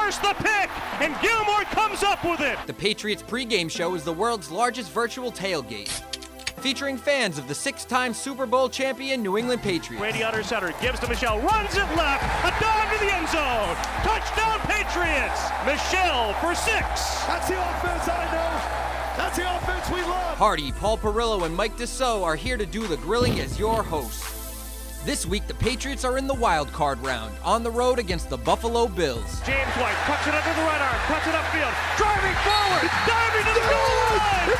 forced the pick, and Gilmore comes up with it. The Patriots Pregame Show is the world's largest virtual tailgate, featuring fans of the six-time Super Bowl champion New England Patriots. Brady under center, gives to Michelle, runs it left, a dive to the end zone. Touchdown Patriots! Michelle for 6. That's the offense I know. That's the offense we love. Hardy, Paul Perillo, and Mike Dussault are here to do the grilling as your hosts. This week, the Patriots are in the wild card round, on the road against the Buffalo Bills. James White cuts it under the right arm, cuts it upfield, driving forward, diving to the goal line. A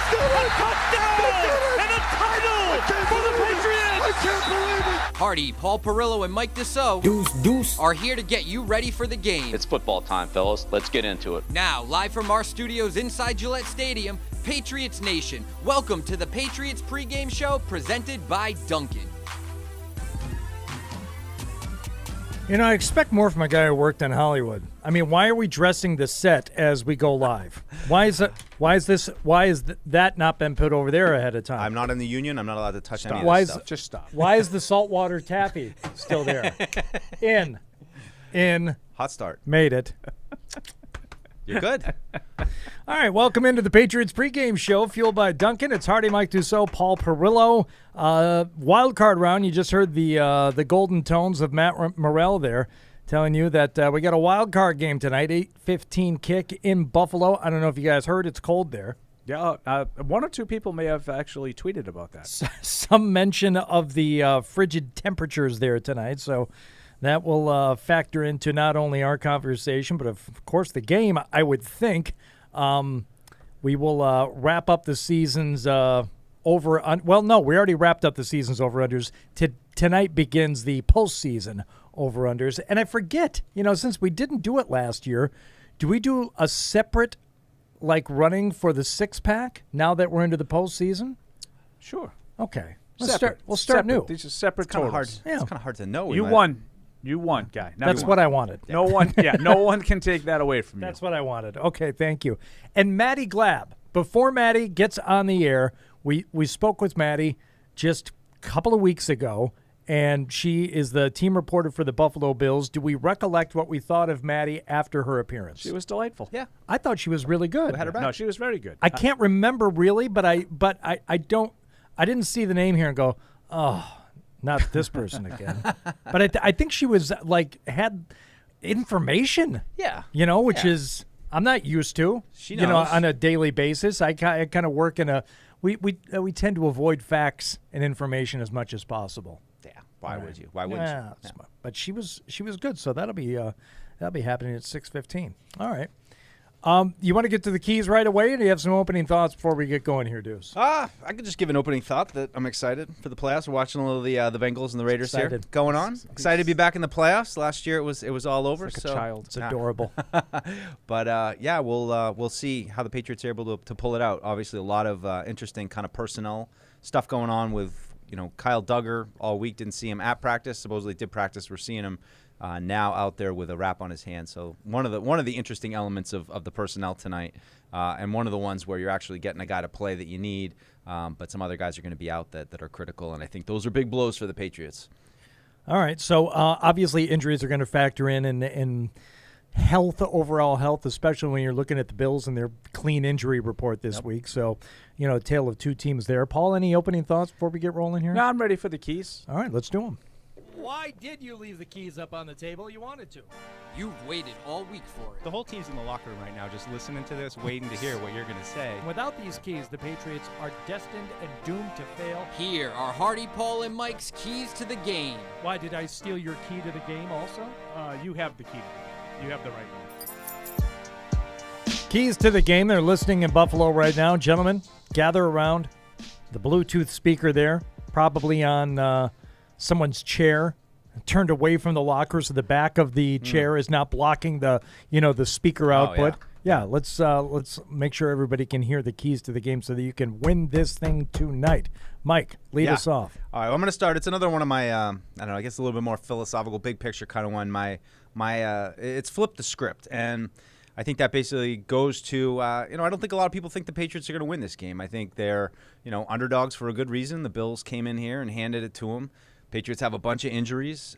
touchdown and a title for the Patriots. I can't believe it. Hardy, Paul Perillo, and Mike Dussault are here to get you ready for the game. It's football time, fellas. Let's get into it. Now, live from our studios inside Gillette Stadium, Patriots Nation, welcome to the Patriots Pregame Show presented by Dunkin. You know, I expect more from a guy who worked in Hollywood. I mean, why are we dressing the set as we go live? Why is that not been put over there ahead of time? I'm not in the union. I'm not allowed to touch any of Why this is- stuff. Just stop. Why is the saltwater taffy still there? In. Hot start. Made it. You're good. All right, welcome into the Patriots Pregame Show, fueled by Dunkin. It's Hardy, Mike Dussault, Paul Perillo. Wild card round. You just heard the golden tones of Matt Morrell there, telling you that we got a wild card game tonight, 8:15 kick in Buffalo. I don't know if you guys heard. It's cold there. Yeah, one or two people may have actually tweeted about that. Some mention of the frigid temperatures there tonight, so that will factor into not only our conversation, but of course the game, I would think. We will wrap up the season's we already wrapped up the season's over-unders. Tonight begins the postseason over-unders. And I forget, since we didn't do it last year, do we do a separate, running for the six-pack now that we're into the postseason? Sure. Okay. We'll start Separate. new. These are separate It's kind of hard. totals. Yeah. It's kind of hard to know. You won. You won, guy. Now That's you what won. I wanted. No one can take that away from you. That's what I wanted. Okay, thank you. And Maddie Glab, before Maddie gets on the air, we spoke with Maddie just a couple of weeks ago, and she is the team reporter for the Buffalo Bills. Do we recollect what we thought of Maddie after her appearance? She was delightful. Yeah. I thought she was really good. We had her back. No, she was very good. I can't remember really, but I didn't see the name here and go, oh, not this person again. But I think she was had information. Yeah. Which is I'm not used to. She knows. On a daily basis. I kind of work in we tend to avoid facts and information as much as possible. Yeah. Why would you? Why wouldn't Yeah, you? smart. But she was good. So that'll be happening at 6:15. All right. You want to get to the keys right away, or do you have some opening thoughts before we get going here, Deuce? I could just give an opening thought that I'm excited for the playoffs. We're watching a little of the Bengals and the Raiders here Excited. going on. Excited to be back in the playoffs. Last year it was all over. Like a so child. It's adorable. But we'll see how the Patriots are able to pull it out. Obviously, a lot of interesting kind of personnel stuff going on with Kyle Duggar all week. Didn't see him at practice. Supposedly did practice. We're seeing him now out there with a wrap on his hand. So one of the interesting elements of the personnel tonight, and one of the ones where you're actually getting a guy to play that you need, but some other guys are going to be out that are critical. And I think those are big blows for the Patriots. All right. So obviously injuries are going to factor in health, overall health, especially when you're looking at the Bills and their clean injury report this week. So, a tale of two teams there. Paul, any opening thoughts before we get rolling here? No, I'm ready for the keys. All right, let's do them. Why did you leave the keys up on the table? You wanted to. You've waited all week for it. The whole team's in the locker room right now just listening to this, waiting to hear what you're going to say. Without these keys, the Patriots are destined and doomed to fail. Here are Hardy, Paul, and Mike's keys to the game. Why did I steal your key to the game also? You have the key. You have the right one. Keys to the game. They're listening in Buffalo right now. Gentlemen, gather around the Bluetooth speaker there, probably on someone's chair, turned away from the locker, so the back of the chair is not blocking the speaker output. Yeah, let's make sure everybody can hear the keys to the game so that you can win this thing tonight. Mike, lead us off. All right, I'm going to start. It's another one of my, I don't know, I guess a little bit more philosophical, big picture kind of one. It's flipped the script, and I think that basically goes to, I don't think a lot of people think the Patriots are going to win this game. I think they're, underdogs for a good reason. The Bills came in here and handed it to them. Patriots have a bunch of injuries.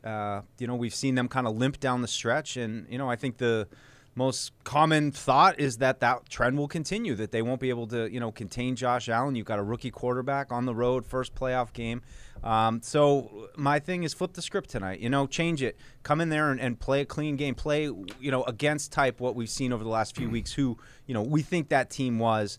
We've seen them kind of limp down the stretch, and I think the most common thought is that trend will continue, that they won't be able to, contain Josh Allen. You've got a rookie quarterback on the road, first playoff game. So my thing is flip the script tonight, change it. Come in there and play a clean game. Play, against type what we've seen over the last few weeks who, we think that team was.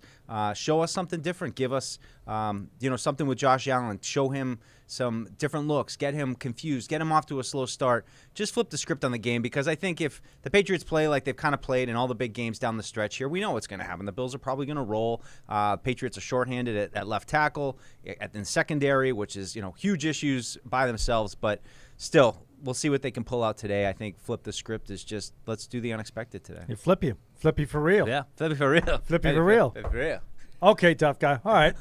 Show us something different. Give us, something with Josh Allen. Show him some different looks. Get him confused. Get him off to a slow start. Just flip the script on the game because I think if the Patriots play like they've kind of played in all the big games down the stretch here, we know what's going to happen. The Bills are probably going to roll. Patriots are shorthanded at left tackle, in secondary, which is, huge issues by themselves. But still, we'll see what they can pull out today. I think flip the script is just let's do the unexpected today. Flip you for real. Yeah, flip you for real. Flip you for real. Flip for real. Okay, tough guy. All right.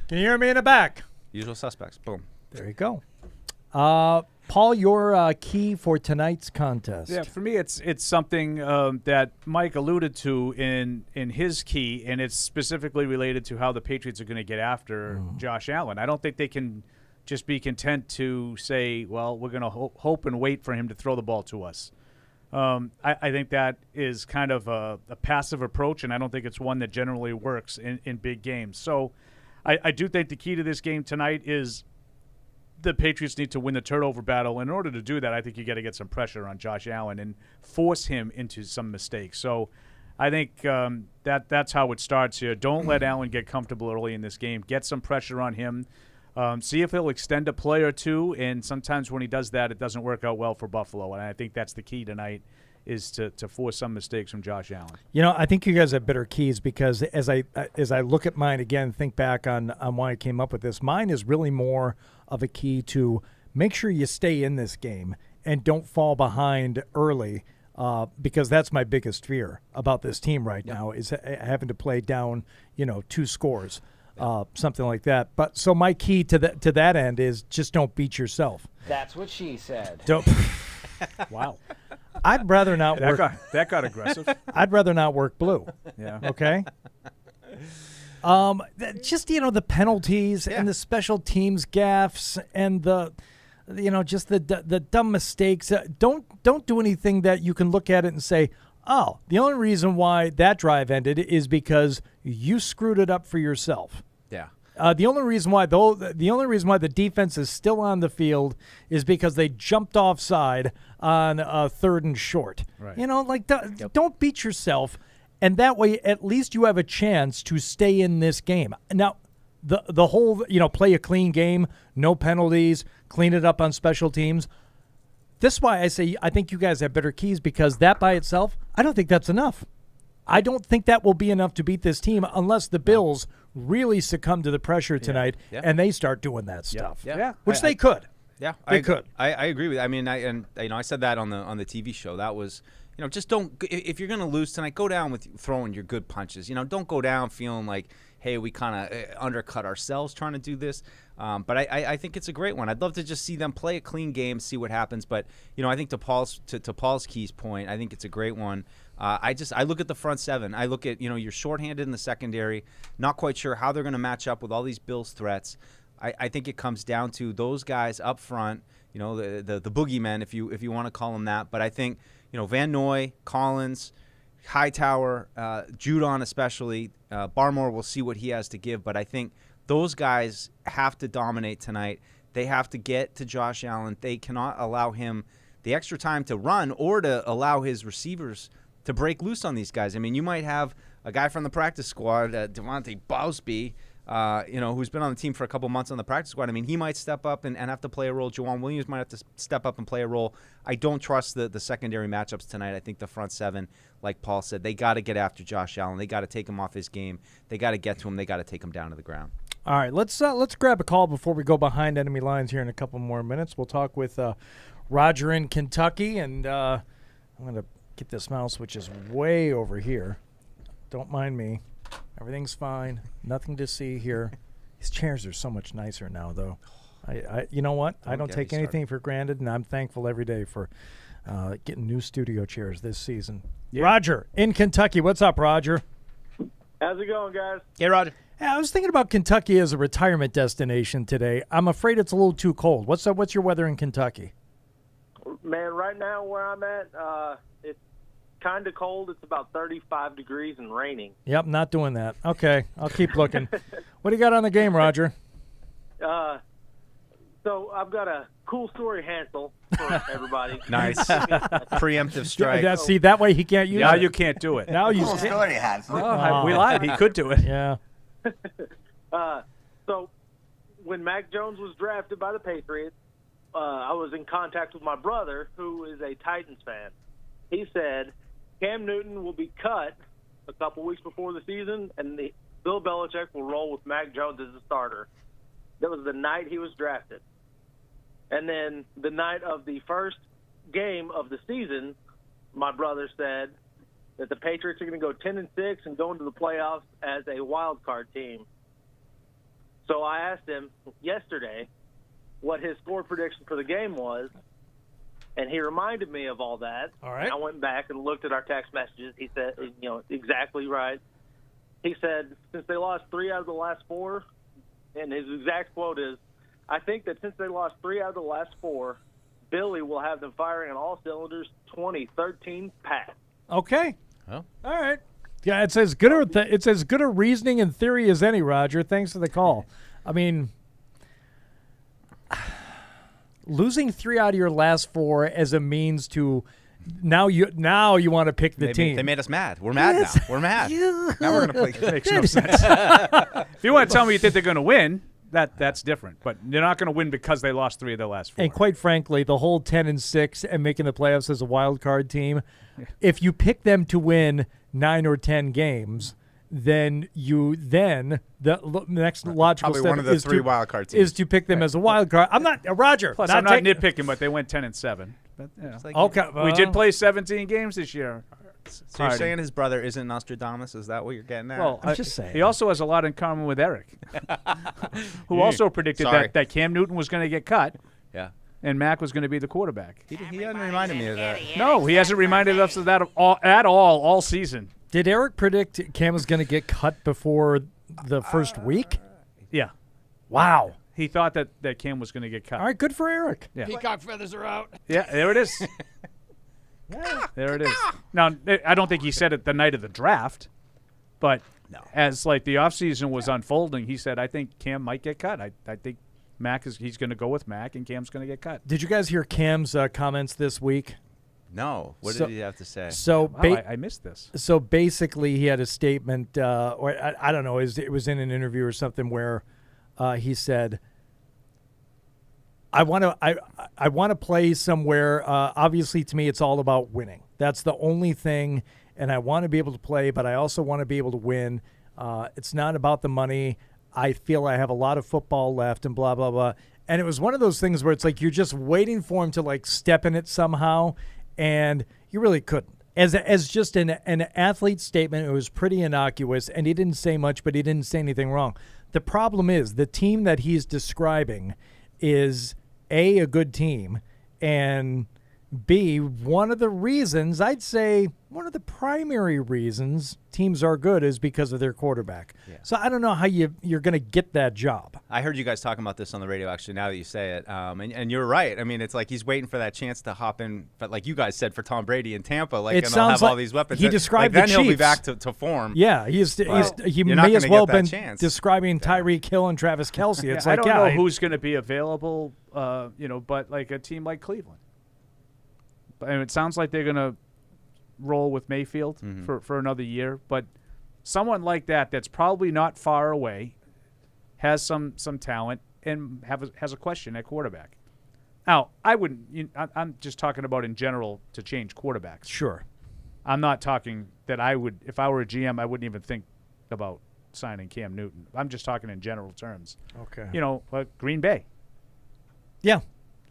Can you hear me in the back? Usual suspects. Boom. There you go. Paul, your key for tonight's contest. Yeah, for me, it's something that Mike alluded to in his key, and it's specifically related to how the Patriots are going to get after Josh Allen. I don't think they can just be content to say, well, we're going to hope and wait for him to throw the ball to us. I think that is kind of a passive approach, and I don't think it's one that generally works in big games. So I do think the key to this game tonight is the Patriots need to win the turnover battle. In order to do that, I think you got to get some pressure on Josh Allen and force him into some mistakes. So I think that's how it starts here. Don't let Allen get comfortable early in this game. Get some pressure on him. See if he'll extend a play or two, and sometimes when he does that, it doesn't work out well for Buffalo. And I think that's the key tonight is to force some mistakes from Josh Allen. I think you guys have better keys because as I look at mine again, think back on why I came up with this, mine is really more of a key to make sure you stay in this game and don't fall behind early because that's my biggest fear about this team right now is having to play down, 2 scores. Something like that. But so my key to that end is just don't beat yourself. That's what she said. Don't. Wow. I'd rather not work. That got aggressive. I'd rather not work blue. Yeah. Okay. Just the penalties and the special teams gaffes and just the dumb mistakes. Don't do anything that you can look at it and say, oh, the only reason why that drive ended is because you screwed it up for yourself. Yeah. The only reason why the defense is still on the field is because they jumped offside on 3rd and short. Right. Don't beat yourself, and that way at least you have a chance to stay in this game. Now, the whole play a clean game, no penalties, clean it up on special teams. This is why I say I think you guys have better keys because that by itself, I don't think that's enough. I don't think that will be enough to beat this team unless the Bills really succumb to the pressure tonight and they start doing that stuff. Yeah. Which they could. Yeah, they could. I agree with you. I mean, I said that on the TV show. That was, just don't. If you're going to lose tonight, go down with throwing your good punches. Don't go down feeling like, hey, we kind of undercut ourselves trying to do this. But I think it's a great one. I'd love to just see them play a clean game, see what happens. But I think to Paul's Key's point, I think it's a great one. I look at the front seven. I look at you're shorthanded in the secondary. Not quite sure how they're going to match up with all these Bills threats. I think it comes down to those guys up front. The boogeymen, if you want to call them that. But I think Van Noy, Collins, Hightower, Judon especially, Barmore. We'll see what he has to give. But I think those guys have to dominate tonight. They have to get to Josh Allen. They cannot allow him the extra time to run or to allow his receivers to break loose on these guys. I mean, you might have a guy from the practice squad, Devontae Bowsby, who's been on the team for a couple months on the practice squad. I mean, he might step up and have to play a role. Juwan Williams might have to step up and play a role. I don't trust the secondary matchups tonight. I think the front seven, like Paul said, they got to get after Josh Allen. They got to take him off his game. They got to get to him. They got to take him down to the ground. All right, let's grab a call before we go behind enemy lines here in a couple more minutes. We'll talk with Roger in Kentucky, and I'm going to get this mouse, which is way over here. Don't mind me. Everything's fine. Nothing to see here. These chairs are so much nicer now, though. You know what? I don't take anything for granted, and I'm thankful every day for getting new studio chairs this season. Yeah. Roger in Kentucky. What's up, Roger? How's it going, guys? Hey, Roger. I was thinking about Kentucky as a retirement destination today. I'm afraid it's a little too cold. What's your weather in Kentucky? Man, right now where I'm at, it's kind of cold. It's about 35 degrees and raining. Yep, not doing that. Okay, I'll keep looking. What do you got on the game, Roger? So I've got a cool story, Hansel, for everybody. Nice. Preemptive strike. See, that way he can't use it. Now you can't do it. Now you Cool story, Hansel. We lied. He could do it. Yeah. So when Mac Jones was drafted by the Patriots, I was in contact with my brother, who is a Titans fan. He said Cam Newton will be cut a couple weeks before the season, and Bill Belichick will roll with Mac Jones as a starter. That was the night he was drafted. And then the night of the first game of the season, my brother said that the Patriots are going to go 10-6 and go into the playoffs as a wild card team. So I asked him yesterday what his score prediction for the game was, and he reminded me of all that. All right. And I went back and looked at our text messages. He said, exactly right. He said, since they lost 3 out of the last 4, and his exact quote is, I think that since they lost 3 out of the last 4, Billy will have them firing on all cylinders 2013 pat. Okay. Oh. All right. Yeah, it's as good a reasoning and theory as any, Roger. Thanks for the call. I mean, losing 3 out of your last 4 as a means to now you want to pick the team. They made us mad. We're mad now. We're mad. Now we're going to play. Makes no sense. If you want to tell me you think they're going to win, that's different. But they're not going to win because they lost 3 of their last 4. And quite frankly, the whole 10-6 and making the playoffs as a wild card team, if you pick them to win 9 or 10 games, then the next logical Probably step one of the 3 wild card teams is to pick them as a wild card. I'm not Roger. Plus, I'm not nitpicking, but they went 10-7. But, okay, we did play 17 games this year. So you're saying his brother isn't Nostradamus? Is that what you're getting at? Well, I'm just saying. He also has a lot in common with Eric, who also predicted that Cam Newton was going to get cut. Yeah. And Mac was going to be the quarterback. He hasn't reminded me of that. No, he hasn't reminded us of that at all season. Did Eric predict Cam was going to get cut before the first week? Yeah. Wow. He thought that Cam was going to get cut. All right, good for Eric. Yeah. Peacock feathers are out. Yeah, there it is. There it is. Now, I don't think he said it the night of the draft, but as the offseason was unfolding, he said, I think Cam might get cut. I think he's going to go with Mac, and Cam's going to get cut. Did you guys hear Cam's comments this week? No. What did he have to say? So I missed this. So basically, he had a statement, or I don't know, it was in an interview or something where he said, I want to play somewhere. Obviously, to me, it's all about winning. That's the only thing, and I want to be able to play, but I also want to be able to win. It's not about the money. I feel I have a lot of football left, and blah blah blah. And it was one of those things where it's like you're just waiting for him to step in it somehow, and you really couldn't. As just an athlete statement, it was pretty innocuous, and he didn't say much, but he didn't say anything wrong. The problem is the team that he's describing is A, good team, and B, one of the reasons, I'd say one of the primary reasons teams are good is because of their quarterback. Yeah. So I don't know how you're going to get that job. I heard you guys talking about this on the radio, actually, now that you say it. And you're right. I mean, it's like he's waiting for that chance to hop in, but like you guys said for Tom Brady in Tampa, and they'll have all these weapons. He described then the he'll be Chiefs. back to form. Yeah, he may as well have been describing Tyreek Hill and Travis Kelce. It's I don't know who's going to be available, but like a team like Cleveland. And it sounds like they're going to roll with Mayfield for another year. But someone like that's probably not far away, has some talent, and has a question at quarterback. Now, I wouldn't. I'm just talking about in general to change quarterbacks. Sure. I'm not talking that I would. If I were a GM, I wouldn't even think about signing Cam Newton. I'm just talking in general terms. Okay. Like Green Bay. Yeah.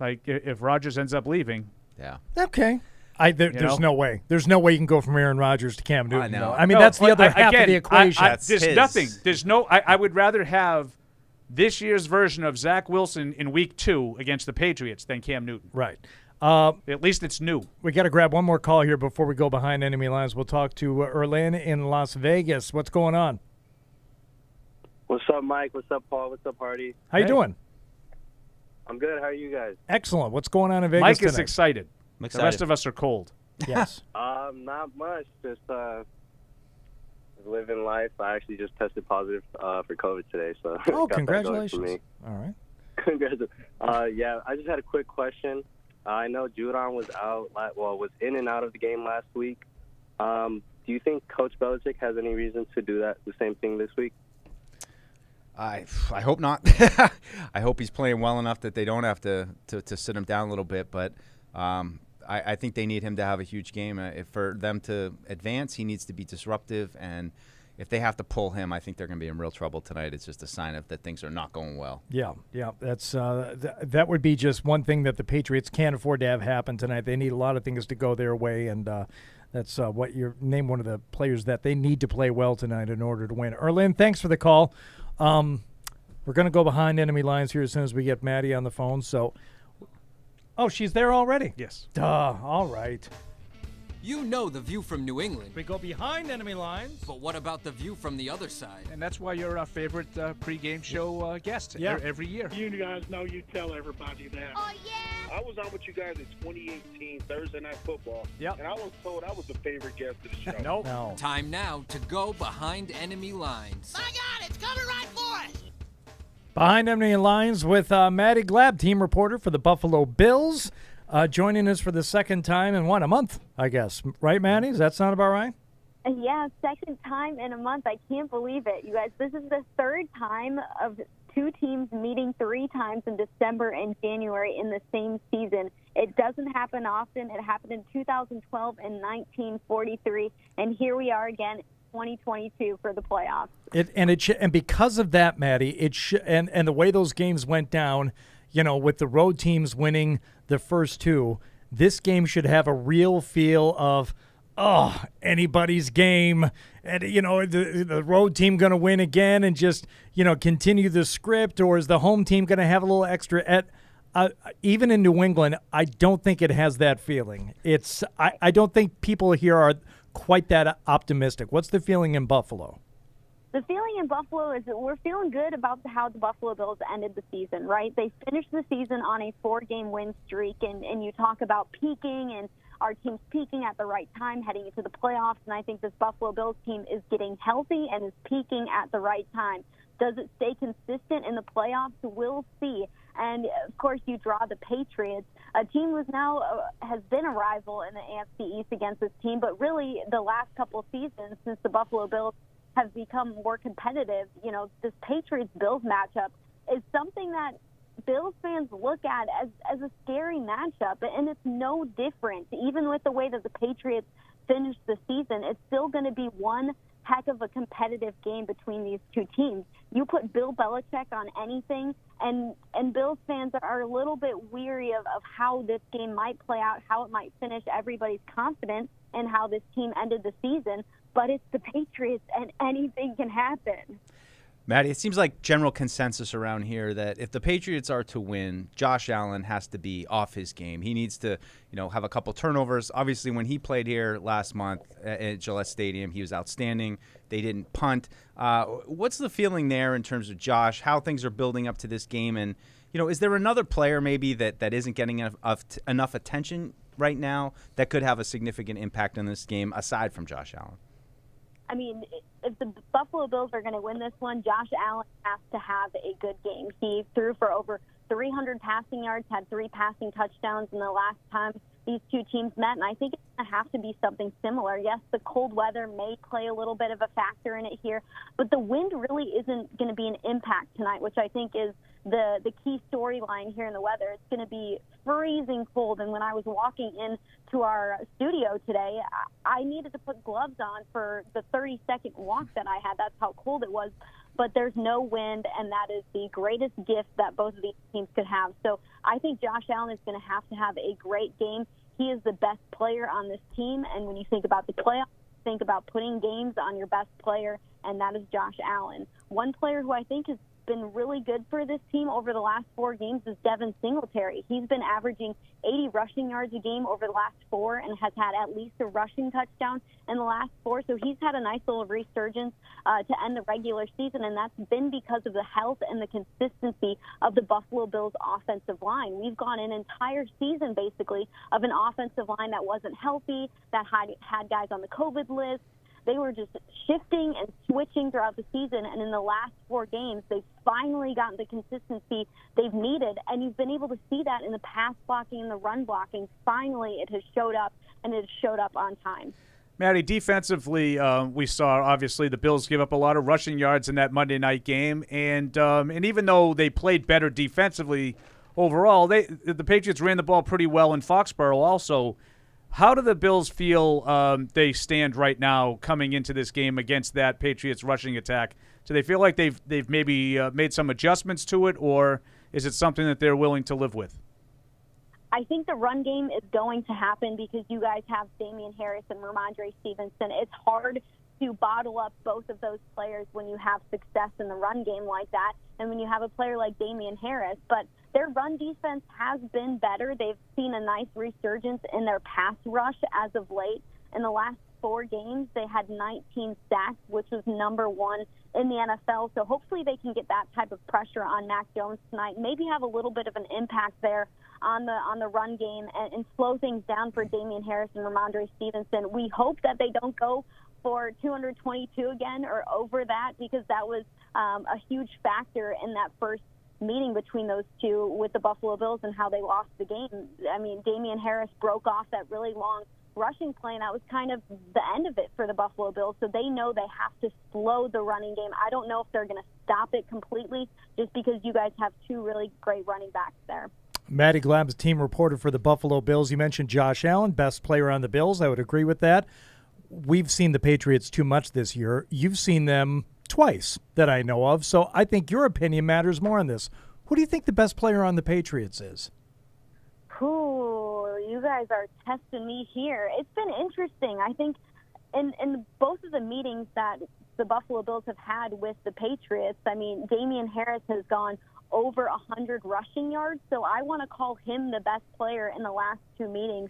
Like if Rodgers ends up leaving. Yeah. Okay. There's no way. There's no way you can go from Aaron Rodgers to Cam Newton. I know. I mean, that's the other half of the equation. There's nothing. There's no. I would rather have this year's version of Zach Wilson in Week 2 against the Patriots than Cam Newton. Right. At least it's new. We got to grab one more call here before we go behind enemy lines. We'll talk to Erlin in Las Vegas. What's going on? What's up, Mike? What's up, Paul? What's up, Hardy? How you doing? I'm good. How are you guys? Excellent. What's going on in Vegas Mike tonight? is excited. I'm excited. The rest of us are cold. Yes. Not much. Just living life. I actually just tested positive for COVID today, so Oh, got that going for congratulations. me. All right. Congratulations. Yeah, I just had a quick question. I know Judon was was in and out of the game last week. Do you think Coach Belichick has any reason to do the same thing this week? I hope not. I hope he's playing well enough that they don't have to sit him down a little bit. But I think they need him to have a huge game. For them to advance, he needs to be disruptive. And if they have to pull him, I think they're going to be in real trouble tonight. It's just a sign of that things are not going well. Yeah. That's that would be just one thing that the Patriots can't afford to have happen tonight. They need a lot of things to go their way, and that's what you name one of the players that they need to play well tonight in order to win. Erlin, thanks for the call. We're going to go behind enemy lines here as soon as we get Maddie on the phone. So, she's there already? Yes. Duh. All right. You know the view from New England. We go behind enemy lines. But what about the view from the other side? And that's why you're our favorite pregame show guest every year. You guys know you tell everybody that. Oh, yeah. I was on with you guys in 2018, Thursday Night Football. Yep. And I was told I was the favorite guest of the show. Nope. No. Time now to go behind enemy lines. My God, it's coming right for us. Behind enemy lines with Maddie Glab, team reporter for the Buffalo Bills, joining us for the second time in a month, I guess. Right, Maddie? Does that sound about right? Yeah, second time in a month. I can't believe it, you guys. This is the third time of two teams meeting 3 times in December and January in the same season. It doesn't happen often. It happened in 2012 and 1943, and here we are again in 2022 for the playoffs. And because of that, Maddie, and the way those games went down, with the road teams winning the first 2, this game should have a real feel of anybody's game, and the road team going to win again and just continue the script, or is the home team going to have a little extra? Even in New England, I don't think it has that feeling. I don't think people here are quite that optimistic. What's the feeling in Buffalo? The feeling in Buffalo is that we're feeling good about how the Buffalo Bills ended the season, right? They finished the season on a 4-game win streak, and you talk about peaking, and our team's peaking at the right time heading into the playoffs, and I think this Buffalo Bills team is getting healthy and is peaking at the right time. Does it stay consistent in the playoffs? We'll see. And, of course, you draw the Patriots, a team who has been a rival in the AFC East against this team, but really the last couple of seasons since the Buffalo Bills have become more competitive, this Patriots-Bills matchup is something that Bills fans look at as a scary matchup, and it's no different. Even with the way that the Patriots finished the season, it's still going to be one heck of a competitive game between these two teams. You put Bill Belichick on anything, and Bills fans are a little bit weary of how this game might play out, how it might finish. Everybody's confident in how this team ended the season, but it's the Patriots, and anything can happen. Maddie, it seems like general consensus around here that if the Patriots are to win, Josh Allen has to be off his game. He needs to, have a couple turnovers. Obviously, when he played here last month at Gillette Stadium, he was outstanding. They didn't punt. What's the feeling there in terms of Josh, how things are building up to this game? And, is there another player maybe that isn't getting enough attention right now that could have a significant impact on this game aside from Josh Allen? I mean, if the Buffalo Bills are going to win this one, Josh Allen has to have a good game. He threw for over 300 passing yards, had 3 passing touchdowns in the last time these two teams met, and I think it's going to have to be something similar. Yes, the cold weather may play a little bit of a factor in it here, but the wind really isn't going to be an impact tonight, which I think is the key storyline here in the weather. It's going to be freezing cold, and when I was walking into our studio today, I needed to put gloves on for the 30-second walk that I had. That's how cold it was, but there's no wind, and that is the greatest gift that both of these teams could have. So I think Josh Allen is going to have a great game. He is the best player on this team, and when you think about the playoffs, think about putting games on your best player, and that is Josh Allen. One player who I think is been really good for this team over the last 4 games is Devin Singletary. He's been averaging 80 rushing yards a game over the last 4 and has had at least a rushing touchdown in the last 4. So he's had a nice little resurgence to end the regular season, and that's been because of the health and the consistency of the Buffalo Bills offensive line. We've gone an entire season, basically, of an offensive line that wasn't healthy, that had guys on the COVID list. They were just shifting and switching throughout the season, and in the last 4 games, they've finally gotten the consistency they've needed, and you've been able to see that in the pass blocking and the run blocking. Finally, it has showed up, and it has showed up on time. Maddie, defensively, we saw, obviously, the Bills give up a lot of rushing yards in that Monday night game, and even though they played better defensively overall, the Patriots ran the ball pretty well in Foxborough also. How do the Bills feel they stand right now coming into this game against that Patriots rushing attack? Do they feel like they've maybe made some adjustments to it, or is it something that they're willing to live with? I think the run game is going to happen because you guys have Damian Harris and Ramondre Stevenson. It's hard to bottle up both of those players when you have success in the run game like that, and when you have a player like Damian Harris. But their run defense has been better. They've seen a nice resurgence in their pass rush as of late. In the last 4 games, they had 19 sacks, which was number 1 in the NFL. So hopefully they can get that type of pressure on Mac Jones tonight, maybe have a little bit of an impact there on the run game and slow things down for Damian Harris and Ramondre Stevenson. We hope that they don't go for 222 again or over that, because that was a huge factor in that first meeting between those two with the Buffalo Bills and how they lost the game. I mean, Damian Harris broke off that really long rushing play, and that was kind of the end of it for the Buffalo Bills. So they know they have to slow the running game. I don't know if they're going to stop it completely just because you guys have 2 really great running backs there. Maddie Glab's team reporter for the Buffalo Bills. You mentioned Josh Allen, best player on the Bills. I would agree with that. We've seen the Patriots too much this year. You've seen them twice that I know of, so I think your opinion matters more on this. Who do you think the best player on the Patriots is? Ooh, you guys are testing me here. It's been interesting. I think in both of the meetings that the Buffalo Bills have had with the Patriots, I mean, Damian Harris has gone over 100 rushing yards, so I want to call him the best player in the last 2 meetings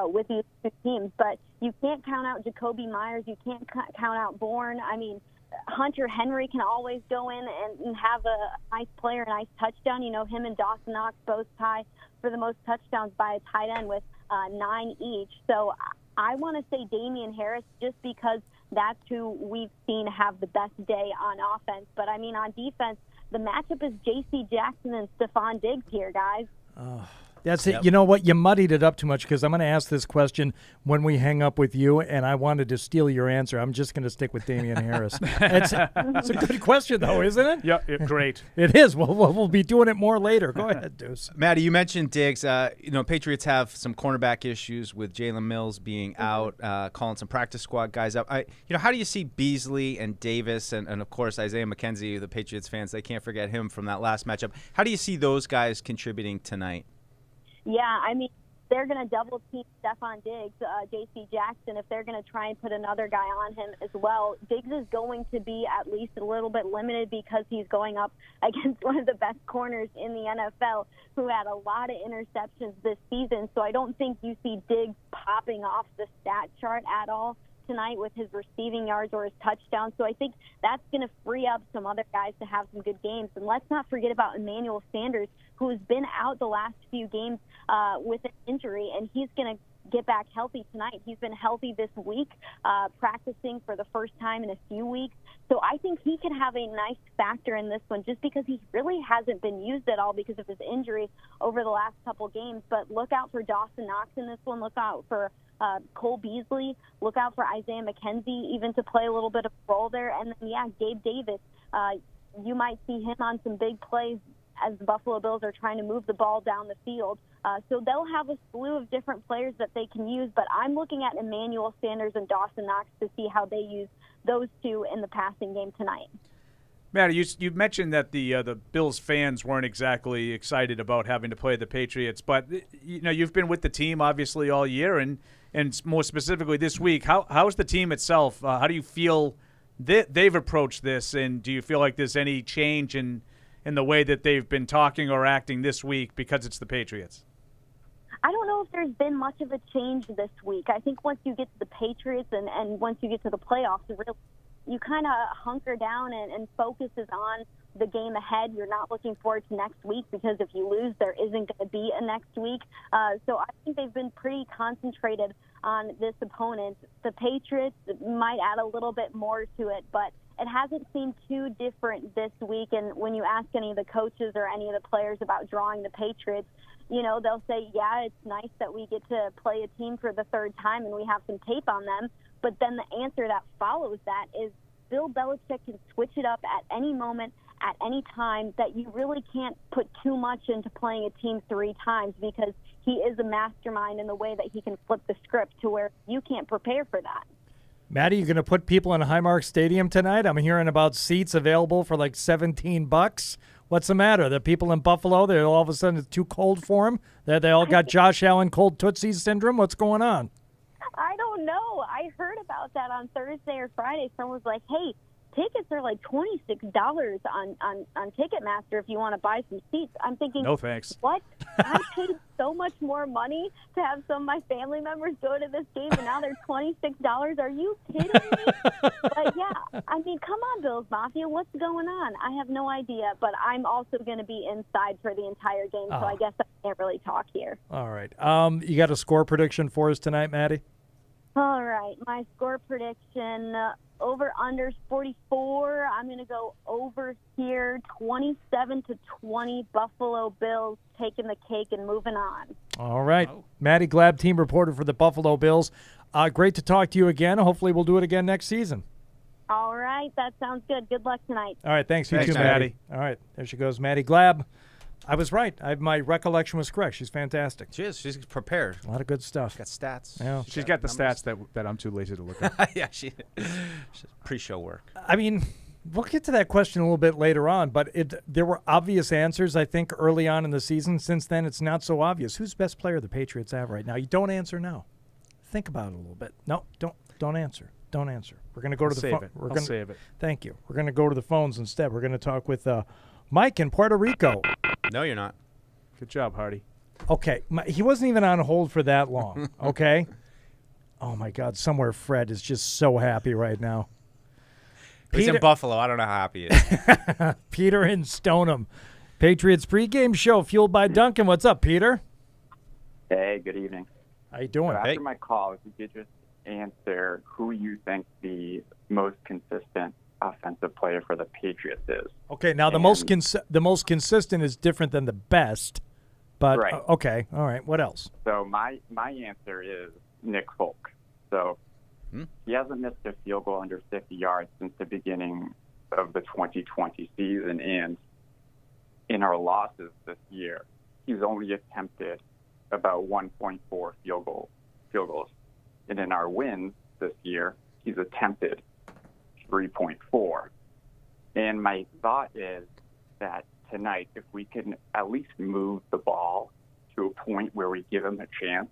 with these 2 teams. But you can't count out Jacoby Myers. You can't count out Bourne. I mean, Hunter Henry can always go in and have a nice player, a nice touchdown. You know, him and Dawson Knox both tie for the most touchdowns by a tight end with 9 each. So I want to say Damian Harris just because that's who we've seen have the best day on offense. But, I mean, on defense, the matchup is J.C. Jackson and Stephon Diggs here, guys. That's it. You know what? You muddied it up too much because I'm going to ask this question when we hang up with you, and I wanted to steal your answer. I'm just going to stick with Damian Harris. It's a good question, though, isn't it? Yep, great. It is. We'll be doing it more later. Go ahead, Deuce. Maddie, you mentioned Diggs. Patriots have some cornerback issues with Jalen Mills being out, calling some practice squad guys up. How do you see Beasley and Davis and of course, Isaiah McKenzie, the Patriots fans, they can't forget him from that last matchup. How do you see those guys contributing tonight? Yeah, I mean, they're going to double team Stephon Diggs, J.C. Jackson, if they're going to try and put another guy on him as well. Diggs is going to be at least a little bit limited because he's going up against one of the best corners in the NFL who had a lot of interceptions this season. So I don't think you see Diggs popping off the stat chart at all tonight with his receiving yards or his touchdowns. So I think that's going to free up some other guys to have some good games. And let's not forget about Emmanuel Sanders, who has been out the last few games with an injury, and he's going to get back healthy tonight. He's been healthy this week, practicing for the first time in a few weeks. So I think he could have a nice factor in this one just because he really hasn't been used at all because of his injury over the last couple games. But look out for Dawson Knox in this one. Look out for Cole Beasley. Look out for Isaiah McKenzie even to play a little bit of a role there. And then, Gabe Davis, you might see him on some big plays as the Buffalo Bills are trying to move the ball down the field. So they'll have a slew of different players that they can use, but I'm looking at Emmanuel Sanders and Dawson Knox to see how they use those two in the passing game tonight. Matt, you mentioned that the Bills fans weren't exactly excited about having to play the Patriots, but you've been with the team obviously all year, and more specifically this week. How's the team itself? How do you feel they've approached this, and do you feel like there's any change in in the way that they've been talking or acting this week because it's the Patriots? I don't know if there's been much of a change this week. I think once you get to the Patriots and once you get to the playoffs, you kind of hunker down and focuses on the game ahead. You're not looking forward to next week because if you lose, there isn't going to be a next week. So I think they've been pretty concentrated on this opponent. The Patriots might add a little bit more to it, but it hasn't seemed too different this week. And when you ask any of the coaches or any of the players about drawing the Patriots, they'll say, yeah, it's nice that we get to play a team for the third time and we have some tape on them. But then the answer that follows that is Bill Belichick can switch it up at any moment, at any time, that you really can't put too much into playing a team 3 times because he is a mastermind in the way that he can flip the script to where you can't prepare for that. Maddie, you going to put people in Highmark Stadium tonight? I'm hearing about seats available for like $17. What's the matter? The people in Buffalo, they're all of a sudden it's too cold for them? They all got Josh Allen cold Tootsie syndrome? What's going on? I don't know. I heard about that on Thursday or Friday. Someone was like, hey, tickets are like $26 on Ticketmaster if you want to buy some seats. I'm thinking, no thanks. What? I paid so much more money to have some of my family members go to this game, and now they're $26. Are you kidding me? But, yeah, I mean, come on, Bills Mafia. What's going on? I have no idea, but I'm also going to be inside for the entire game, so I guess I can't really talk here. All right. You got a score prediction for us tonight, Maddie? All right. My score prediction, over-under 44. I'm going to go over here, 27-20, Buffalo Bills taking the cake and moving on. All right. Maddie Glab, team reporter for the Buffalo Bills. Great to talk to you again. Hopefully we'll do it again next season. All right. That sounds good. Good luck tonight. All right. Thanks. You too, Maddie. All right. There she goes, Maddie Glab. I was right. My recollection was correct. She's fantastic. She is. She's prepared. A lot of good stuff. Got stats. Yeah. She's got the stats that I'm too lazy to look at. Yeah, she's pre-show work. I mean, we'll get to that question a little bit later on, but there were obvious answers, I think, early on in the season. Since then, it's not so obvious. Who's the best player the Patriots have right now? You don't answer now. Think about it a little bit. No, don't answer. Don't answer. We're going to go to the phone. I'll save it. Thank you. We're going to go to the phones instead. We're going to talk with Mike in Puerto Rico. No, you're not. Good job, Hardy. Okay. He wasn't even on hold for that long, okay? Oh, my God. Somewhere Fred is just so happy right now. He's in Buffalo. I don't know how happy he is. Peter in Stoneham. Patriots Pregame Show fueled by Dunkin. What's up, Peter? Hey, good evening. How you doing? So after my call, if you could just answer who you think the most consistent offensive player for the Patriots is. Okay, now the most consistent is different than the best, but right. Okay, all right. What else? So my answer is Nick Folk. So he hasn't missed a field goal under 50 yards since the beginning of the 2020 season, and in our losses this year, he's only attempted about 1.4 field goals, and in our wins this year, he's attempted 3.4. And my thought is that tonight, if we can at least move the ball to a point where we give him a chance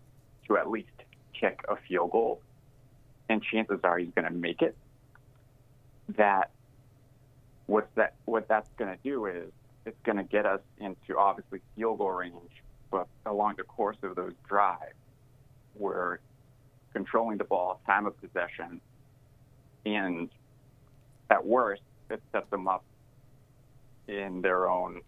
to at least kick a field goal, and chances are he's going to make it, that what that's going to do is it's going to get us into obviously field goal range, but along the course of those drives, we're controlling the ball, time of possession, and at worst, it sets them up in their own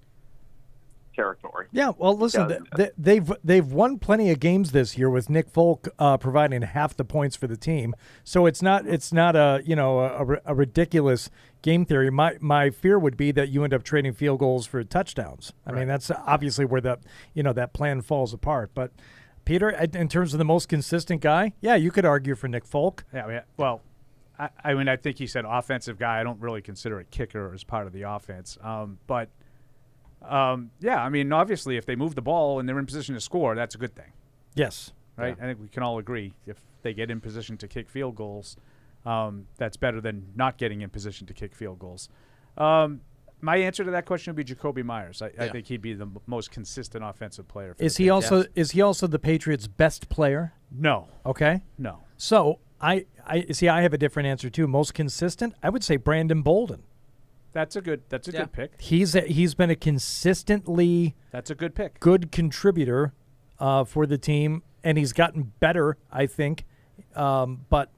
territory. Yeah, well, listen, they've won plenty of games this year with Nick Folk providing half the points for the team. So it's not a ridiculous game theory. My fear would be that you end up trading field goals for touchdowns. I mean, that's obviously where that plan falls apart. But Peter, in terms of the most consistent guy, yeah, you could argue for Nick Folk. Yeah, well. I mean, I think he said offensive guy. I don't really consider a kicker as part of the offense. Yeah, I mean, obviously, if they move the ball and they're in position to score, that's a good thing. Yes. Right? Yeah. I think we can all agree. If they get in position to kick field goals, that's better than not getting in position to kick field goals. My answer to that question would be Jacoby Myers. I think he'd be the most consistent offensive player. Is he also the Patriots' best player? No. Okay. No. So I have a different answer too. Most consistent, I would say Brandon Bolden. That's a good pick. He's been a consistently That's a good pick. Good contributor for the team, and he's gotten better, I think. But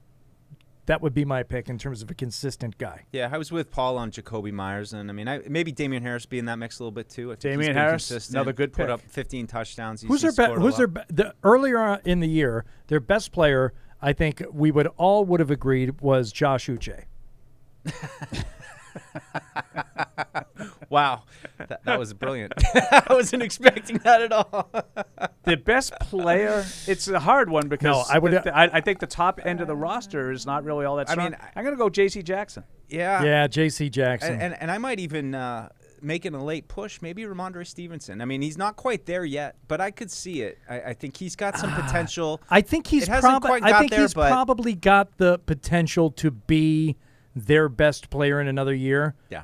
that would be my pick in terms of a consistent guy. Yeah, I was with Paul on Jacoby Myers, and I mean, maybe Damian Harris be in that mix a little bit too. I think Damian Harris, another good pick. Put up 15 touchdowns. Who's their earlier in the year? Their best player, I think we would have agreed, was Josh Uche. Wow, that was brilliant. I wasn't expecting that at all. The best player, it's a hard one because I think the top end of the roster is not really all that strong. I'm going to go J.C. Jackson. Yeah, J.C. Jackson. And I might even making a late push, maybe Ramondre Stevenson. I mean, he's not quite there yet, but I could see it. I think he's got some potential. I think he's probably got the potential to be their best player in another year. Yeah.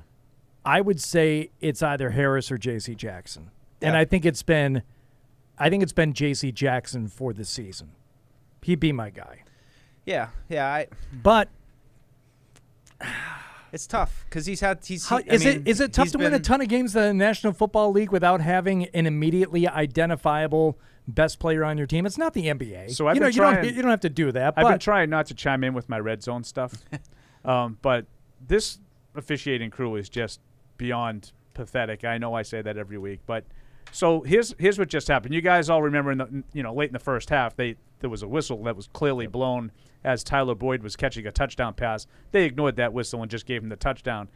I would say it's either Harris or J.C. Jackson. Yeah. And I think it's been J.C. Jackson for the season. He'd be my guy. Yeah. But it's tough because is it tough to win a ton of games in the National Football League without having an immediately identifiable best player on your team? It's not the NBA. So you don't have to do that. I've been trying not to chime in with my red zone stuff, but this officiating crew is just beyond pathetic. I know I say that every week, but so here's what just happened. You guys all remember late in the first half, there was a whistle that was clearly blown as Tyler Boyd was catching a touchdown pass. They ignored that whistle and just gave him the touchdown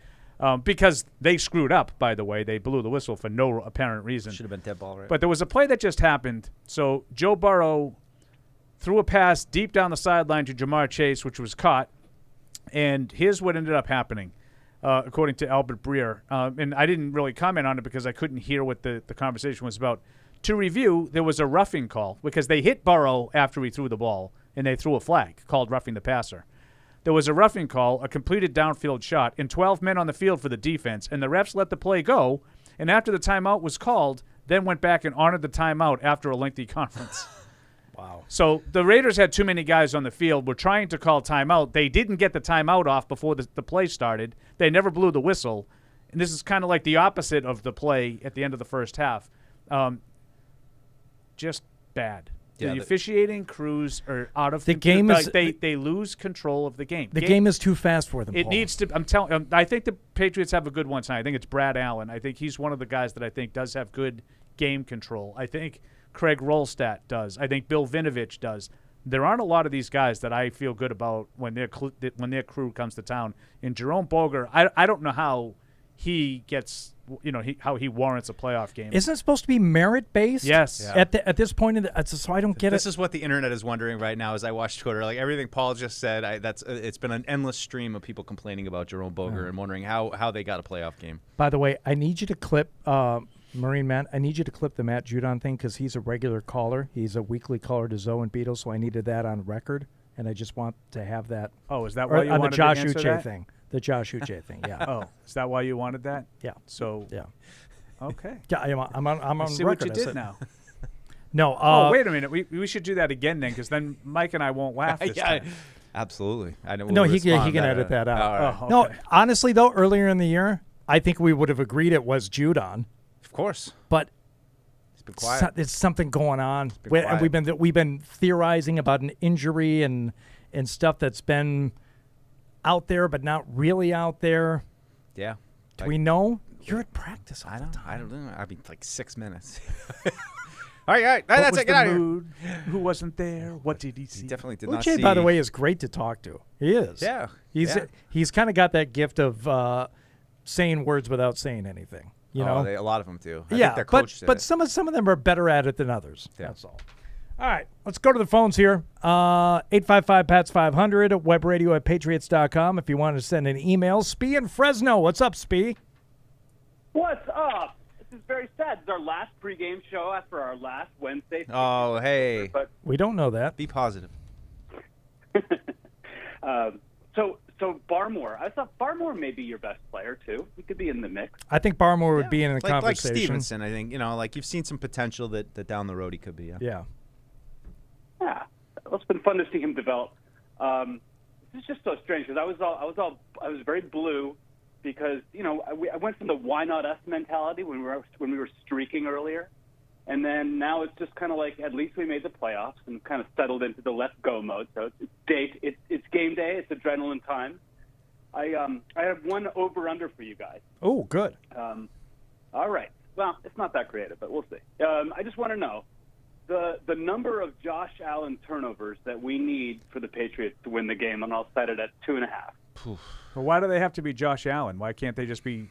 because they screwed up. By the way, they blew the whistle for no apparent reason. Should have been dead ball, right? But there was a play that just happened. So Joe Burrow threw a pass deep down the sideline to Jamar Chase, which was caught. And here's what ended up happening. According to Albert Breer. And I didn't really comment on it because I couldn't hear what the conversation was about. To review, there was a roughing call because they hit Burrow after he threw the ball, and they threw a flag called roughing the passer. There was a roughing call, a completed downfield shot, and 12 men on the field for the defense, and the refs let the play go, and after the timeout was called, then went back and honored the timeout after a lengthy conference. Wow. So the Raiders had too many guys on the field. Were trying to call timeout. They didn't get the timeout off before the play started. They never blew the whistle. And this is kind of like the opposite of the play at the end of the first half. Just bad. Yeah, the officiating crews are out of the game. They lose control of the game. The game is too fast for them. It needs to. I'm telling. I think the Patriots have a good one tonight. I think it's Brad Allen. I think he's one of the guys that I think does have good game control. I think Craig Rolstadt does. I think Bill Vinovich does. There aren't a lot of these guys that I feel good about when their crew comes to town. And Jerome Boger, I don't know how he gets, how he warrants a playoff game. Isn't it supposed to be merit based? Yes. Yeah. At this point, so I don't get This is what the internet is wondering right now as I watch Twitter. Like everything Paul just said, it's been an endless stream of people complaining about Jerome Boger and wondering how they got a playoff game. By the way, I need you to clip. Marine Matt, I need you to clip the Matt Judon thing because he's a regular caller. He's a weekly caller to Zoe and Beatles, so I needed that on record, and I just want to have that. Oh, is that why you wanted the Josh to answer Uche that? thing? The Josh Uche thing, yeah. Oh, is that why you wanted that? Yeah. So yeah. Okay. Yeah, I'm on see record. What you did now. No. Wait a minute. We should do that again then, because then Mike and I won't laugh this time. Absolutely. I know. No, he can edit that out. Right. Oh, okay. No, honestly though, earlier in the year, I think we would have agreed it was Judon. Of course. But it's been quiet. There's something going on, and we've been theorizing about an injury and stuff that's been out there, but not really out there. Yeah. Do we know? You're at practice all the time. I don't know. I mean, like 6 minutes. All right. That's it. Get out of here. Who wasn't there? What did he see? He definitely did not see. Uche, by the way, is great to talk to. He is. Yeah. He's kind of got that gift of saying words without saying anything. You know, a lot of them do. I yeah, think their coach but some of them are better at it than others. Yeah. That's all. All right, let's go to the phones here. 855-PATS-500, webradio@patriots.com if you want to send an email. Spee in Fresno. What's up, Spee? What's up? This is very sad. This is our last pregame show after our last Wednesday. Oh, hey. But we don't know that. Be positive. So Barmore, I thought Barmore may be your best player too. He could be in the mix. I think Barmore would be in the conversation. Like Stevenson, I think. Like you've seen some potential that down the road he could be. Yeah. Yeah. Well, it's been fun to see him develop. This is just so strange because I was very blue because I went from the why not us mentality when we were streaking earlier, and then now it's just kind of like at least we made the playoffs and kind of settled into the let's go mode. So it's game day, it's adrenaline time. I have one over under for you guys. Oh, good. All right. Well, it's not that creative, but we'll see. I just want to know the number of Josh Allen turnovers that we need for the Patriots to win the game, and I'll set it at 2.5. Well, why do they have to be Josh Allen? Why can't they just be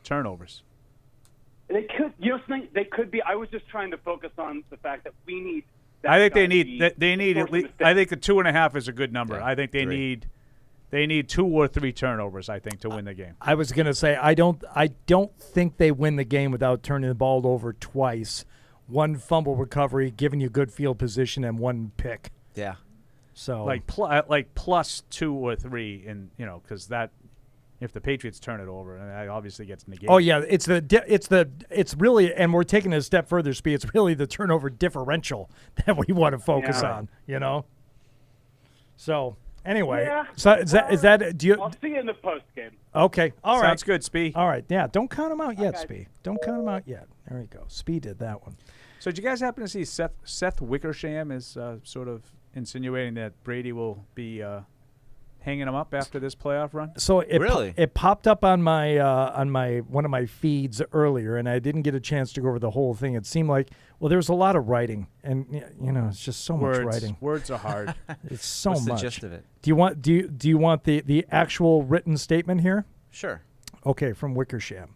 turnovers? They could, something. They could be. I was just trying to focus on the fact that we need. I think they need at least. I think the 2.5 is a good number. Yeah, I think they need 2 or 3 turnovers. I think to win the game. I was going to say I don't think they win the game without turning the ball over twice. One fumble recovery, giving you good field position, and 1 pick. Yeah. So like plus 2 or 3, and because that if the Patriots turn it over, and that obviously gets negated. Oh yeah, it's really, and we're taking it a step further, Speed. It's really the turnover differential that we want to focus on. So anyway, yeah. So is that do you? I'll see you in the post game. Okay, all right. Sounds good, Speed. All right, yeah. Don't count them out yet, Speed. Don't count them out yet. There we go. Speed did that one. So did you guys happen to see Seth Wickersham is sort of insinuating that Brady will be hanging him up after this playoff run? So it popped up on my one of my feeds earlier, and I didn't get a chance to go over the whole thing. It seemed like there was a lot of writing, and it's just so much writing. Words are hard. It's so What's much. the gist of it? Do you want the actual written statement here? Sure. Okay, from Wickersham.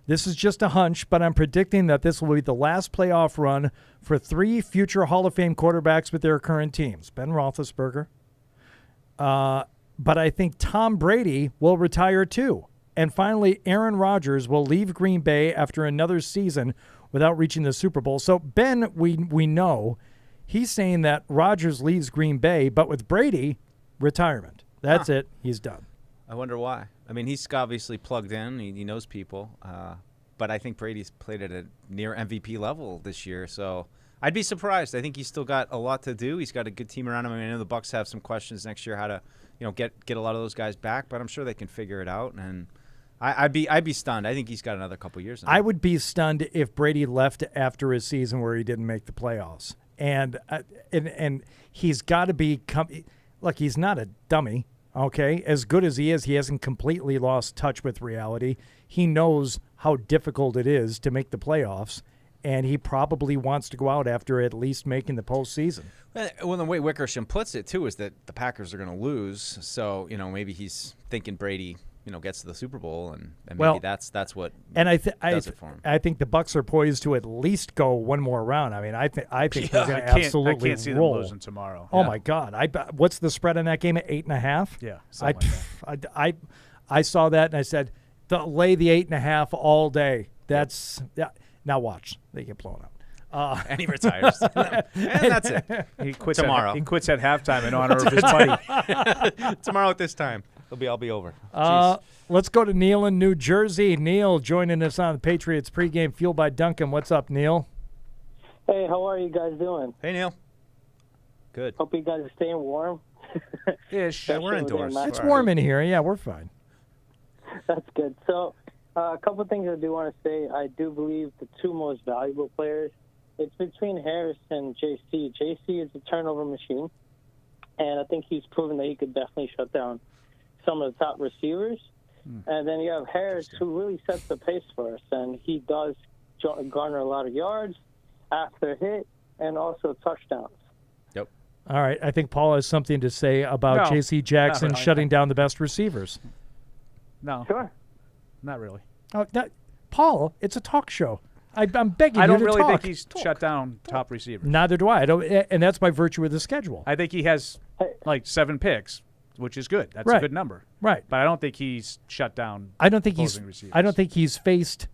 This is just a hunch, but I'm predicting that this will be the last playoff run for 3 future Hall of Fame quarterbacks with their current teams. Ben Roethlisberger. But I think Tom Brady will retire too. And finally, Aaron Rodgers will leave Green Bay after another season without reaching the Super Bowl. So Ben, we know, he's saying that Rodgers leaves Green Bay, but with Brady, retirement. That's it. He's done. I wonder why. I mean, he's obviously plugged in. He knows people. But I think Brady's played at a near MVP level this year. So I'd be surprised. I think he's still got a lot to do. He's got a good team around him. I mean, I know the Bucs have some questions next year how to, get a lot of those guys back. But I'm sure they can figure it out. And I'd be stunned. I think he's got another couple years in him. I would be stunned if Brady left after his season where he didn't make the playoffs. And he's got to be look, he's not a dummy. Okay, as good as he is, he hasn't completely lost touch with reality. He knows how difficult it is to make the playoffs, and he probably wants to go out after at least making the postseason. Well, the way Wickersham puts it, too, is that the Packers are going to lose. So, maybe he's thinking Brady, gets to the Super Bowl, and maybe that's what does it for him. I think the Bucs are poised to at least go one more round. I mean, I think they're going to absolutely I can't see roll. them losing tomorrow. Oh, my God. What's the spread on that game at 8.5? Yeah. I saw that, and I said, lay the 8.5 all day. Now watch. They get blown out. And he retires. And that's it. He quits tomorrow. He quits at halftime in honor of his buddy. Tomorrow at this time. I'll be over. Let's go to Neil in New Jersey. Neil joining us on the Patriots pregame, fueled by Dunkin. What's up, Neil? Hey, how are you guys doing? Hey, Neil. Good. Hope you guys are staying warm. Ish. Yeah, we're indoors. It's warm in here. Yeah, we're fine. That's good. So a couple of things I do want to say. I do believe the 2 most valuable players, it's between Harris and JC. JC is a turnover machine, and I think he's proven that he could definitely shut down some of the top receivers. And then you have Harris, who really sets the pace for us, and he does garner a lot of yards after hit and also touchdowns. Yep. All right. I think Paul has something to say about J.C. Jackson shutting down the best receivers. No. Sure. Not really. Oh, Paul, it's a talk show. I'm begging you I don't to really talk. think he's shut down top receivers. Neither do I. And that's by virtue of the schedule. I think he has like 7 picks, which is good. That's a good number. Right. But I don't think he's shut down. I don't think receivers. I don't think he's faced,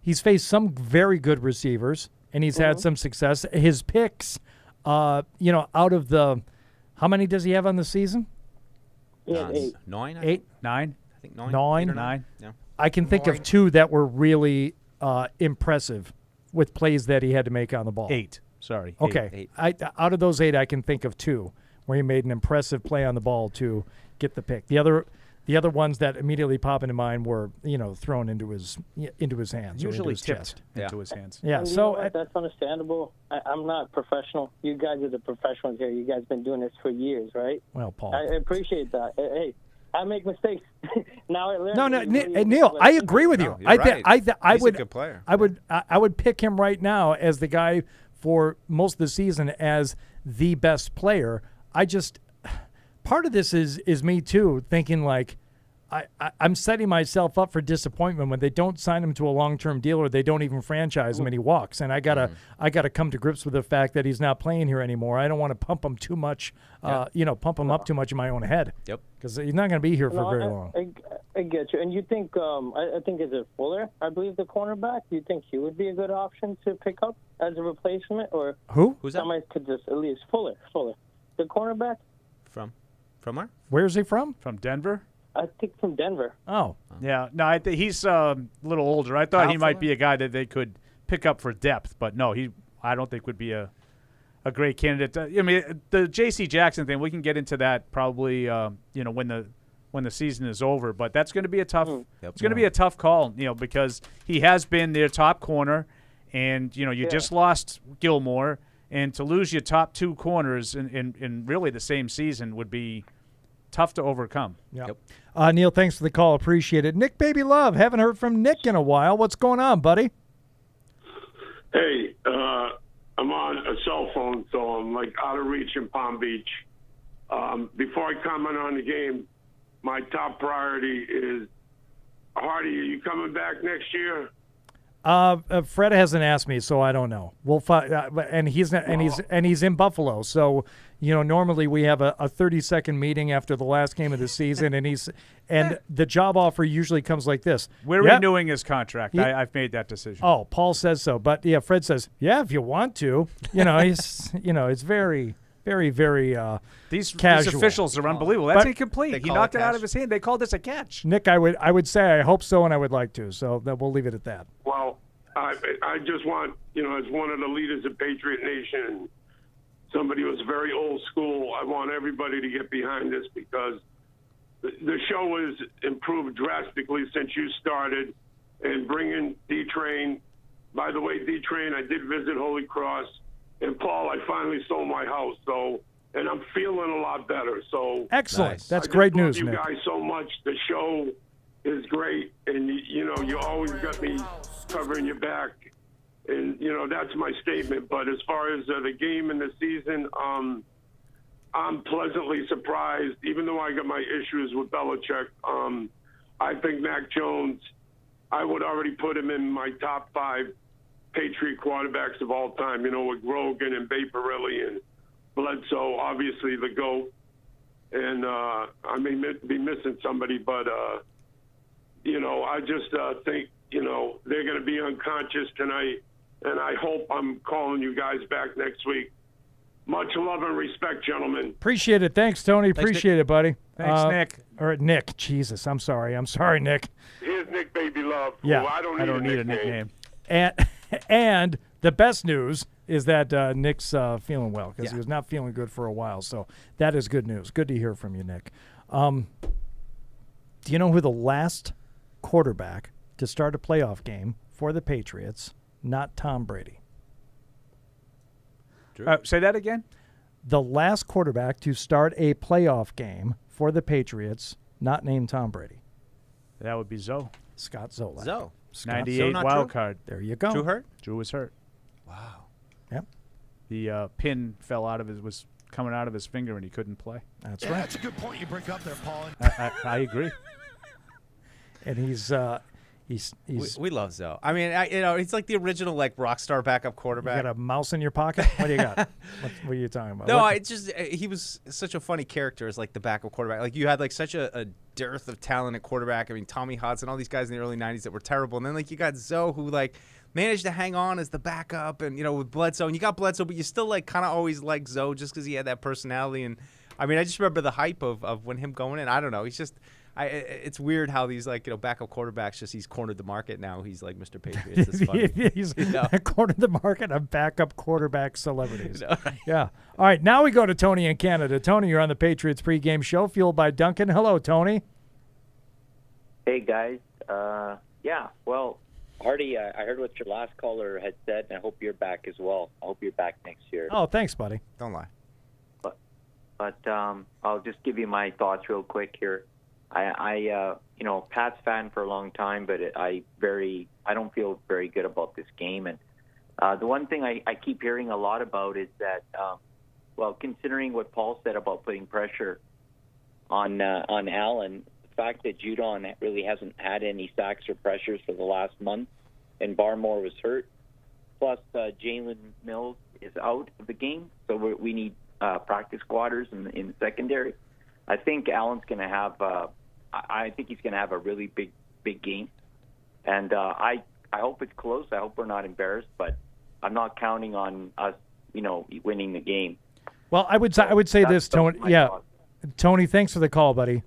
he's faced some very good receivers, and he's had some success. His picks, out of the, how many does he have on the season? Yeah, 8. 9. 8, 9. I think 9. 9. 8 or 9. Yeah. I can think of 2 that were really impressive with plays that he had to make on the ball. 8. Sorry. Okay. 8. Out of those 8, I can think of 2 where he made an impressive play on the ball to get the pick. The The other ones that immediately pop into mind were, thrown into his hands. Usually or into his tipped chest. into his hands. Yeah, And you know what? That's understandable. I'm not professional. You guys are the professionals here. You guys have been doing this for years, right? Well, Paul. I appreciate that. Hey, I make mistakes. Now I learn. No, Neil, I agree with you. No, you're right. I He's would, a good player. I would pick him right now as the guy for most of the season as the best player. Part of this is me too, thinking like I'm setting myself up for disappointment when they don't sign him to a long-term deal or they don't even franchise him and he walks. And I gotta come to grips with the fact that he's not playing here anymore. I don't want to pump him too much, pump him up too much in my own head. Yep. Because he's not going to be here for very long. I get you. And you think, I think is it Fuller, I believe, the cornerback? Do you think he would be a good option to pick up as a replacement? Or who? Who's that? Somebody could just at least Fuller, the cornerback. From where? Where's he from? From Denver? I think from Denver. Oh. Yeah. No, I think he's a little older. I thought Kyle he might Fuller? be a guy that they could pick up for depth, but no, I don't think would be a great candidate. I mean, the J.C. Jackson thing, we can get into that probably when the season is over, but that's going to be a tough it's going to be a tough call, because he has been their top corner, and you just lost Gilmore, and to lose your top two corners in really the same season would be tough to overcome. Yep. Neil, thanks for the call. Appreciate it. Nick Baby Love, haven't heard from Nick in a while. What's going on, buddy? Hey, I'm on a cell phone, so I'm like out of reach in Palm Beach. Before I comment on the game, my top priority is, Hardy, are you coming back next year? Fred hasn't asked me, so I don't know. We'll find, and he's not, and he's in Buffalo, so normally we have a 30-second meeting after the last game of the season, and the job offer usually comes like this: we're renewing his contract. I've made that decision. Oh, Paul says so, but yeah, Fred says, yeah, if you want to, it's very. Very, very these casual. officials are unbelievable. That's incomplete. He knocked it out of his hand. They called this a catch. Nick, I would say I hope so, and I would like to. So that we'll leave it at that. Well, I just want, as one of the leaders of Patriot Nation, and somebody who's very old school, I want everybody to get behind this, because the show has improved drastically since you started, and bringing D-Train. By the way, D-Train, I did visit Holy Cross. And, Paul, I finally sold my house, and I'm feeling a lot better. So excellent. Nice. That's great news, Nick. Nick. You guys so much. The show is great, and, you always got me covering your back. And, that's my statement. But as far as the game and the season, I'm pleasantly surprised, even though I got my issues with Belichick. I think Mac Jones, I would already put him in my top 5 Patriot quarterbacks of all time, with Grogan and Baperilli and Bledsoe, obviously the GOAT. And I may be missing somebody, but, I just think, they're going to be unconscious tonight. And I hope I'm calling you guys back next week. Much love and respect, gentlemen. Appreciate it. Thanks, Tony. Appreciate it, buddy. Thanks, Nick. Or Nick. Jesus, I'm sorry, Nick. Here's Nick Baby Love. Yeah. Oh, I don't need a nickname. And the best news is that Nick's feeling well, because he was not feeling good for a while. So that is good news. Good to hear from you, Nick. Do you know who the last quarterback to start a playoff game for the Patriots, not Tom Brady? Say that again? The last quarterback to start a playoff game for the Patriots, not named Tom Brady. That would be Zoe. Scott Zolak. Zoe. 98 wild card. There you go. Drew hurt? Drew was hurt. Wow. Yep. The pin was coming out of his finger, and he couldn't play. That's right. That's a good point you bring up there, Paul. I agree. And he's we love Zoe. I mean, he's like the original rock star backup quarterback. You got a mouse in your pocket? What do you got? What are you talking about? No, he was such a funny character as the backup quarterback. You had such a dearth of talent at quarterback. I mean, Tommy Hudson, all these guys in the early 90s that were terrible. And then you got Zoe, who managed to hang on as the backup, and with Bledsoe. And you got Bledsoe, but you still kind of always liked Zoe just because he had that personality. And I mean, I just remember the hype of when him going in. I don't know. He's just it's weird how these backup quarterbacks he's cornered the market now. He's like Mr. Patriots. It's funny. He's cornered the market of backup quarterback celebrities. Yeah. All right, now we go to Tony in Canada. Tony, you're on the Patriots Pregame Show, fueled by Dunkin. Hello, Tony. Hey, guys. Yeah, well, Hardy, I heard what your last caller had said, and I hope you're back as well. I hope you're back next year. Oh, thanks, buddy. Don't lie. But I'll just give you my thoughts real quick here. I Pat's fan for a long time, but I don't feel very good about this game. And the one thing I keep hearing a lot about is that, considering what Paul said about putting pressure on Allen, the fact that Judon really hasn't had any sacks or pressures for the last month, and Barmore was hurt, plus Jalen Mills is out of the game, so we need practice squatters in the secondary. I think Allen's going to have. I think he's going to have a really big game, and I hope it's close. I hope we're not embarrassed, but I'm not counting on us, winning the game. Well, I would say this, Tony. Yeah, Tony, thanks for the call, buddy.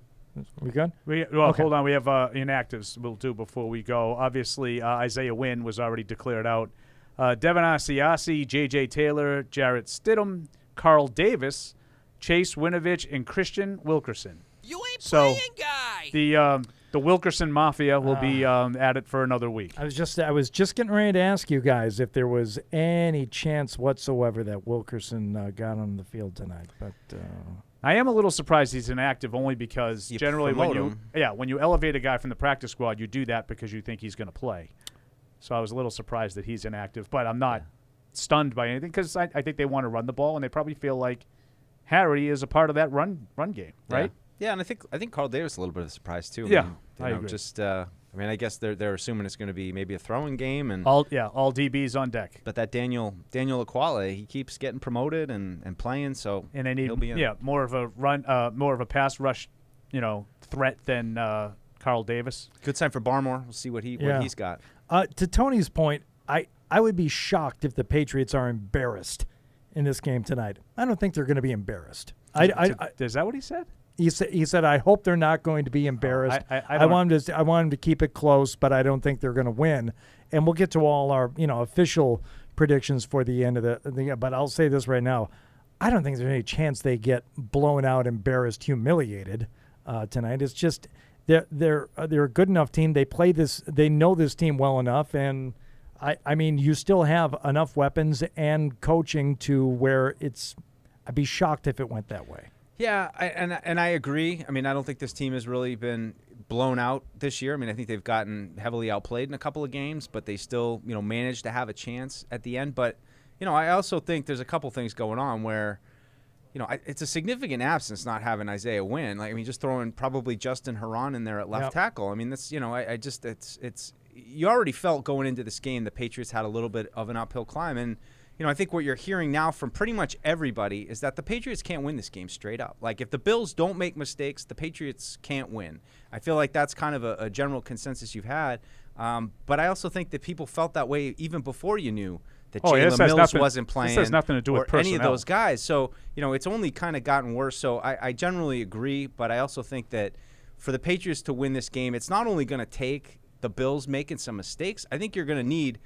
We good? Okay. Hold on. We have inactives we'll do before we go. Obviously, Isaiah Wynn was already declared out. Devin Asiasi, J.J. Taylor, Jarrett Stidham, Carl Davis, Chase Winovich, and Christian Wilkerson. You ain't playing, guy. The Wilkerson Mafia will be at it for another week. I was just getting ready to ask you guys if there was any chance whatsoever that Wilkerson got on the field tonight, but I am a little surprised he's inactive only because generally when you elevate a guy from the practice squad, you do that because you think he's going to play. So I was a little surprised that he's inactive, but I'm not stunned by anything because I think they want to run the ball and they probably feel like Harry is a part of that run game, right? Yeah, and I think Carl Davis is a little bit of a surprise too. I agree. Just I guess they're assuming it's going to be maybe a throwing game and all DBs on deck. But that Daniel Aquale, he keeps getting promoted and playing, so and they need he'll be in. more of a pass rush, threat than Carl Davis. Good sign for Barmore. We'll see what he's got. To Tony's point, I would be shocked if the Patriots are embarrassed in this game tonight. I don't think they're going to be embarrassed. Is that what he said? He said, I hope they're not going to be embarrassed. I want him to keep it close, but I don't think they're going to win. And we'll get to all our official predictions for the end of the but I'll say this right now. I don't think there's any chance they get blown out, embarrassed, humiliated tonight. It's just they're a good enough team. They play this. They know this team well enough, and I mean, you still have enough weapons and coaching to where I'd be shocked if it went that way. Yeah, and I agree. I mean, I don't think this team has really been blown out this year. I mean, I think they've gotten heavily outplayed in a couple of games, but they still, managed to have a chance at the end. But, I also think there's a couple things going on where, it's a significant absence not having Isaiah Wynn. Just throwing probably Justin Herron in there at left tackle. I mean, that's, it's you already felt going into this game the Patriots had a little bit of an uphill climb, and I think what you're hearing now from pretty much everybody is that the Patriots can't win this game straight up. Like, if the Bills don't make mistakes, the Patriots can't win. I feel like that's kind of a general consensus you've had. But I also think that people felt that way even before you knew that Jalen Mills wasn't playing. This has nothing to do with personnel. Any of those guys. So, it's only kind of gotten worse. So I generally agree, but I also think that for the Patriots to win this game, it's not only going to take the Bills making some mistakes. I think you're going to need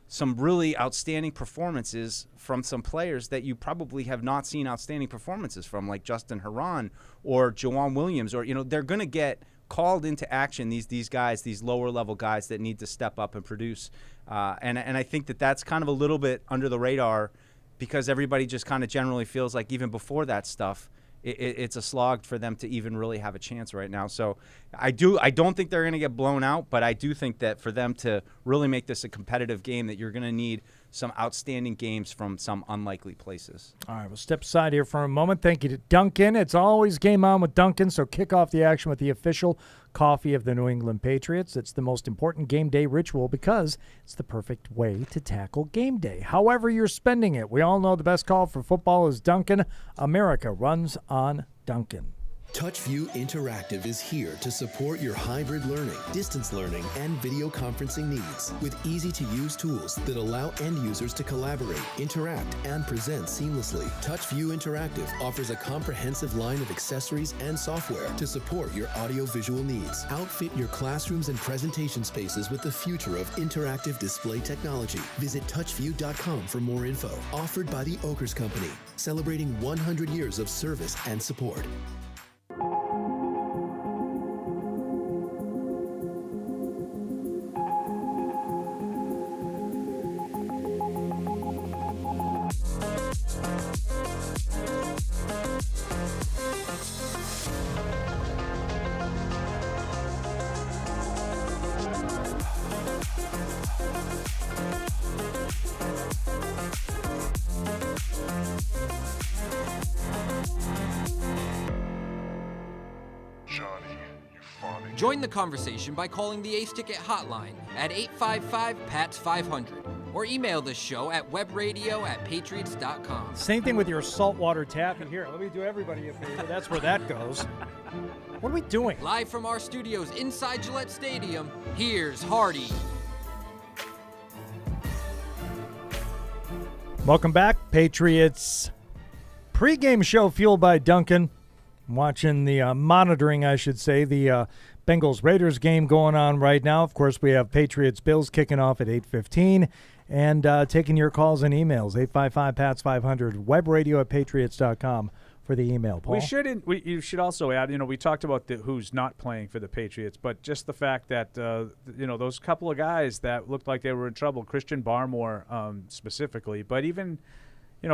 some really outstanding performances from some players that you probably have not seen outstanding performances from, like Justin Herron or Jawan Williams, or they're going to get called into action. These guys, these lower level guys that need to step up and produce, and I think that's kind of a little bit under the radar because everybody just kind of generally feels like even before that stuff, it's a slog for them to even really have a chance right now. So I don't think they're going to get blown out, but I do think that for them to really make this a competitive game, that you're going to need some outstanding games from some unlikely places. All right, we'll step aside here for a moment. Thank you to Dunkin. It's always game on with Dunkin, so kick off the action with the official coffee of the New England Patriots. It's the most important game day ritual because it's the perfect way to tackle game day. However you're spending it, we all know the best call for football is Dunkin. America runs on Dunkin. TouchView Interactive is here to support your hybrid learning, distance learning, and video conferencing needs with easy-to-use tools that allow end users to collaborate, interact, and present seamlessly. TouchView Interactive offers a comprehensive line of accessories and software to support your audio-visual needs. Outfit your classrooms and presentation spaces with the future of interactive display technology. Visit touchview.com for more info. Offered by the Oakers Company, celebrating 100 years of service and support. Join the conversation by calling the Ace Ticket hotline at 855-PATS-500 or email the show at webradio@patriots.com. Same thing with your saltwater taffy. Here, let me do everybody a favor. That's where that goes. What are we doing? Live from our studios inside Gillette Stadium, here's Hardy. Welcome back. Patriots pregame show fueled by Dunkin. Watching the monitoring, I should say, the Bengals-Raiders game going on right now. Of course, we have Patriots-Bills kicking off at 8:15. And taking your calls and emails, 855-PATS-500, webradio@patriots.com for the email. Paul? You should also add, we talked about who's not playing for the Patriots, but just the fact that, those couple of guys that looked like they were in trouble, Christian Barmore specifically, but even,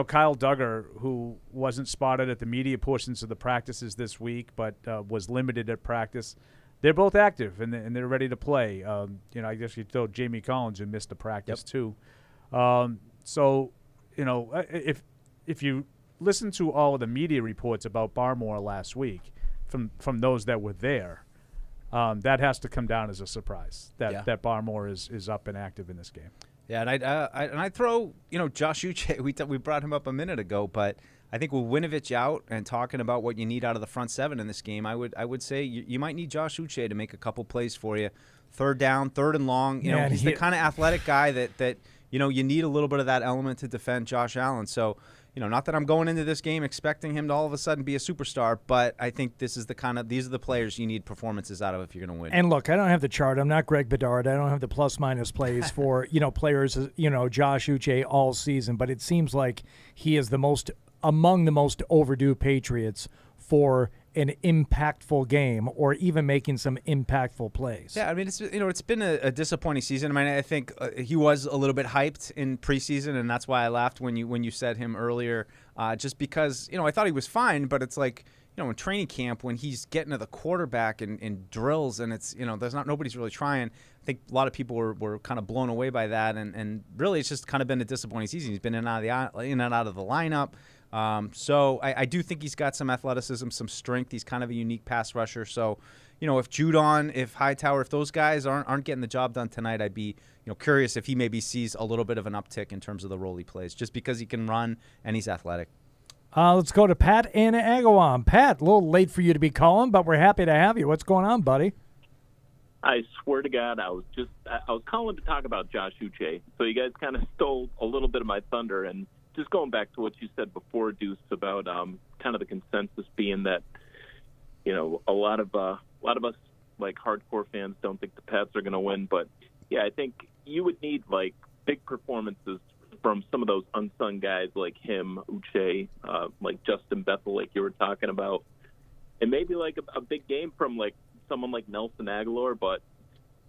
Kyle Duggar, who wasn't spotted at the media portions of the practices this week, but was limited at practice. They're both active, and they're ready to play. I guess you throw Jamie Collins, who missed the practice too. So, if you listen to all of the media reports about Barmore last week from those that were there, that has to come down as a surprise that Barmore is up and active in this game. Yeah, and I throw Josh Uche. We brought him up a minute ago, but I think with Winovich out and talking about what you need out of the front seven in this game, I would say you might need Josh Uche to make a couple plays for you. Third down, third and long. He's the kind of athletic guy that you need a little bit of that element to defend Josh Allen. So, not that I'm going into this game expecting him to all of a sudden be a superstar, but I think these are the players you need performances out of if you're going to win. And look, I don't have the chart. I'm not Greg Bedard. I don't have the plus-minus plays for, players, Josh Uche all season, but it seems like he is among the most overdue Patriots for an impactful game or even making some impactful plays. Yeah, I mean, it's been a disappointing season. I mean, I think he was a little bit hyped in preseason, and that's why I laughed when you said him earlier, just because, I thought he was fine, but it's like, in training camp when he's getting to the quarterback and drills and it's, nobody's really trying. I think a lot of people were kind of blown away by that, and really it's just kind of been a disappointing season. He's been in and out of the lineup. So I do think he's got some athleticism, some strength. He's kind of a unique pass rusher. So, if Judon, if Hightower, if those guys aren't getting the job done tonight, I'd be curious if he maybe sees a little bit of an uptick in terms of the role he plays, just because he can run and he's athletic. Let's go to Pat in Agawam. Pat, a little late for you to be calling, but we're happy to have you. What's going on, buddy? I swear to God, I was calling to talk about Josh Uche. So you guys kind of stole a little bit of my thunder, and just going back to what you said before, Deuce, about kind of the consensus being that, a lot of us like hardcore fans don't think the Pats are going to win, but yeah, I think you would need like big performances from some of those unsung guys like him, Uche, like Justin Bethel, like you were talking about, and maybe like a big game from like someone like Nelson Aguilar, but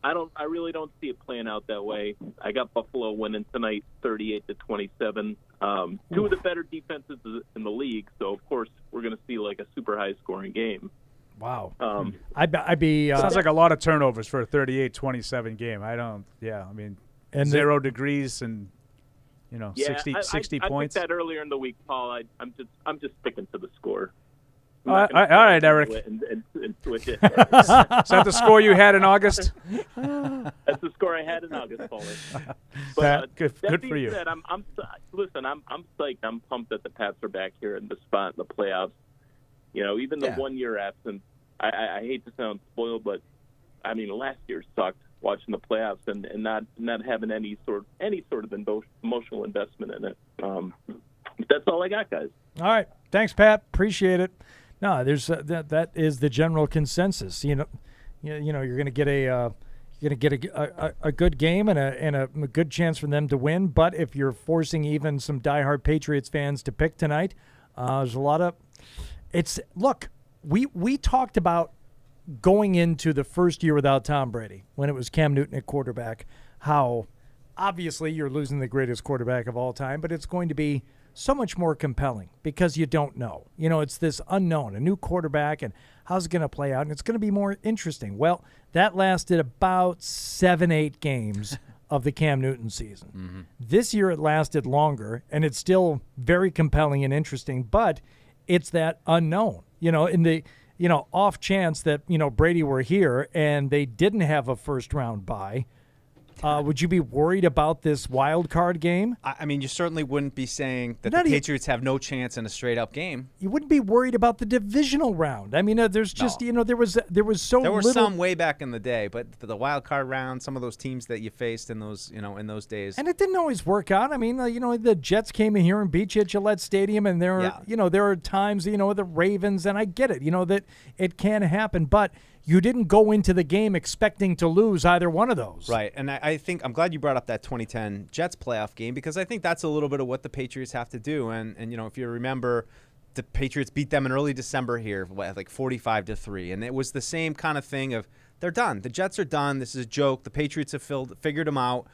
I really don't see it playing out that way. I got Buffalo winning tonight 38-27. Two of the better defenses in the league, so of course we're going to see like a super high scoring game. Wow. I'd be sounds like a lot of turnovers for a 38-27 game. And 0 degrees and 60 I points. I picked that earlier in the week, Paul. I'm just sticking to the score. All right, Eric. And switch it. Is that the score you had in August? That's the score I had in August, Paul. But good for you. Said, I'm psyched. I'm pumped that the Pats are back here in the spot in the playoffs. Even the 1 year absence. I hate to sound spoiled, but I mean last year sucked watching the playoffs and not having any sort of emotional investment in it. That's all I got, guys. All right, thanks, Pat. Appreciate it. No, there's that is the general consensus. You're going to get a good game and a good chance for them to win. But if you're forcing even some diehard Patriots fans to pick tonight, there's a lot of. We talked about going into the first year without Tom Brady when it was Cam Newton at quarterback. How obviously you're losing the greatest quarterback of all time, but it's going to be so much more compelling because you don't know. It's this unknown, a new quarterback, and how's it going to play out, and it's going to be more interesting. Well, that lasted about 7-8 games of the Cam Newton season. Mm-hmm. This year it lasted longer, and it's still very compelling and interesting, but it's that unknown. off chance that, Brady were here and they didn't have a first-round bye, would you be worried about this wild card game? I mean, you certainly wouldn't be saying that Not the Patriots have no chance in a straight-up game. You wouldn't be worried about the divisional round. I mean, there's just, there was so There were little. some way back in the day, but the wild card round, some of those teams that you faced in those, in those days. And it didn't always work out. I mean, the Jets came in here and beat you at Gillette Stadium, and there are times, the Ravens, and I get it, that it can happen, but you didn't go into the game expecting to lose either one of those. Right, and I think I'm glad you brought up that 2010 Jets playoff game, because I think that's a little bit of what the Patriots have to do. And if you remember, the Patriots beat them in early December here, like 45-3, and it was the same kind of thing of they're done. The Jets are done. This is a joke. The Patriots have figured them out.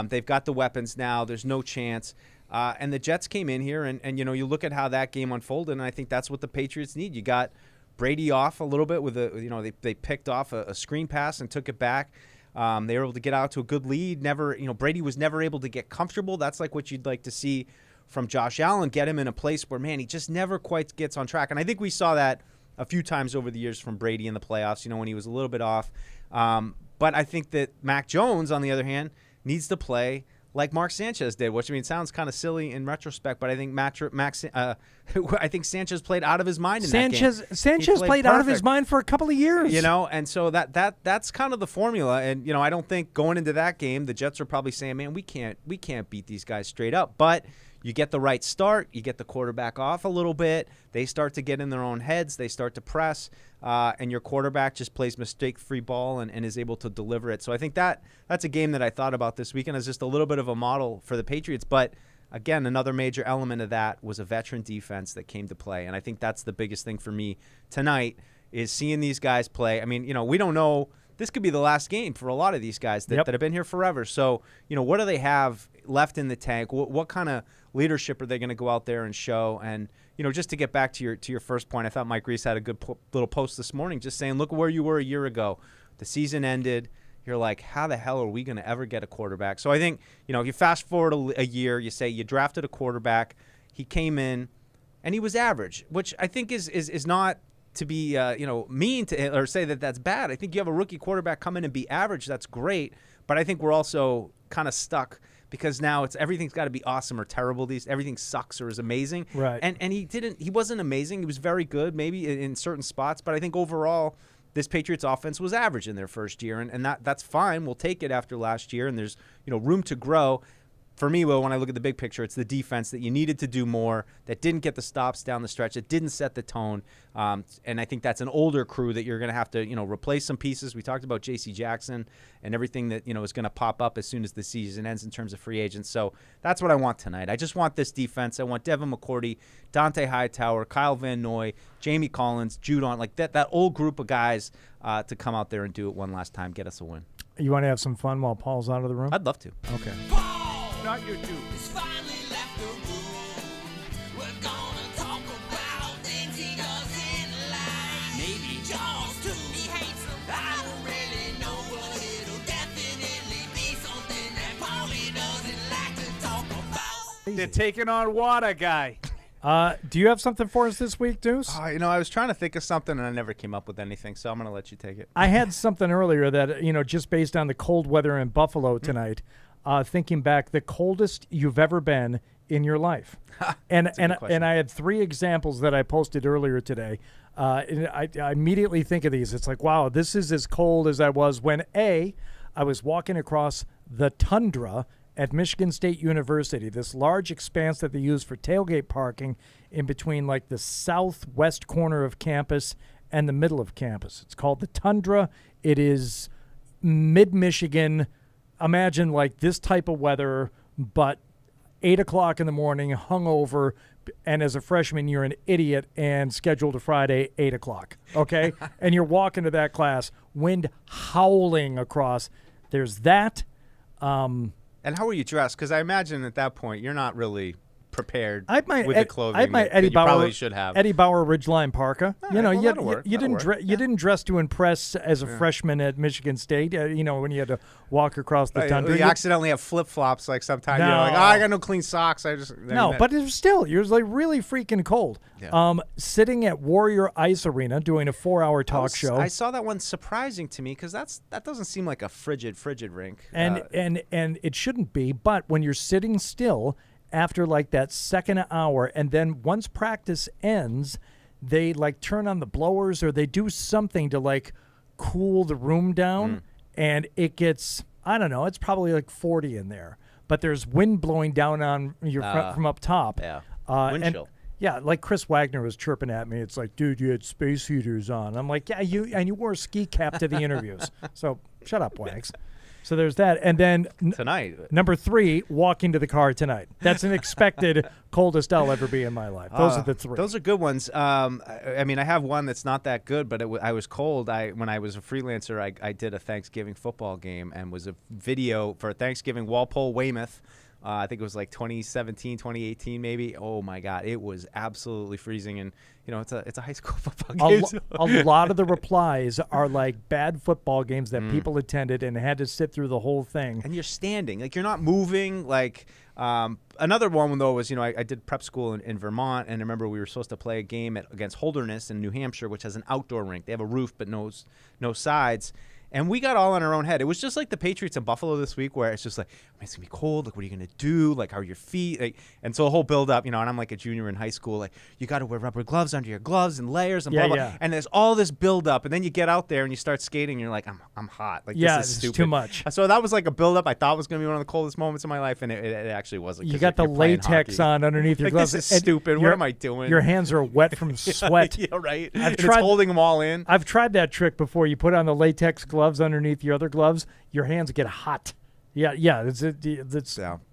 They've got the weapons now. There's no chance. And the Jets came in here, and you look at how that game unfolded, and I think that's what the Patriots need. You got Brady off a little bit with they picked off a screen pass and took it back. They were able to get out to a good lead. Brady was never able to get comfortable. That's like what you'd like to see from Josh Allen, get him in a place where, man, he just never quite gets on track. And I think we saw that a few times over the years from Brady in the playoffs, when he was a little bit off. But I think that Mac Jones, on the other hand, needs to play like Mark Sanchez did, which sounds kind of silly in retrospect, but I think I think Sanchez played out of his mind in that game. Sanchez played out of his mind for a couple of years. And so that's kind of the formula. And I don't think going into that game, the Jets are probably saying, man, we can't beat these guys straight up. But you get the right start, you get the quarterback off a little bit, they start to get in their own heads, they start to press, and your quarterback just plays mistake-free ball and is able to deliver it. So I think that's a game that I thought about this weekend as just a little bit of a model for the Patriots. But again, another major element of that was a veteran defense that came to play. And I think that's the biggest thing for me tonight is seeing these guys play. I mean, we don't know. This could be the last game for a lot of these guys that have been here forever. So, what do they have left in the tank? What kind of leadership are they going to go out there and show? And, just to get back to your first point, I thought Mike Reese had a good little post this morning just saying, look where you were a year ago. The season ended. You're like, how the hell are we going to ever get a quarterback? So I think, if you fast forward a year, you say you drafted a quarterback. He came in, and he was average, which I think is not to be mean to or say that that's bad. I think you have a rookie quarterback come in and be average. That's great, but I think we're also kind of stuck because now everything's got to be awesome or terrible. Everything sucks or is amazing. Right. And he wasn't amazing. He was very good maybe in certain spots, but I think overall this Patriots offense was average in their first year, and that's fine. We'll take it after last year, and there's room to grow. For me, Will, when I look at the big picture, it's the defense that you needed to do more, that didn't get the stops down the stretch, that didn't set the tone. And I think that's an older crew that you're going to have to, replace some pieces. We talked about J.C. Jackson and everything that, is going to pop up as soon as the season ends in terms of free agents. So that's what I want tonight. I just want this defense. I want Devin McCourty, Dante Hightower, Kyle Van Noy, Jamie Collins, Judon, like that old group of guys to come out there and do it one last time, get us a win. You want to have some fun while Paul's out of the room? I'd love to. Okay. Not you two. They're taking on water, guy. Do you have something for us this week, Deuce? I was trying to think of something, and I never came up with anything, so I'm going to let you take it. I had something earlier that, just based on the cold weather in Buffalo tonight, thinking back, the coldest you've ever been in your life. and I had 3 examples that I posted earlier today. And I immediately think of these. It's like, wow, this is as cold as I was when, I was walking across the tundra at Michigan State University, this large expanse that they use for tailgate parking in between like the southwest corner of campus and the middle of campus. It's called the Tundra. It is mid-Michigan. Imagine like this type of weather, but 8 o'clock in the morning, hungover, and as a freshman, you're an idiot and scheduled to Friday, 8 o'clock, okay? And you're walking to that class, wind howling across. There's that. And how were you dressed? Because I imagine at that point you're not really prepared I might with the clothing. I might that Eddie you Bauer probably should have. Eddie Bauer Ridgeline parka. That'll work. You didn't dress to impress as a freshman at Michigan State. When you had to walk across the tundra. You accidentally have flip flops like sometimes. No. You're like, I got no clean socks. But it was still, it was like really freaking cold. Yeah. Sitting at Warrior Ice Arena doing a 4-hour talk show. I saw that one surprising to me because that doesn't seem like a frigid rink. And it shouldn't be, but when you're sitting still after like that second hour, and then once practice ends, they like turn on the blowers or they do something to like cool the room down, and it gets, I don't know, it's probably like 40 in there, but there's wind blowing down on your front from up top. Yeah, wind chill. Yeah, like Chris Wagner was chirping at me. It's like, dude, you had space heaters on. I'm like, yeah, you wore a ski cap to the interviews. So shut up, Wags. So there's that. And then tonight, number 3, walking to the car tonight. That's an expected coldest I'll ever be in my life. Those are the 3. Those are good ones. I mean, I have one that's not that good, but I was cold. When I was a freelancer, I did a Thanksgiving football game and was a video for Thanksgiving Walpole Weymouth. I think it was like 2017, 2018 maybe. Oh, my God. It was absolutely freezing. And, it's a high school football game. A lot of the replies are like bad football games that people attended and had to sit through the whole thing. And you're standing. Like, you're not moving. Like, another one, though, was, I did prep school in Vermont. And I remember we were supposed to play a game against Holderness in New Hampshire, which has an outdoor rink. They have a roof but no sides. And we got all in our own head. It was just like the Patriots in Buffalo this week where it's just like, it's going to be cold. Like, what are you going to do? Like, how are your feet? Like, and so the whole build-up, and I'm like a junior in high school. Like, you got to wear rubber gloves under your gloves and layers and blah, blah. Yeah. And there's all this build-up. And then you get out there and you start skating and you're like, I'm hot. Like, this is stupid. It's too much. So that was like a build-up. I thought was going to be one of the coldest moments of my life, and it actually wasn't. You got the latex on underneath your gloves. This is stupid. What am I doing? Your hands are wet from sweat. Yeah, right. It's holding them all in. I've tried that trick before. You put on the latex gloves underneath your other gloves, your hands get hot. Yeah, it's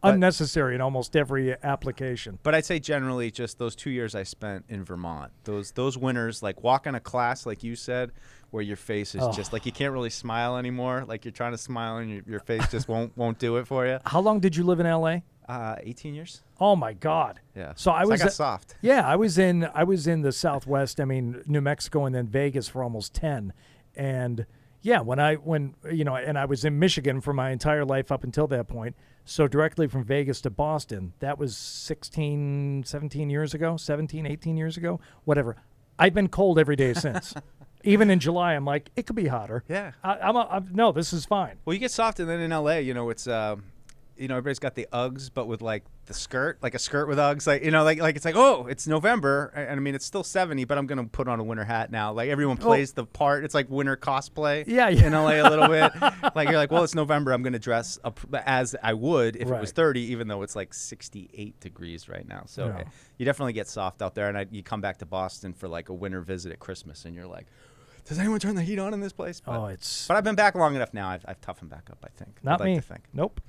unnecessary in almost every application. But I'd say generally just those 2 years I spent in Vermont, those winters, like walking a class, like you said, where your face is just like you can't really smile anymore. Like you're trying to smile and your face just won't do it for you. How long did you live in L.A.? 18 years. Oh my God. Yeah. So I got soft. Yeah, I was in the Southwest. I mean, New Mexico and then Vegas for almost 10, and. Yeah, when I was in Michigan for my entire life up until that point. So directly from Vegas to Boston, that was 17 years ago, 18 years ago, whatever. I've been cold every day since. Even in July, I'm like, it could be hotter. Yeah. No, this is fine. Well, you get soft, and then in LA, it's everybody's got the Uggs, but with like the skirt, like a skirt with Uggs, like like it's like, oh, it's November, and I mean it's still 70, but I'm gonna put on a winter hat now. Like everyone plays the part. It's like winter cosplay. Yeah. In LA a little bit. Like you're like, well, it's November. I'm gonna dress up as I would if it was 30, even though it's like 68 degrees right now. So you definitely get soft out there, and you come back to Boston for like a winter visit at Christmas, and you're like, does anyone turn the heat on in this place? But, but I've been back long enough now. I've toughened back up, I think. Not me. To think. Nope.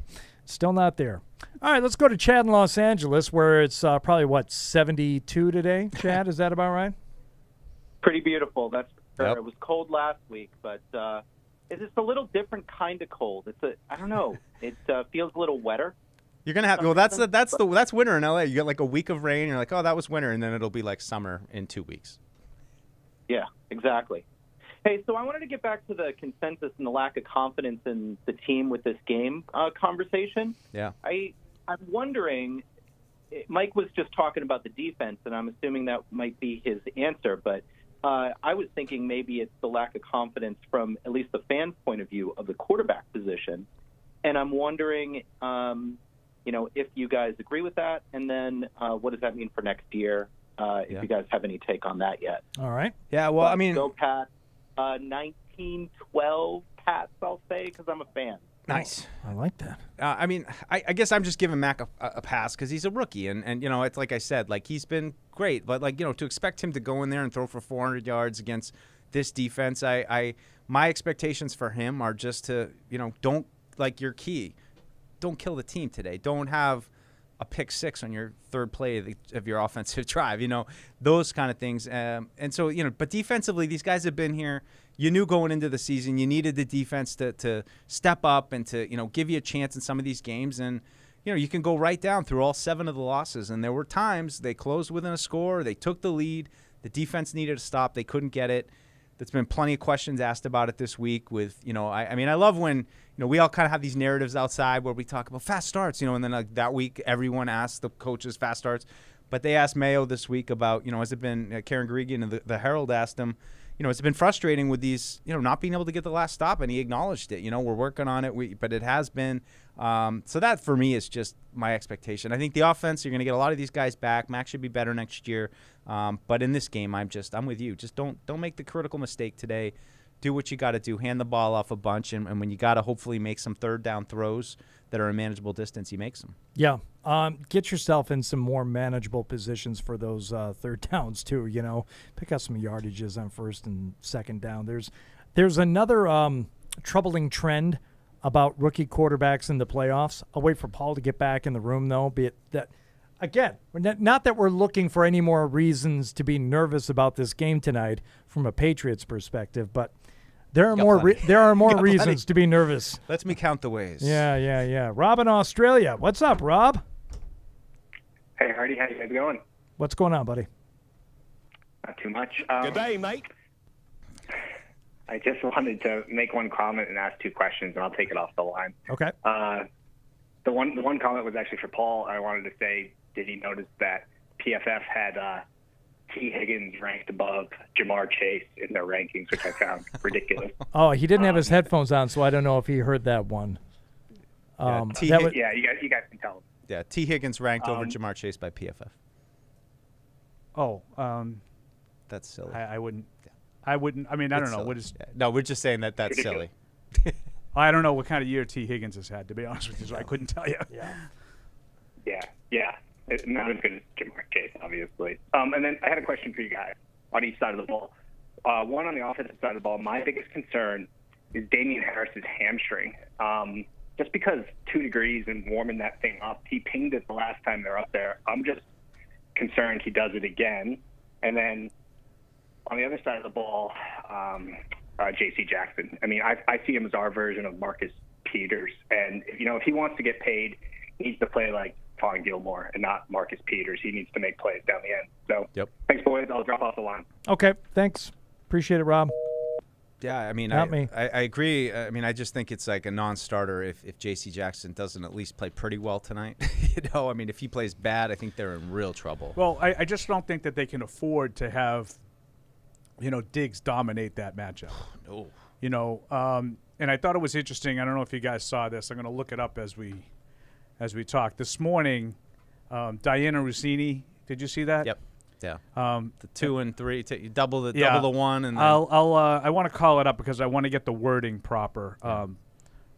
Still not there. All right, let's go to Chad in Los Angeles, where it's probably, 72 today? Chad, is that about right? Pretty beautiful. That's for sure. Yep. It was cold last week, but it's just a little different kind of cold. I don't know. It feels a little wetter. You're gonna have that's winter in LA. You get like a week of rain. You're like, oh, that was winter, and then it'll be like summer in 2 weeks. Yeah, exactly. Hey, so I wanted to get back to the consensus and the lack of confidence in the team with this game conversation. Yeah. I'm wondering, Mike was just talking about the defense, and I'm assuming that might be his answer, but I was thinking maybe it's the lack of confidence from at least the fans' point of view of the quarterback position. And I'm wondering, if you guys agree with that, and then what does that mean for next year, if you guys have any take on that yet. All right. Yeah, well, I mean... Go Pats. 1912 Pats, I'll say, because I'm a fan. Nice. I like that. I mean, I guess I'm just giving Mac a pass because he's a rookie. And, it's like I said, like he's been great. But, to expect him to go in there and throw for 400 yards against this defense, my expectations for him are just to, don't, like your key, don't kill the team today. Don't have a pick six on your third play of your offensive drive, those kind of things. And so, but defensively, these guys have been here. You knew going into the season, you needed the defense to step up and to, give you a chance in some of these games. And, you can go right down through all 7 of the losses, and there were times they closed within a score, they took the lead, the defense needed to stop, they couldn't get it. There's been plenty of questions asked about it this week with, I mean, I love when, we all kind of have these narratives outside where we talk about fast starts, and then that week everyone asks the coaches fast starts. But they asked Mayo this week about, has it been, Karen Gregan and the Herald asked him, it's been frustrating with these, not being able to get the last stop, and he acknowledged it. We're working on it, but it has been. So that, for me, is just my expectation. I think the offense, you're going to get a lot of these guys back. Max should be better next year. But in this game, I'm with you. Just don't make the critical mistake today. Do what you got to do. Hand the ball off a bunch, and when you got to hopefully make some third down throws that are a manageable distance, he makes them. Yeah. Get yourself in some more manageable positions for those third downs too. Pick up some yardages on first and second down. There's another troubling trend about rookie quarterbacks in the playoffs. I'll wait for Paul to get back in the room, though. Be it that, again, not that we're looking for any more reasons to be nervous about this game tonight from a Patriots perspective, but there are more reasons to be nervous. Let me count the ways. Yeah. Rob in Australia. What's up, Rob? Hey, Hardy. How you guys going? What's going on, buddy? Not too much. Good day, mate. I just wanted to make one comment and ask 2 questions, and I'll take it off the line. Okay. The one comment was actually for Paul. I wanted to say, did he notice that PFF had T. Higgins ranked above Jamar Chase in their rankings, which I found ridiculous. Oh, he didn't have his headphones on, so I don't know if he heard that one. You guys can tell him. Yeah, T. Higgins ranked over Jamar Chase by PFF. That's silly. I wouldn't. I mean, I don't know. No, we're just saying that's silly. I don't know what kind of year T. Higgins has had, to be honest with you, so I couldn't tell you. Yeah. It's not as good as Jamar Chase, obviously. And then I had a question for you guys on each side of the ball. One on the offensive side of the ball, my biggest concern is Damian Harris's hamstring. Just because 2 degrees and warming that thing up, he pinged it the last time they're up there. I'm just concerned he does it again. And then on the other side of the ball, J.C. Jackson. I mean, I see him as our version of Marcus Peters. And, if he wants to get paid, he needs to play like Vaughn Gilmore and not Marcus Peters. He needs to make plays down the end. So, Thanks, boys. I'll drop off the line. Okay, thanks. Appreciate it, Rob. Yeah, I mean, I agree. I mean, I just think it's like a non-starter if J.C. Jackson doesn't at least play pretty well tonight. I mean, if he plays bad, I think they're in real trouble. Well, I just don't think that they can afford to have, Diggs dominate that matchup. No. And I thought it was interesting. I don't know if you guys saw this. I'm going to look it up as we talk. This morning, Diana Rossini, did you see that? Yep. Yeah. The 2 and 3, double the 1, and then I want to call it up because I want to get the wording proper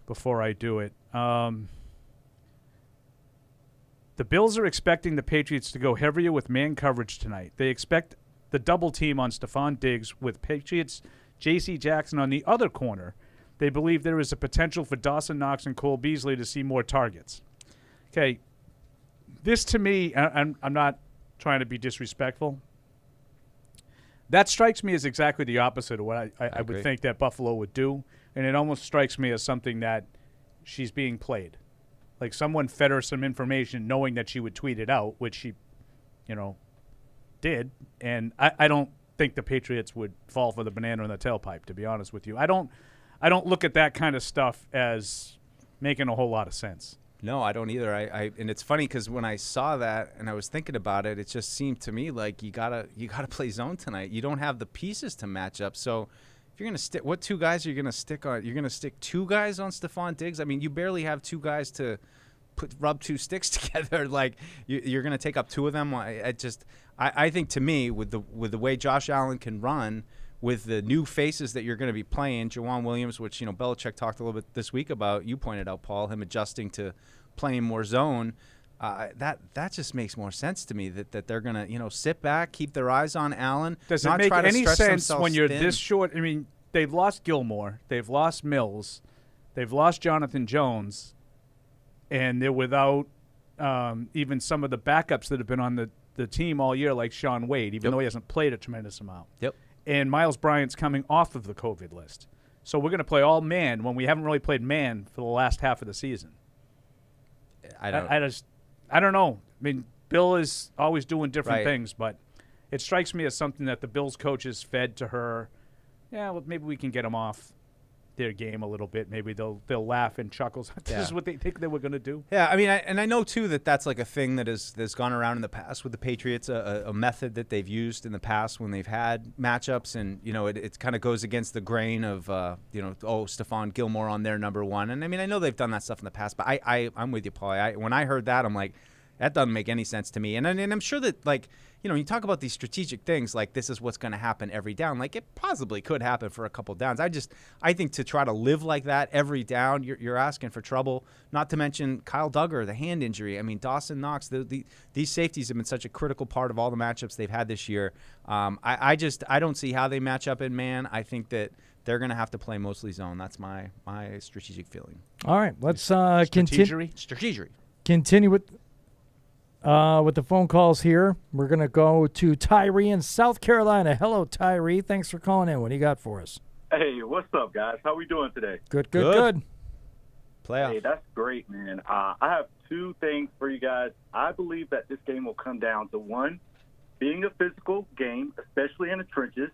before I do it. The Bills are expecting the Patriots to go heavier with man coverage tonight. They expect the double team on Stephon Diggs with Patriots J.C. Jackson on the other corner. They believe there is a potential for Dawson Knox and Cole Beasley to see more targets. Okay, this to me, I'm not trying to be disrespectful. That strikes me as exactly the opposite of what I would think that Buffalo would do, and it almost strikes me as something that she's being played. Like someone fed her some information knowing that she would tweet it out, which she, did, and I don't think the Patriots would fall for the banana in the tailpipe, to be honest with you. I don't look at that kind of stuff as making a whole lot of sense. No, I don't either. And it's funny because when I saw that and I was thinking about it, it just seemed to me like you gotta play zone tonight. You don't have the pieces to match up. So if you're gonna stick, what 2 guys are you gonna stick on? You're gonna stick 2 guys on Stephon Diggs. I mean, you barely have 2 guys to rub 2 sticks together. Like you're gonna take up 2 of them. I think to me with the way Josh Allen can run, with the new faces that you're going to be playing, Jawan Williams, which, Belichick talked a little bit this week about, you pointed out, Paul, him adjusting to playing more zone, that just makes more sense to me that they're going to, sit back, keep their eyes on Allen. Does it make any sense when you're this short? I mean, they've lost Gilmore, they've lost Mills, they've lost Jonathan Jones, and they're without even some of the backups that have been on the team all year, like Sean Wade, even though he hasn't played a tremendous amount. Yep. And Miles Bryant's coming off of the COVID list. So we're going to play all man when we haven't really played man for the last half of the season. I don't. I don't know. I mean, Bill is always doing different Right. things, but it strikes me as something that the Bills coaches fed to her. Yeah, well, maybe we can get them off their game a little bit. Maybe they'll laugh and chuckle. This is what they think they were going to do. Yeah, I mean, I know too that's like a thing that's gone around in the past with the Patriots, a method that they've used in the past when they've had matchups, and it kind of goes against the grain of Stephon Gilmore on their number one, and I mean I know they've done that stuff in the past, but I'm with you, Paul. When I heard that, I'm like, that doesn't make any sense to me, and I'm sure that you talk about these strategic things like this is what's going to happen every down. Like it possibly could happen for a couple downs. I think to try to live like that every down, you're asking for trouble. Not to mention Kyle Duggar, the hand injury. I mean, Dawson Knox. These safeties have been such a critical part of all the matchups they've had this year. I don't see how they match up in man. I think that they're going to have to play mostly zone. That's my strategic feeling. All right, let's continue. Continue with the phone calls here. We're going to go to Tyree in South Carolina. Hello, Tyree. Thanks for calling in. What do you got for us? Hey, what's up, guys? How we doing today? Good. Playoff. Hey, that's great, man. I have two things for you guys. I believe that this game will come down to one, being a physical game, especially in the trenches.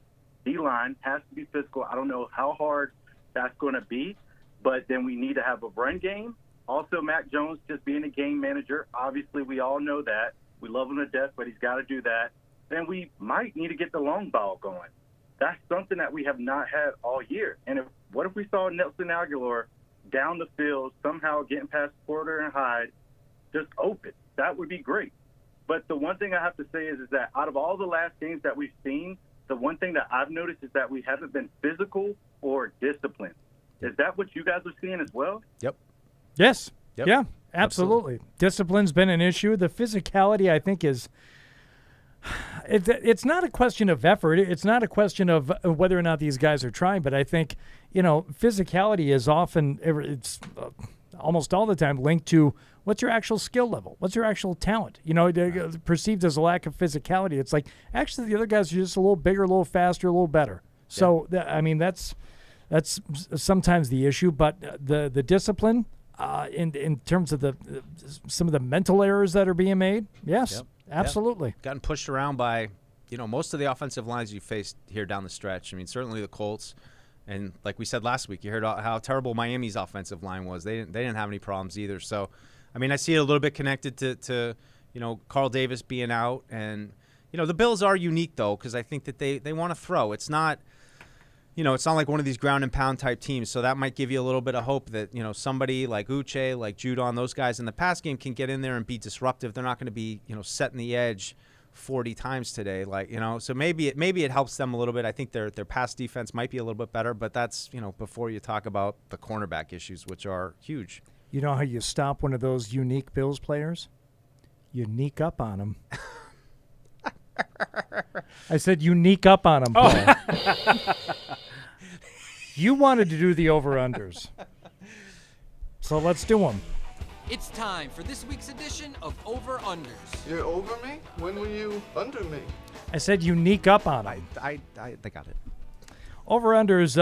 D-line has to be physical. I don't know how hard that's going to be, but then we need to have a run game. Also, Mac Jones just being a game manager. Obviously, we all know that. We love him to death, but he's got to do that. And we might need to get the long ball going. That's something that we have not had all year. And what if we saw Nelson Aguilar down the field, somehow getting past Porter and Hyde, just open? That would be great. But the one thing I have to say is that out of all the last games that we've seen, the one thing that I've noticed is that we haven't been physical or disciplined. Is that what you guys are seeing as well? Yep. Yes. Yep. Yeah, absolutely. Discipline's been an issue. The physicality, I think, is it's not a question of effort. It's not a question of whether or not these guys are trying, but I think, physicality is often, it's almost all the time linked to what's your actual skill level? What's your actual talent? Perceived as a lack of physicality. It's like, actually, the other guys are just a little bigger, a little faster, a little better. So, that's sometimes the issue, but the discipline, in terms of some of the mental errors that are being made, yes, absolutely. Gotten pushed around by, most of the offensive lines you faced here down the stretch. I mean, certainly the Colts, and like we said last week, you heard how terrible Miami's offensive line was. They didn't have any problems either. So, I mean, I see it a little bit connected to Carl Davis being out, and the Bills are unique though because I think that they want to throw. It's not. It's not like one of these ground and pound type teams, so that might give you a little bit of hope that, somebody like Uche, like Judon, those guys in the pass game can get in there and be disruptive. They're not going to be, setting the edge 40 times today, so maybe it helps them a little bit. I think their pass defense might be a little bit better, but that's, before you talk about the cornerback issues, which are huge. You know how you stop one of those unique Bills players? You neak up on them. I said you neak up on them, Paul. Oh. You wanted to do the over-unders. So let's do them. It's time for this week's edition of Over-Unders. You're over me? When were you under me? I said you neak up on them. I got it. Over-unders.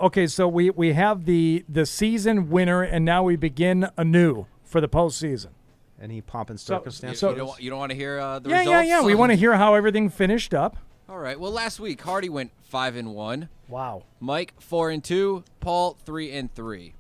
Okay, so we have the season winner, and now we begin anew for the postseason. Any pomp and circumstance? So you don't want to hear the results? Yeah. We want to hear how everything finished up. All right. Well, last week Hardy went 5-1. Wow. Mike 4-2. Paul 3-3.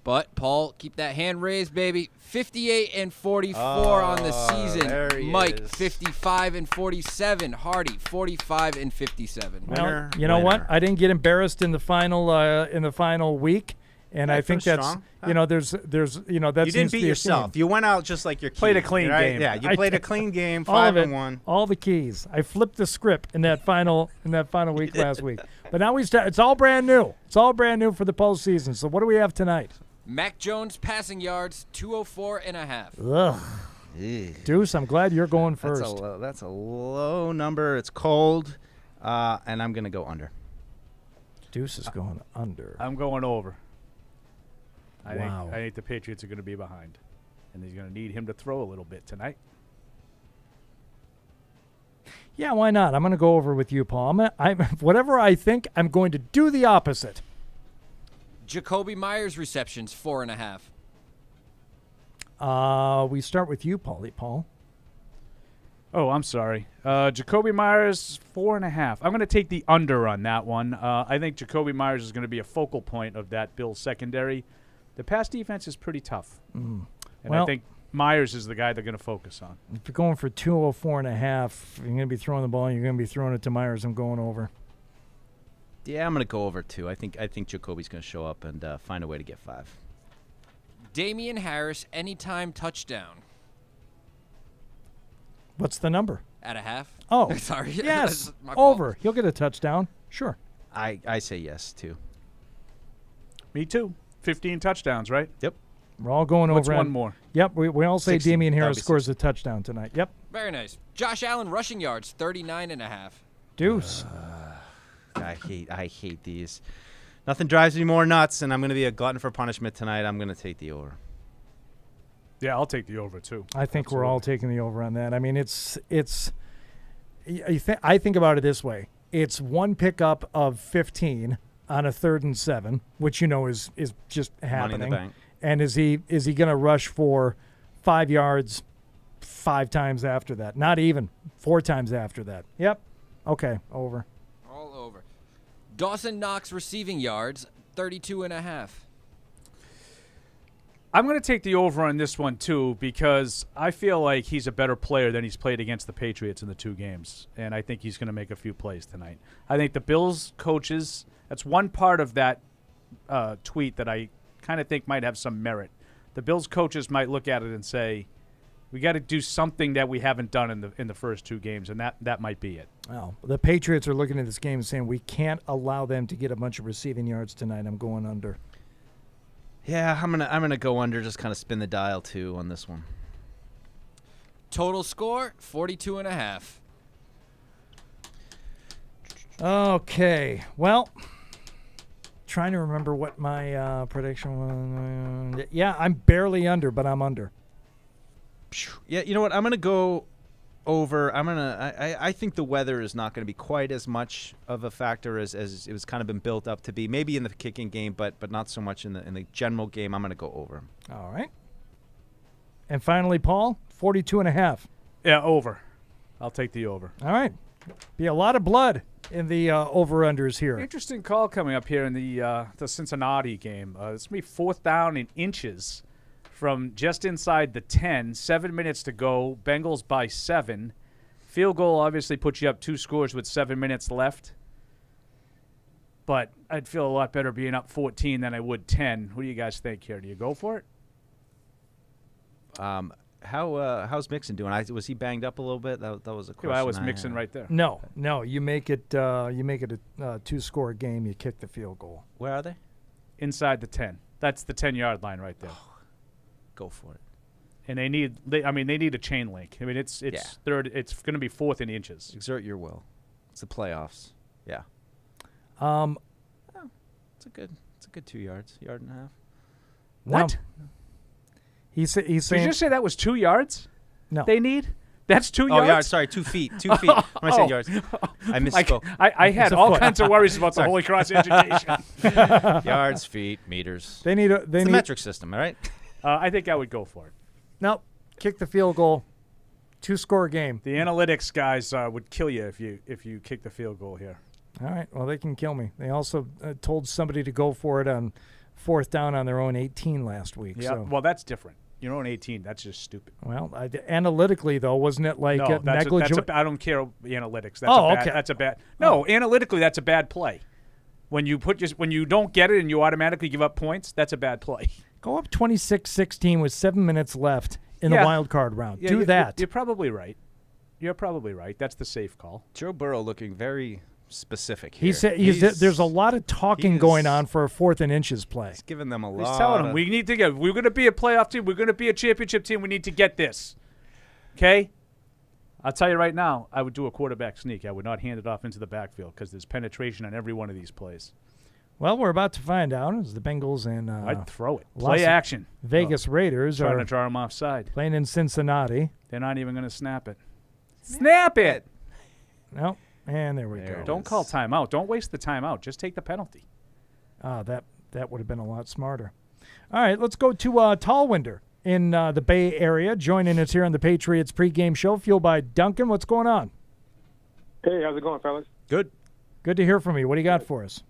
But Paul, keep that hand raised, baby. 58-44 on the season. Mike 55-47. Hardy 45-57. Well, you know what? I didn't get embarrassed in the final week. And I think that's strong. There's that's you didn't beat yourself. You went out just like your played a clean game. Yeah, you played a clean game, 5-1. All the keys. I flipped the script in that final week last week. But now it's all brand new. It's all brand new for the postseason. So what do we have tonight? Mac Jones passing yards 204.5. Ugh. Deuce, I'm glad you're going first. That's a low number. It's cold, and I'm gonna go under. Deuce is going under. I'm going over. I Wow. think the Patriots are going to be behind, and they're going to need him to throw a little bit tonight. Yeah, why not? I'm going to go over with you, Paul. Whatever I think, I'm going to do the opposite. Jacoby Myers receptions 4.5. We start with you, Paul. Oh, I'm sorry. Jacoby Myers, 4.5. I'm going to take the under on that one. I think Jacoby Myers is going to be a focal point of that Bills secondary. The pass defense is pretty tough. And I think Myers is the guy they're going to focus on. If you're going for 204.5, you're going to be throwing the ball and you're going to be throwing it to Myers. I'm going over. Yeah, I'm going to go over 2. I think Jacoby's going to show up and find a way to get 5. Damian Harris, anytime touchdown. What's the number? At a half. Oh, sorry. Yes, My fault. over. He'll get a touchdown. Sure. I say yes, too. Me too. 15 touchdowns, right? Yep. We're all going What's over. one more? Yep, we all say 16. Damian Harris That'll be scores a touchdown tonight. Yep. Very nice. Josh Allen rushing yards, 39.5. Deuce. I hate these. Nothing drives me more nuts, and I'm going to be a glutton for punishment tonight. I'm going to take the over. Yeah, I'll take the over, too. I think we're all taking the over on that. I mean, I think about it this way. It's one pickup of 15 on a 3rd and 7, which is just happening. Money in the bank. And is he going to rush for 5 yards 5 times after that? Not even 4 times after that. Yep. Okay, over. All over. Dawson Knox receiving yards, 32.5. I'm going to take the over on this one, too, because I feel like he's a better player than he's played against the Patriots in the 2 games, and I think he's going to make a few plays tonight. I think the Bills coaches, that's one part of that tweet that I kind of think might have some merit. The Bills coaches might look at it and say, we got to do something that we haven't done in the first 2 games, and that might be it. Well, the Patriots are looking at this game and saying, we can't allow them to get a bunch of receiving yards tonight. I'm going under. Yeah, I'm gonna go under, just kind of spin the dial, too, on this one. Total score, 42.5. Okay. Well, trying to remember what my prediction was. Yeah, I'm barely under, but I'm under. Yeah, you know what? I'm going to go over. I think the weather is not going to be quite as much of a factor as it was kind of been built up to be. Maybe in the kicking game, but not so much in the general game. I'm going to go over. All right. And finally, Paul, 42.5. Yeah, over. I'll take the over. All right. Be a lot of blood in the over-unders here. Interesting call coming up here in the Cincinnati game. It's going to be 4th down in inches from just inside the 10. 7 minutes to go. Bengals by 7. Field goal obviously puts you up 2 scores with 7 minutes left. But I'd feel a lot better being up 14 than I would 10. What do you guys think here? Do you go for it? How's Mixon doing? Was he banged up a little bit? That was a question. I was Mixon right there. No. You make it a 2-score game. You kick the field goal. Where are they? Inside the 10. That's the 10-yard line right there. Go for it. And they need a chain link. I mean, it's third. It's going to be 4th in inches. Exert your will. It's the playoffs. Yeah. It's a good 2 yards, 1.5 yards. What? No. He's saying. Did you just say that was 2 yards? No. They need. That's 2 yards. Oh, yeah. Sorry, 2 feet. 2 feet. When I said yards, I misspoke. I had all kinds of worries about the Holy Cross education. Yards, feet, meters. They need it's a metric system, all right? I think I would go for it. Nope. Kick the field goal. 2-score game. The analytics guys would kill you if you kick the field goal here. All right. Well, they can kill me. They also told somebody to go for it on 4th down on their own 18 last week. Yeah. So. Well, that's different. Your own 18. That's just stupid. Well, analytically though, wasn't it like negligible? I don't care analytics. That's okay. That's a bad. No, analytically, that's a bad play. When you don't get it and you automatically give up points, that's a bad play. Go up 26-16 with 7 minutes left in the wild card round. Do that. You're probably right. You're probably right. That's the safe call. Joe Burrow looking very specific here. He said there's a lot of talking going on for a 4th and inches play. He's giving them a lot. He's telling them, we need to get. We're going to be a playoff team. We're going to be a championship team. We need to get this. Okay? I'll tell you right now, I would do a quarterback sneak. I would not hand it off into the backfield because there's penetration on every one of these plays. Well, we're about to find out as the Bengals and I'd throw it. Play action. Vegas Raiders trying are to draw them offside. Playing in Cincinnati. They're not even going to snap it. Snap it! No. And there we go. Don't call timeout. Don't waste the timeout. Just take the penalty. That would have been a lot smarter. All right, let's go to Tallwinder. in the Bay Area, joining us here on the Patriots Pregame Show, fueled by Dunkin. What's going on? Hey, how's it going, fellas? Good. Good to hear from you. What do you got for us?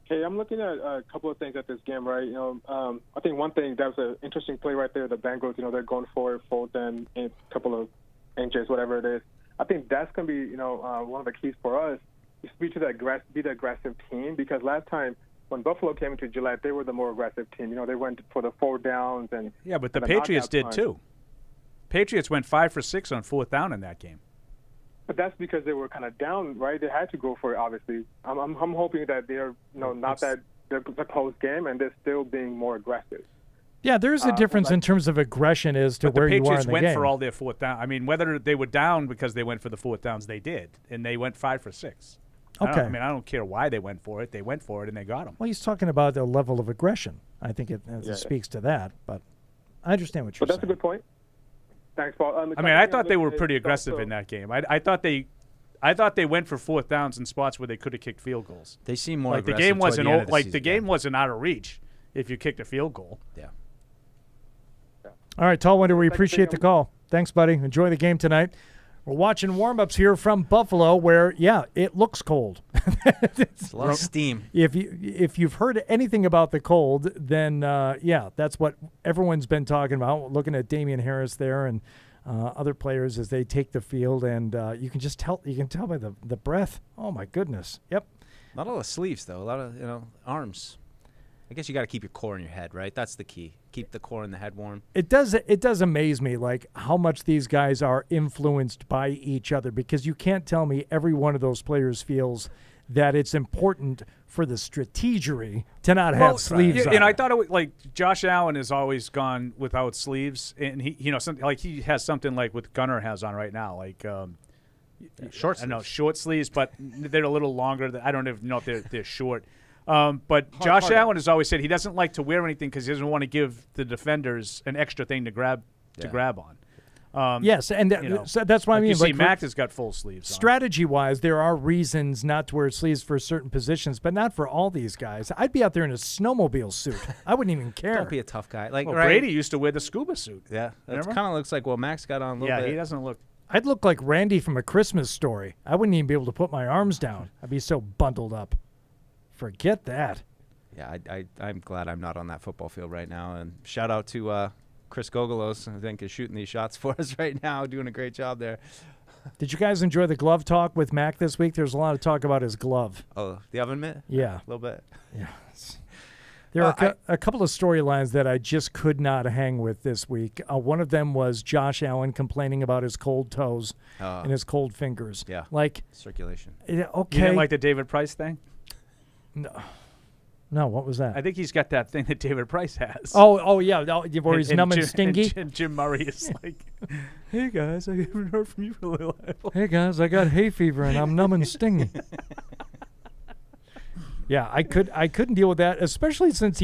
Hey, I'm looking at a couple of things at this game, right? I think one thing that was an interesting play right there. The Bengals, they're going for it, fourth and a couple of inches, whatever it is. I think that's going to be, one of the keys for us is to be the aggressive team, because last time when Buffalo came into Gillette, they were the more aggressive team. They went for the 4 downs and yeah, but the Patriots did too. Patriots went 5 for 6 on 4th down in that game. But that's because they were kind of down, right? They had to go for it, obviously. I'm hoping that they're, not that they're the close game and they're still being more aggressive. Yeah, there's a difference in terms of aggression as to where you are in the game. The Patriots went for all their 4th down. I mean, whether they were down because they went for the 4th downs, they did, and they went 5 for 6. Okay. I don't care why they went for it. They went for it, and they got them. Well, he's talking about the level of aggression. I think it speaks to that, but I understand what you're saying. But that's a good point. Thanks, Paul. I thought they were pretty aggressive in that game. I thought they went for 4th downs in spots where they could have kicked field goals. They seem more aggressive. The game wasn't the game wasn't out of reach if you kicked a field goal. Yeah. All right, Tallwinder, we appreciate the call. Thanks, buddy. Enjoy the game tonight. We're watching warm-ups here from Buffalo where, it looks cold. It's a lot of steam. If you've heard anything about the cold, then, that's what everyone's been talking about, looking at Damian Harris there and other players as they take the field. And you can just tell by the breath. Oh, my goodness. Yep. Not a lot of sleeves, though. A lot of, arms. I guess you got to keep your core in your head, right? That's the key. Keep the core and the head warm. It does amaze me, like, how much these guys are influenced by each other, because you can't tell me every one of those players feels that it's important for the strategery to not have sleeves on. And I thought it was, like, Josh Allen has always gone without sleeves, and he he has something like what Gunnar has on right now, like short sleeves. I know short sleeves, but they're a little longer. I don't even know if they're short. But Josh Allen has always said he doesn't like to wear anything because he doesn't want to give the defenders an extra thing to grab on. Yes, and so that's what I mean. You see, Mac has got full sleeves. Strategy-wise, there are reasons not to wear sleeves for certain positions, but not for all these guys. I'd be out there in a snowmobile suit. I wouldn't even care. Don't be a tough guy. Like Brady used to wear the scuba suit. Yeah, that kind of looks like what Mac's got on a little bit. Yeah, he doesn't look. I'd look like Randy from A Christmas Story. I wouldn't even be able to put my arms down. I'd be so bundled up. Forget that. Yeah, I'm glad I'm not on that football field right now. And shout out to Chris Gogolos, I think, is shooting these shots for us right now, doing a great job there. Did you guys enjoy the glove talk with Mac this week? There's a lot of talk about his glove. Oh, the oven mitt? Yeah. A little bit. Yeah. There are a couple of storylines that I just could not hang with this week. One of them was Josh Allen complaining about his cold toes and his cold fingers. Yeah. Like circulation. Okay. You didn't like the David Price thing? No, what was that? I think he's got that thing that David Price has. Oh yeah, where he's numb and stingy. And Jim Murray is like, hey guys, I haven't heard from you for a little while. Hey guys, I got hay fever and I'm numb and stingy. Yeah, I couldn't deal with that, especially since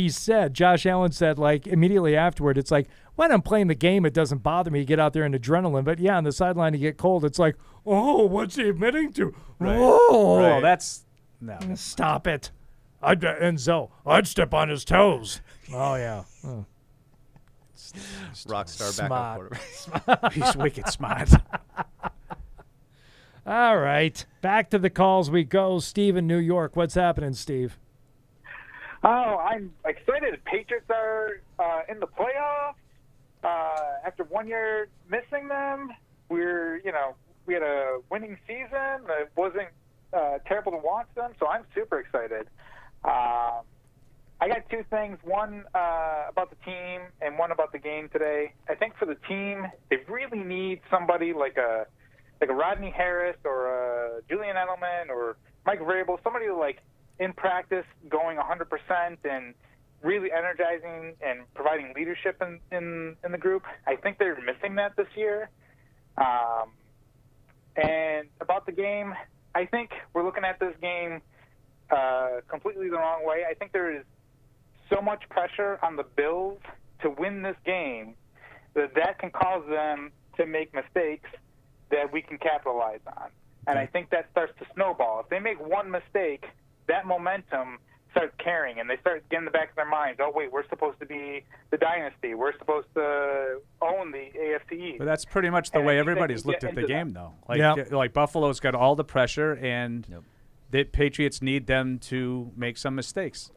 Josh Allen said, like, immediately afterward, it's like, when I'm playing the game, it doesn't bother me to get out there in adrenaline. But, yeah, on the sideline, you get cold. It's like, oh, what's he admitting to? Right. Oh, right. That's no. Stop it. I'd step on his toes. Oh, yeah. Oh. Rockstar backup quarterback. He's wicked smart. All right. Back to the calls we go. Steve in New York. What's happening, Steve? Oh, I'm excited. Patriots are in the playoffs. After 1 year missing them, we had a winning season. It wasn't terrible to watch them, so I'm super excited. I got two things, one about the team and one about the game today. I think for the team, they really need somebody like a Rodney Harris or a Julian Edelman or Mike Vrabel, somebody like in practice going 100% and really energizing and providing leadership in the group. I think they're missing that this year. And about the game, I think we're looking at this game completely the wrong way. I think there is so much pressure on the Bills to win this game that can cause them to make mistakes that we can capitalize on. And I think that starts to snowball. If they make one mistake, that momentum starts caring, and they start getting in the back of their minds, oh, wait, we're supposed to be the dynasty. We're supposed to own the AFC East. But that's pretty much the way everybody's looked at the game, though. Like Buffalo's got all the pressure, and the Patriots need them to make some mistakes.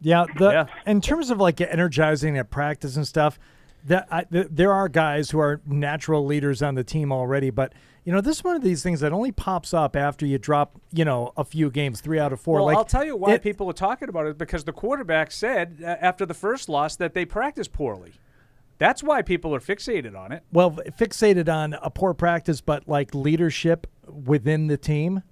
Yeah, in terms of like energizing at practice and stuff, there are guys who are natural leaders on the team already, but this is one of these things that only pops up after you drop, a few games, 3 out of 4. Well, I'll tell you why people are talking about it, because the quarterback said after the first loss that they practiced poorly. That's why people are fixated on it. Well, fixated on a poor practice, but like leadership within the team.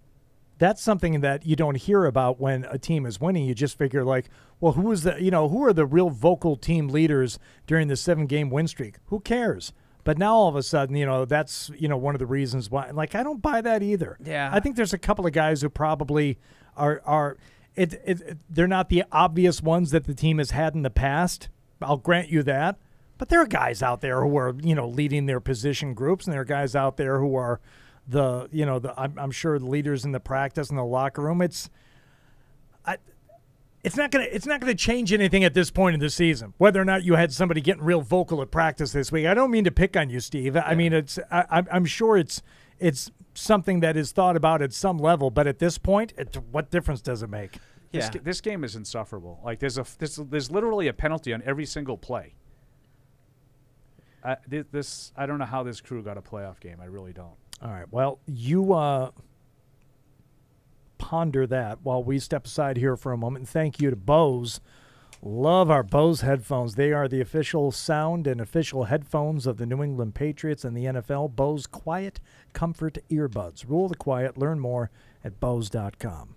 That's something that you don't hear about when a team is winning. You just figure like, well, who are the real vocal team leaders during the 7-game win streak? Who cares? But now all of a sudden, that's, one of the reasons why. Like, I don't buy that either. Yeah. I think there's a couple of guys who probably are they're not the obvious ones that the team has had in the past. I'll grant you that. But there are guys out there who are, leading their position groups, and there are guys out there who are I'm sure the leaders in the practice and the locker room. It's not gonna change anything at this point in the season. Whether or not you had somebody getting real vocal at practice this week, I don't mean to pick on you, Steve. Yeah. I mean, I'm sure it's something that is thought about at some level. But at this point, what difference does it make? Yeah. This game is insufferable. Like there's literally a penalty on every single play. I don't know how this crew got a playoff game. I really don't. All right. Well, you ponder that while we step aside here for a moment. And thank you to Bose. Love our Bose headphones. They are the official sound and official headphones of the New England Patriots and the NFL. Bose Quiet Comfort Earbuds. Rule the quiet. Learn more at Bose.com.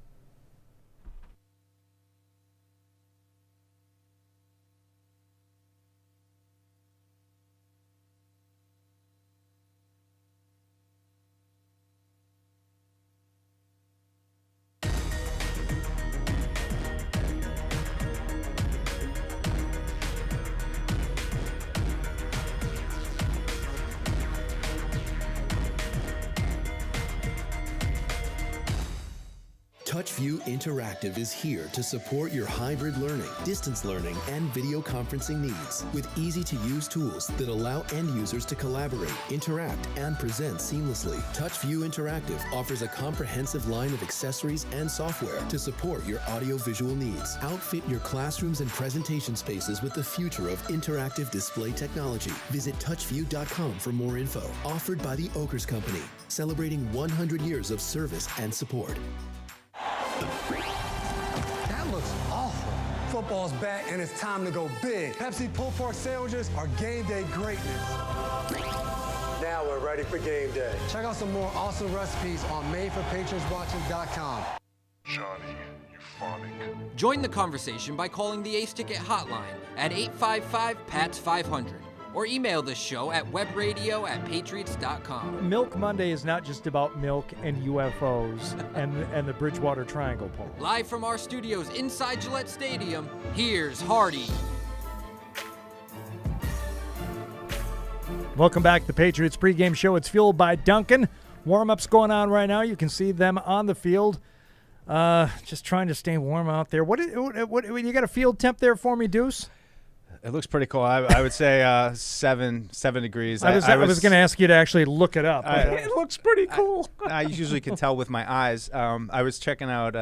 TouchView Interactive is here to support your hybrid learning, distance learning, and video conferencing needs with easy-to-use tools that allow end users to collaborate, interact, and present seamlessly. TouchView Interactive offers a comprehensive line of accessories and software to support your audio-visual needs. Outfit your classrooms and presentation spaces with the future of interactive display technology. Visit touchview.com for more info. Offered by the Oakers Company, celebrating 100 years of service and support. That looks awful. Football's back and it's time to go big. Pepsi pulled pork sandwiches are game day greatness. Now we're ready for game day. Check out some more awesome recipes on madeforpatriotswatching.com. Johnny, euphonic. Join the conversation by calling the Ace Ticket hotline at 855-PATS-500 or email the show at webradio@patriots.com. Milk Monday is not just about milk and UFOs and the Bridgewater Triangle poll. Live from our studios inside Gillette Stadium, here's Hardy. Welcome back to the Patriots Pregame Show. It's fueled by Dunkin. Warm-ups going on right now. You can see them on the field. Just trying to stay warm out there. What you got a field temp there for me, Deuce? It looks pretty cool. I would say 7 degrees. I was going to ask you to actually look it up. It looks pretty cool. I usually can tell with my eyes. I was checking out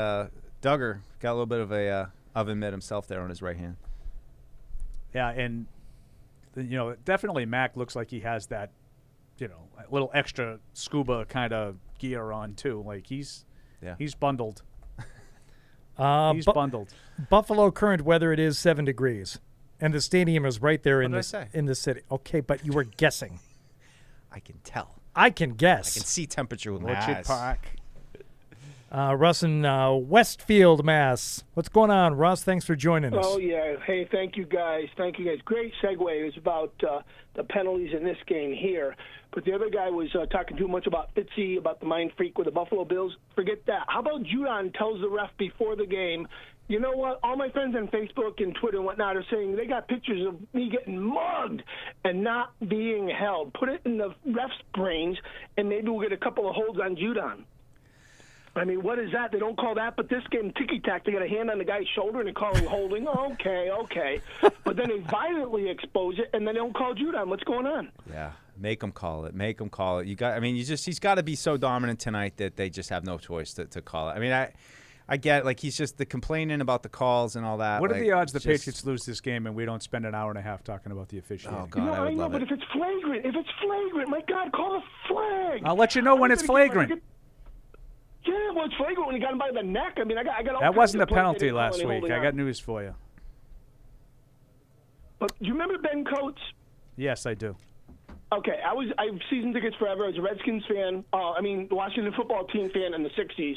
Duggar. Got a little bit of a oven mitt himself there on his right hand. Yeah, and definitely Mac looks like he has that, a little extra scuba kind of gear on too. Like he's bundled. He's bundled. Buffalo current weather, it is 7 degrees. And the stadium is right there in the city. Okay, but you were guessing. I can tell. I can guess. I can see temperature with my eyes. Park. Russ in Westfield, Mass. What's going on, Russ? Thanks for joining us. Oh, yeah. Hey, thank you, guys. Great segue. It was about the penalties in this game here. But the other guy was talking too much about Fitzy, about the mind freak with the Buffalo Bills. Forget that. How about Judon tells the ref before the game, you know what? All my friends on Facebook and Twitter and whatnot are saying they got pictures of me getting mugged and not being held. Put it in the ref's brains, and maybe we'll get a couple of holds on Judon. I mean, what is that? They don't call that, but this game, ticky-tack, they got a hand on the guy's shoulder and they're calling holding. Okay. But then they violently expose it, and then they don't call Judon. What's going on? Yeah, make them call it. Make them call it. He's got to be so dominant tonight that they just have no choice to call it. I mean, I get like he's just the complaining about the calls and all that. What are the odds the Patriots lose this game and we don't spend an hour and a half talking about the officiating? Oh God, I would love but it. if it's flagrant, my God, call a flag. I'll let you know when it's flagrant. Yeah, well, it's flagrant when he got him by the neck. I mean, I got all that wasn't a kinds of plays penalty last week. I got news for you. But do you remember Ben Coates? Yes, I do. Okay, I've season tickets forever. I was a Redskins fan. The Washington football team fan in the 60s.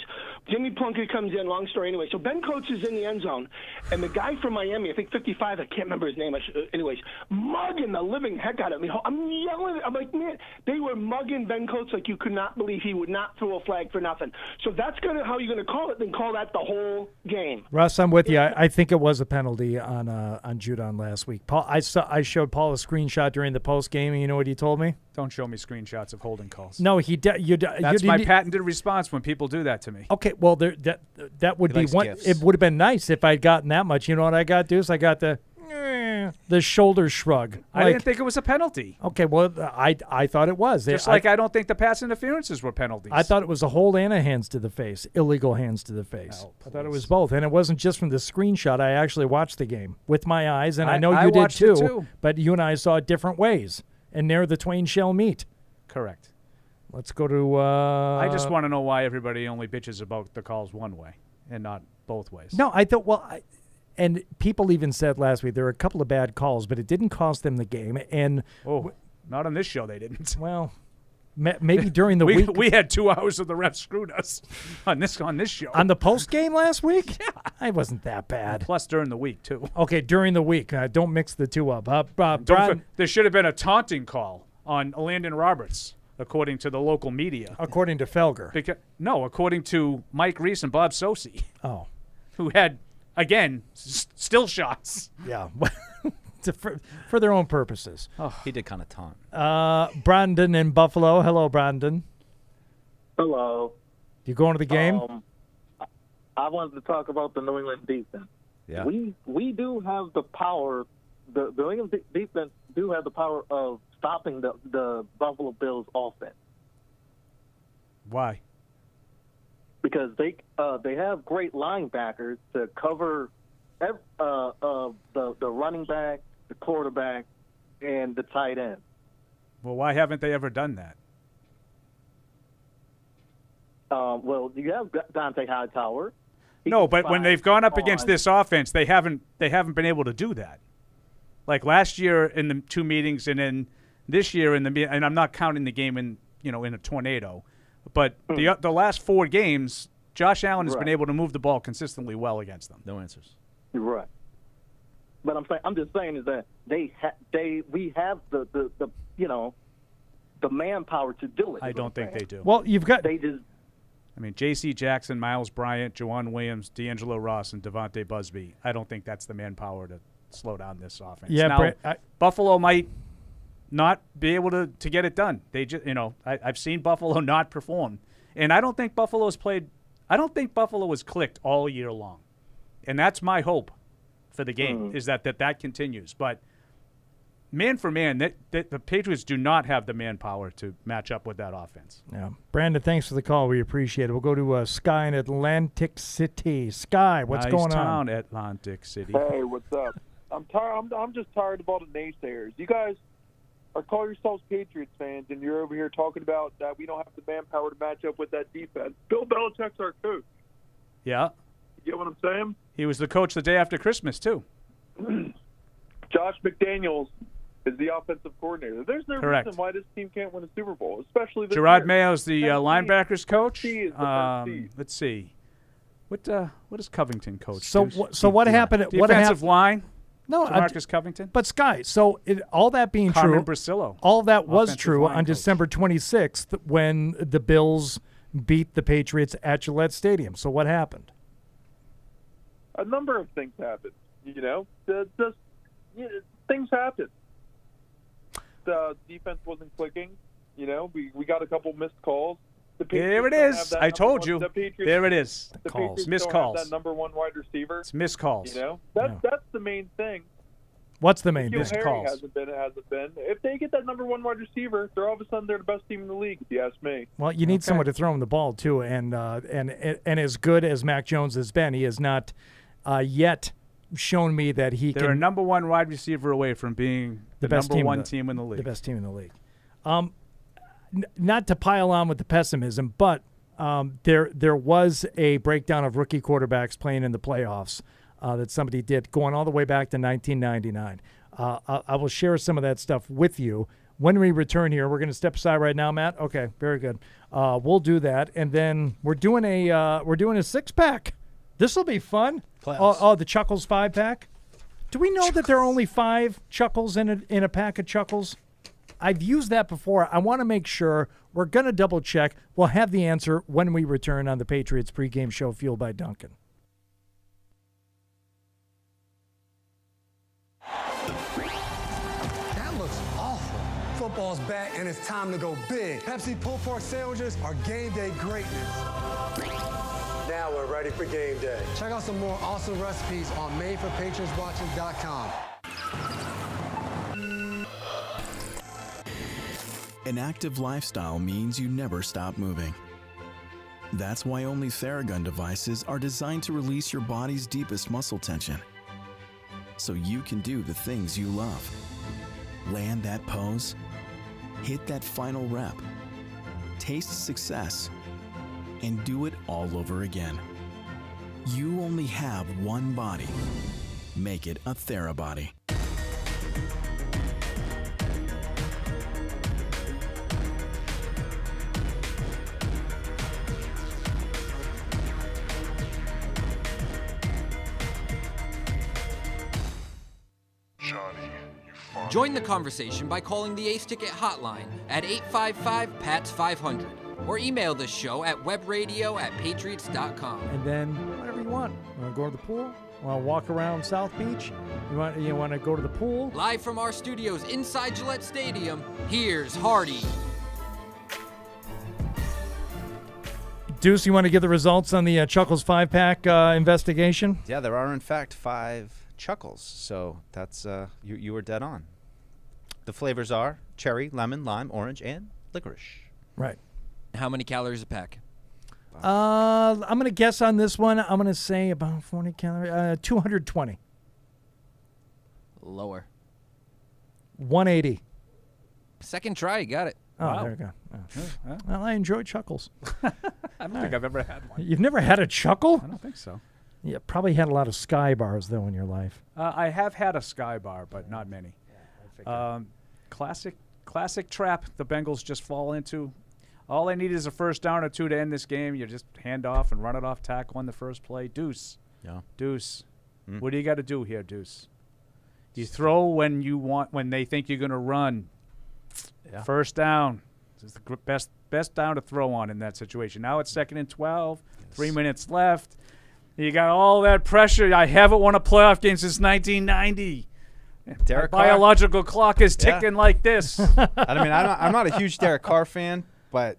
Jimmy Plunkett comes in, long story anyway. So Ben Coates is in the end zone, and the guy from Miami, I think 55, I can't remember his name. Anyways, mugging the living heck out of me. I'm yelling. I'm like, man, they were mugging Ben Coates like you could not believe he would not throw a flag for nothing. So that's how you're going to call it, then call that the whole game. Russ, I'm with you. I think it was a penalty on Judon last week. Paul, I showed Paul a screenshot during the post game, and you know what he told me? Don't show me screenshots of holding calls. No, That's my patented response when people do that to me. Okay, well, that would be one. Gifts. It would have been nice if I'd gotten that much. You know what I got, Deuce? I got the shoulder shrug. I didn't think it was a penalty. Okay, well, I thought it was. Just like I don't think the pass interferences were penalties. I thought it was a hold and a hands to the face, illegal hands to the face. I thought it was both, and it wasn't just from the screenshot. I actually watched the game with my eyes, and I know you did too. But you and I saw it different ways. And there the twain shall meet. Correct. Let's go to... I just want to know why everybody only bitches about the calls one way and not both ways. No, I thought, and people even said last week there were a couple of bad calls, but it didn't cost them the game. And not on this show they didn't. Well, maybe during the week. We had 2 hours of the ref screwed us on this show. On the post game last week? Yeah. I wasn't that bad. Plus during the week, too. Okay, during the week. Don't mix the two up. There should have been a taunting call on Landon Roberts, according to the local media. According to Felger. According to Mike Reese and Bob Sosi. Oh. Who had, again, still shots. Yeah. For their own purposes. Oh, he did kind of taunt. Brandon in Buffalo. Hello, Brandon. Hello. You going to the game? I wanted to talk about the New England defense. Yeah. We do have the power. The New England defense do have the power of stopping the Buffalo Bills offense. Why? Because they have great linebackers to cover the running back, the quarterback, and the tight end. Well, why haven't they ever done that? Well, you have Dante Hightower. No, but when they've gone up against this offense, they haven't been able to do that. Like last year in the 2 meetings, and then this year and I'm not counting the game in a tornado, but the last 4 games, Josh Allen has been able to move the ball consistently well against them. No answers. Right. But I'm just saying is that we have the manpower to do it. I don't think they do. Well, you've got J.C. Jackson, Miles Bryant, Juwan Williams, D'Angelo Ross, and Devontae Busby. I don't think that's the manpower to slow down this offense. Yeah, now, Buffalo might not be able to get it done. They just, I've seen Buffalo not perform, and I don't think Buffalo has clicked all year long, and that's my hope for the game is that continues. But man for man, the Patriots do not have the manpower to match up with that offense. Yeah, Brandon, thanks for the call. We appreciate it. We'll go to Sky in Atlantic City. Sky, what's going on? Atlantic City. Hey, what's up? I'm tired. I'm just tired of all the naysayers. You guys call yourselves Patriots fans, and you're over here talking about that we don't have the manpower to match up with that defense. Bill Belichick's our coach. Yeah. You get what I'm saying? He was the coach the day after Christmas, too. Josh McDaniels is the offensive coordinator. There's no reason why this team can't win a Super Bowl, especially this Gerard year. Mayo's the linebackers coach. Let's see. What is Covington coach? So what happened? Defensive line? No, Marcus Covington. But Sky, so all that being Carmen true, Brasillo, all that was true on coach. December 26th when the Bills beat the Patriots at Gillette Stadium. So what happened? A number of things happened. Things happened. The defense wasn't clicking. We got a couple missed calls. The There it Patriots don't have is. that I number told one- you. the Patriots- There it is. The Calls. Patriots Missed don't have calls. that number one wide receiver. It's missed calls. You know, that's the main thing. What's the main N'Keal thing? Harry hasn't been. If they get that number one wide receiver, they're all of a sudden they're the best team in the league. If you ask me. Well, you need someone to throw him the ball too, and as good as Mac Jones has been, he has not yet shown me that he They're can. a number one wide receiver away from being the best number team one team in the league. The best team in the league. Not to pile on with the pessimism, but there was a breakdown of rookie quarterbacks playing in the playoffs that somebody did going all the way back to 1999. I will share some of that stuff with you when we return here. We're going to step aside right now, Matt. Okay, very good. We'll do that, and then we're doing a 6-pack. This will be fun. Oh, the Chuckles 5-pack. Do we know that there are only 5 Chuckles in a pack of Chuckles? I've used that before. I want to make sure. We're going to double check. We'll have the answer when we return on the Patriots Pregame Show, fueled by Dunkin. That looks awful. Football's back and it's time to go big. Pepsi pulled pork sandwiches are game day greatness. Now we're ready for game day. Check out some more awesome recipes on madeforpatriotswatching.com. An active lifestyle means you never stop moving. That's why only Theragun devices are designed to release your body's deepest muscle tension, so you can do the things you love. Land that pose, hit that final rep, taste success, and do it all over again. You only have one body. Make it a TheraBody. Join the conversation by calling the Ace Ticket hotline at 855-PATS-500 or email the show at webradio@patriots.com. And then whatever you want. You want to go to the pool? Want to walk around South Beach? You want to go to the pool? Live from our studios inside Gillette Stadium, here's Hardy. Deuce, you want to give the results on the Chuckles 5-pack investigation? Yeah, there are in fact 5 Chuckles, so that's you were dead on. The flavors are cherry, lemon, lime, orange, and licorice. Right. How many calories a pack? I'm going to guess on this one. I'm going to say about 40 calories. 220. Lower. 180. Second try, you got it. Oh, Wow. there you go. Oh. Well, I enjoy Chuckles. I don't think I've ever had one. You've never had a Chuckle? I don't think so. You probably had a lot of Sky bars, though, in your life. I have had a Sky bar, but not many. Classic trap the Bengals just fall into. All they need is a first down or 2 to end this game. You just hand off and run it off tackle on the first play. Deuce. Yeah. Deuce. What do you got to do here, Deuce? You throw when they think you're going to run. Yeah. First down. This is the best down to throw on in that situation. Now it's 2nd and 12. Yes. 3 minutes left. You got all that pressure. I haven't won a playoff game since 1990. Derek My biological clock is ticking like this. I mean, I'm not a huge Derek Carr fan, but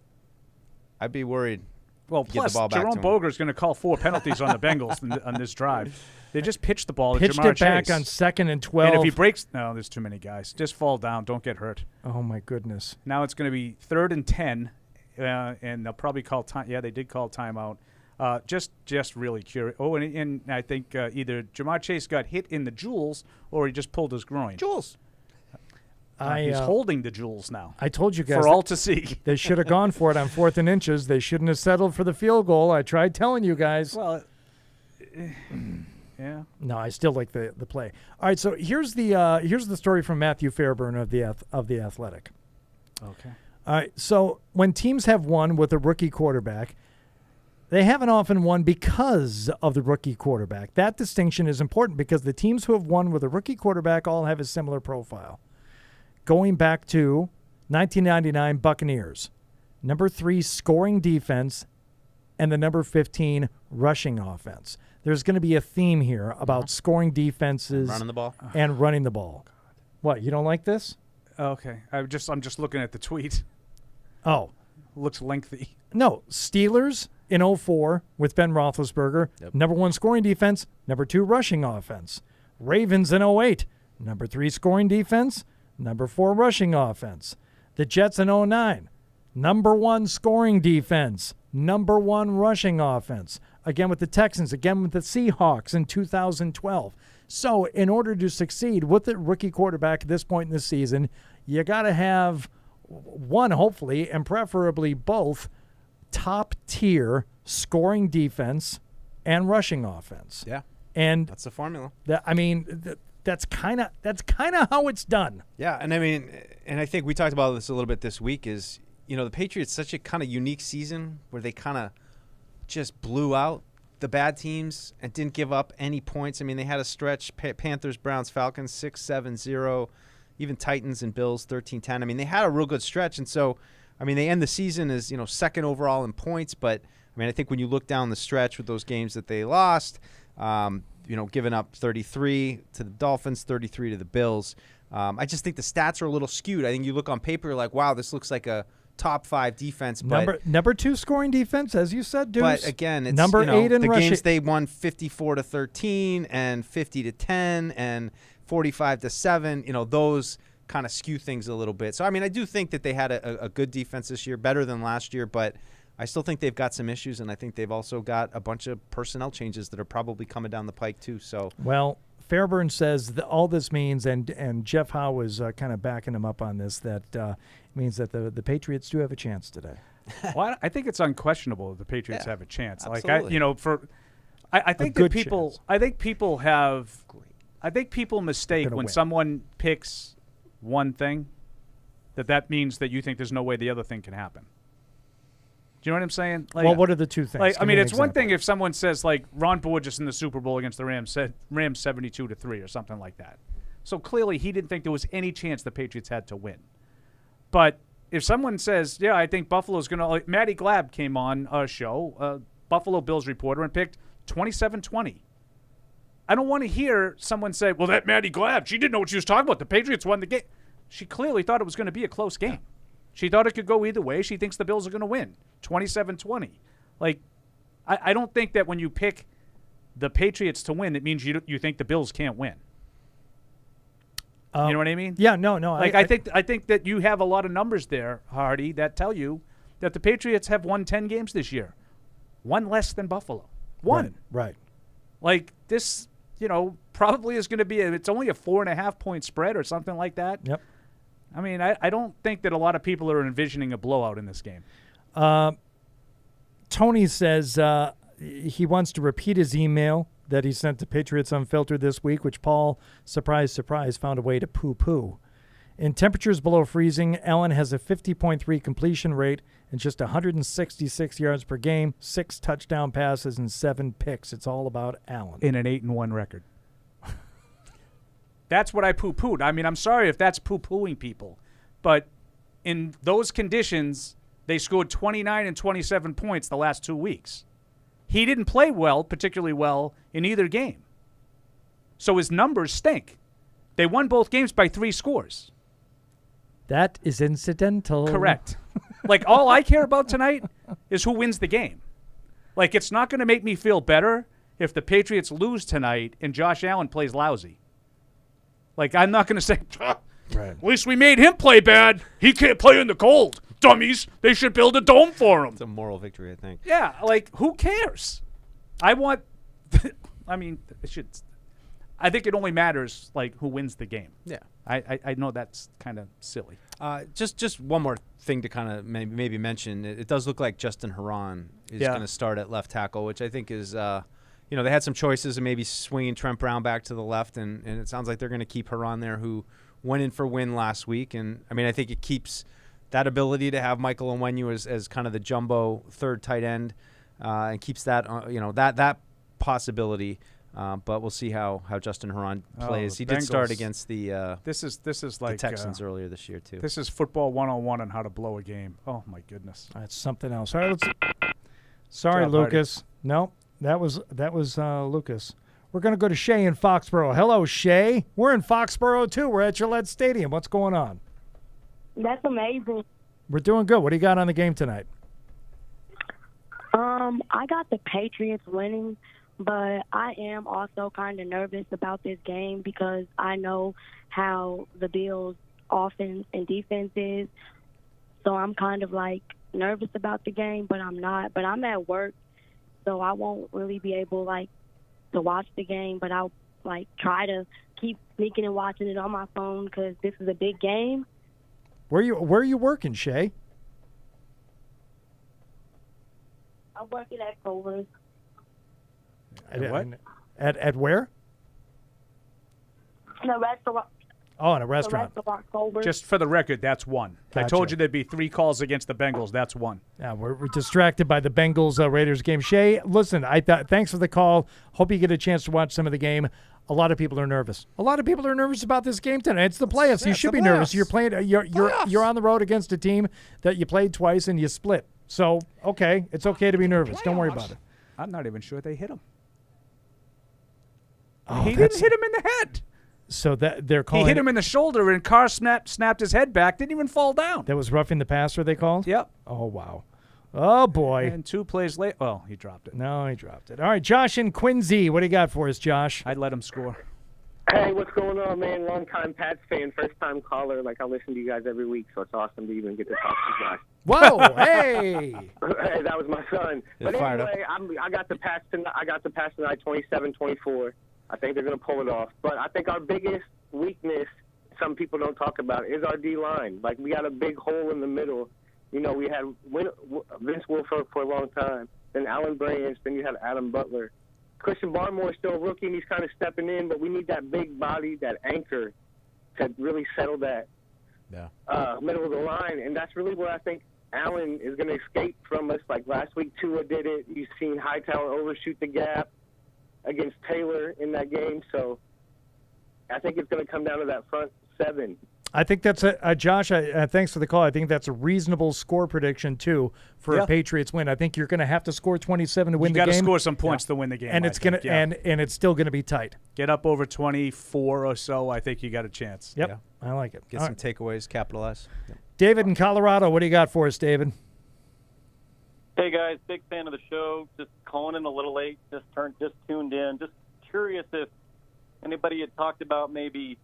I'd be worried. Well, to plus get the ball back Jerome to him. Boger's going to call 4 penalties on the Bengals on this drive. They just pitched the ball Pitched to Jamar it back Chase. on 2nd and 12. And if he breaks, no, there's too many guys. Just fall down. Don't get hurt. Oh, my goodness. Now it's going to be 3rd and 10, and they'll probably call time. Yeah, they did call timeout. Just really curious. Oh, and I think either Jamar Chase got hit in the jewels or he just pulled his groin. Jewels. He's holding the jewels now. I told you guys. For all to see. They should have gone for it on 4th and inches. They shouldn't have settled for the field goal. I tried telling you guys. Well, yeah. No, I still like the play. All right, so here's the story from Matthew Fairburn of the Athletic. Okay. All right, so when teams have won with a rookie quarterback, they haven't often won because of the rookie quarterback. That distinction is important because the teams who have won with a rookie quarterback all have a similar profile. Going back to 1999 Buccaneers, number 3 scoring defense and the number 15 rushing offense. There's going to be a theme here about scoring defenses Running the ball. and running the ball. What, you don't like this? Okay. I'm just looking at the tweet. Oh. looks lengthy. No, Steelers in 04 with Ben Roethlisberger, number 1 scoring defense, number 2 rushing offense. Ravens in 08, number 3 scoring defense, number 4 rushing offense. The Jets in 09, number 1 scoring defense, number 1 rushing offense. Again with the Texans, again with the Seahawks in 2012. So in order to succeed with the rookie quarterback at this point in the season, you got to have one, hopefully, and preferably both, top-tier scoring defense and rushing offense. Yeah, and that's the formula. That's kind of how it's done. Yeah, and I think we talked about this a little bit this week. Is the Patriots such a kind of unique season where they kind of just blew out the bad teams and didn't give up any points. They had a stretch: Panthers, Browns, Falcons 6-7-0, even Titans and Bills 13-10. They had a real good stretch, and so they end the season as second overall in points. But I think when you look down the stretch with those games that they lost, giving up 33 to the Dolphins, 33 to the Bills. I just think the stats are a little skewed. I think you look on paper, you're like, wow, this looks like a top 5 defense. But number 2 scoring defense, as you said, Deuce. But again, it's number 8 in the rushing. Games they won 54-13 and 50-10 and 45-7. Those kind of skew things a little bit. So I do think that they had a good defense this year, better than last year, but I still think they've got some issues, and I think they've also got a bunch of personnel changes that are probably coming down the pike too. So Fairburn says that all this means, and Jeff Howe was kind of backing him up on this, that means that the Patriots do have a chance today. Well, I think it's unquestionable that the Patriots have a chance. Absolutely. I think that people, chance. I think people mistake when someone picks one thing, that means that you think there's no way the other thing can happen. Do you know what I'm saying? What are the two things? It's one thing if someone says Ron Borges in the Super Bowl against the Rams said Rams 72-3 or something like that. So clearly he didn't think there was any chance the Patriots had to win. But if someone says, yeah, I think Buffalo's going to Matty Glab came on a show, Buffalo Bills reporter, and picked 27-20. I don't want to hear someone say, well, that Matty Glab, she didn't know what she was talking about. The Patriots won the game. She clearly thought it was going to be a close game. She thought it could go either way. She thinks the Bills are going to win 27-20. I don't think that when you pick the Patriots to win, it means you think the Bills can't win. You know what I mean? Yeah, no. I think that you have a lot of numbers there, Hardy, that tell you that the Patriots have won 10 games this year. One less than Buffalo. One. Right. This, probably is going to be it's only a 4.5-point spread or something like that. Yep. I don't think that a lot of people are envisioning a blowout in this game. Tony says he wants to repeat his email that he sent to Patriots Unfiltered this week, which Paul, surprise, surprise, found a way to poo-poo. In temperatures below freezing, Allen has a 50.3 completion rate and just 166 yards per game, 6 touchdown passes, and 7 picks. It's all about Allen. In an 8-1 record. That's what I poo-pooed. I'm sorry if that's poo-pooing people. But in those conditions, they scored 29 and 27 points the last 2 weeks. He didn't play particularly well in either game. So his numbers stink. They won both games by 3 scores. That is incidental. Correct. All I care about tonight is who wins the game. It's not going to make me feel better if the Patriots lose tonight and Josh Allen plays lousy. I'm not going to say, right. At least we made him play bad. He can't play in the cold. Dummies. They should build a dome for him. It's a moral victory, I think. Yeah, who cares? I think it only matters, who wins the game. Yeah. I know that's kind of silly. Just one more thing to kind of maybe mention. It does look like Justin Herron is going to start at left tackle, which I think is they had some choices of maybe swinging Trent Brown back to the left, and it sounds like they're going to keep Herron there, who went in for win last week. And, I think it keeps that ability to have Michael Onwenu as kind of the jumbo third tight end and keeps that, that possibility. But we'll see how Justin Herron plays. He did start against the this is like the Texans earlier this year, too. This is football 101 on how to blow a game. Oh, my goodness. That's something else. All right, sorry, Lucas. No. That was Lucas. We're going to go to Shay in Foxborough. Hello, Shay. We're in Foxborough, too. We're at Gillette Stadium. What's going on? That's amazing. We're doing good. What do you got on the game tonight? I got the Patriots winning, but I am also kind of nervous about this game because I know how the Bills' offense and defense is. So I'm kind of like nervous about the game, but I'm not. But I'm at work, so I won't really be able to watch the game. But I'll try to keep sneaking and watching it on my phone because this is a big game. Where are you working, Shay? I'm working at Culver's. At what? At where? In a restaurant. Oh, in a restaurant. Just for the record, that's one. Gotcha. I told you there'd be 3 calls against the Bengals. That's one. Yeah, we're distracted by the Bengals Raiders game. Shay, listen, thanks for the call. Hope you get a chance to watch some of the game. A lot of people are nervous. A lot of people are nervous about this game tonight. It's the playoffs. You should be nervous. You're playing. You're on the road against a team that you played twice and you split. So okay, it's okay to be nervous. Don't worry about it. I'm not even sure they hit him. Oh, he didn't hit him in the head. So that they're calling. He hit him in the shoulder, and Carr snapped his head back. Didn't even fall down. That was roughing the passer. They called. Yep. Oh wow. Oh boy. And 2 plays later. Well, he dropped it. No, he dropped it. All right, Josh and Quincy, what do you got for us, Josh? I'd let him score. Hey, what's going on, man? Long-time Pats fan, first-time caller. I listen to you guys every week, so it's awesome to even get to talk to you guys. Whoa, hey! Hey, that was my son. You're But fired anyway, I got the Pats tonight, 27-24. I think they're going to pull it off. But I think our biggest weakness, some people don't talk about, is our D-line. We got a big hole in the middle. We had Vince Wilfork for a long time, then Alan Branch, then you had Adam Butler. Christian Barmore's still a rookie, and he's kind of stepping in, but we need that big body, that anchor, to really settle that middle of the line. And that's really where I think Allen is going to escape from us. Like last week, Tua did it. You've seen Hightower overshoot the gap against Taylor in that game. So I think it's going to come down to that front 7. I think that's Josh. Thanks for the call. I think that's a reasonable score prediction too for a Patriots win. I think you're going to have to score 27 to win the game. You got to score some points to win the game, and it's going to and it's still going to be tight. Get up over 24 or so. I think you got a chance. Yep, Yeah. I like it. Get All some takeaways, capitalize. Yep. David in Colorado, what do you got for us, David? Hey guys, big fan of the show. Just calling in a little late. Just tuned in. Just curious if anybody had talked about maybe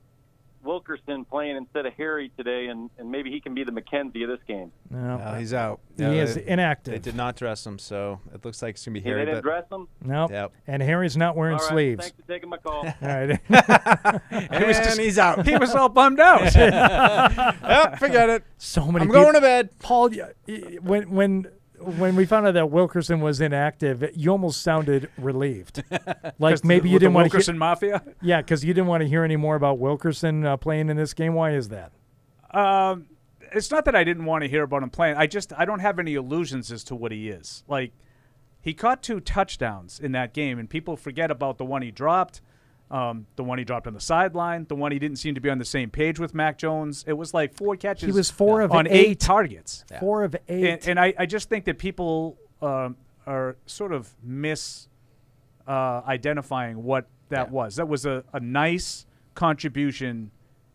Wilkerson playing instead of Harry today, and maybe he can be the McKenzie of this game. No, he's out. He is inactive. They did not dress him, so it looks like it's going to be Harry. They didn't dress him? No. Yep. And Harry's not wearing All right, sleeves. Thanks for taking my call. All right. And he's out. He was all bummed out. Yep, forget it. So many. I'm going to bed. Paul, when we found out that Wilkerson was inactive, you almost sounded relieved. Like maybe you didn't want to Wilkerson Mafia? Yeah, because you didn't want to hear any more about Wilkerson playing in this game. Why is that? It's not that I didn't want to hear about him playing. I don't have any illusions as to what he is. He caught 2 touchdowns in that game, and people forget about the one he dropped, the one he dropped on the sideline, the one he didn't seem to be on the same page with Mac Jones. It was 4 catches. He was 4 of on 8 targets. 4 of 8. And I just think that people are sort of identifying what that was. That was a nice contribution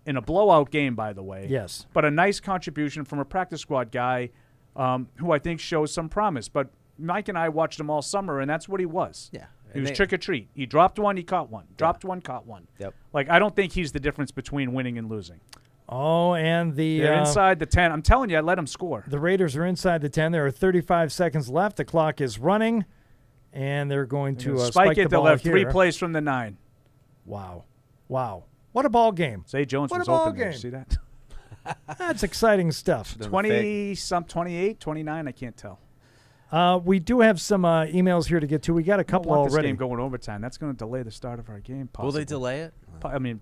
in a blowout game, by the way. Yes. But a nice contribution from a practice squad guy who I think shows some promise. But Mike and I watched him all summer, and that's what he was. Yeah. He was trick or treat. He dropped one, he caught one. Dropped one, caught one. Yep. I don't think he's the difference between winning and losing. Oh, and They're inside the 10. I'm telling you, I let him score. The Raiders are inside the 10. There are 35 seconds left. The clock is running, and they're going to spike it. the ball They'll have here. 3 plays from the 9. Wow. What a ball game. Zay Jones What was a ball open there. game. See that? That's exciting stuff. 28, 29, I can't tell. We do have some emails here to get to. We got a couple I want already. This game going overtime. That's going to delay the start of our game. Possibly. Will they delay it? I mean,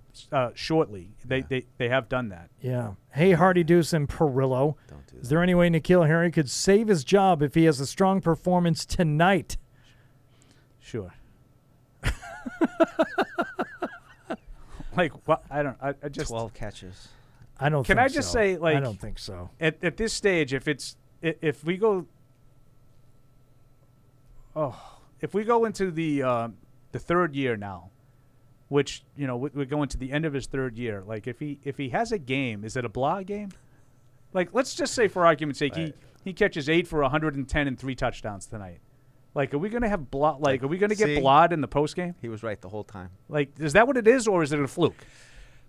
shortly. They have done that. Yeah. Hey, Hardy Deuce and Perillo. Is there any way N'Keal Harry could save his job if he has a strong performance tonight? Sure. What? I just 12 catches. I don't. Can think I just so. say, I don't think so. At this stage, if we go into the third year now, which we're going to the end of his third year. If he has a game, is it a blah game? Like, let's just say, for argument's sake, he catches 8 for 110 and 3 touchdowns tonight. Like, are we going to have are we going to get Blod in the postgame? He was right the whole time. Like, is that what it is, or is it a fluke?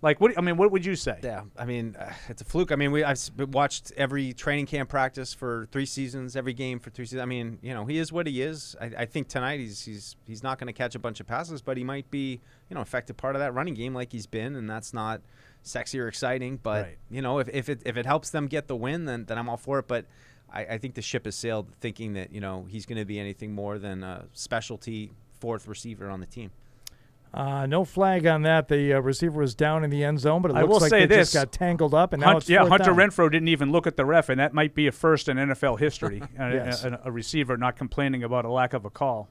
Like, what would you say? Yeah, I mean, it's a fluke. I mean, I've watched every training camp practice for 3 seasons, every game for 3 seasons. I mean, he is what he is. I think tonight he's not going to catch a bunch of passes, but he might be, effective part of that running game like he's been, and that's not sexy or exciting. But if it helps them get the win, then I'm all for it. But I think the ship has sailed, thinking that he's going to be anything more than a specialty 4th receiver on the team. No flag on that. The receiver was down in the end zone, but it I looks will like say they this. just got tangled up, and now it's Hunter fourth down. Renfro didn't even look at the ref, and that might be a first in NFL history. Yes. a receiver not complaining about a lack of a call.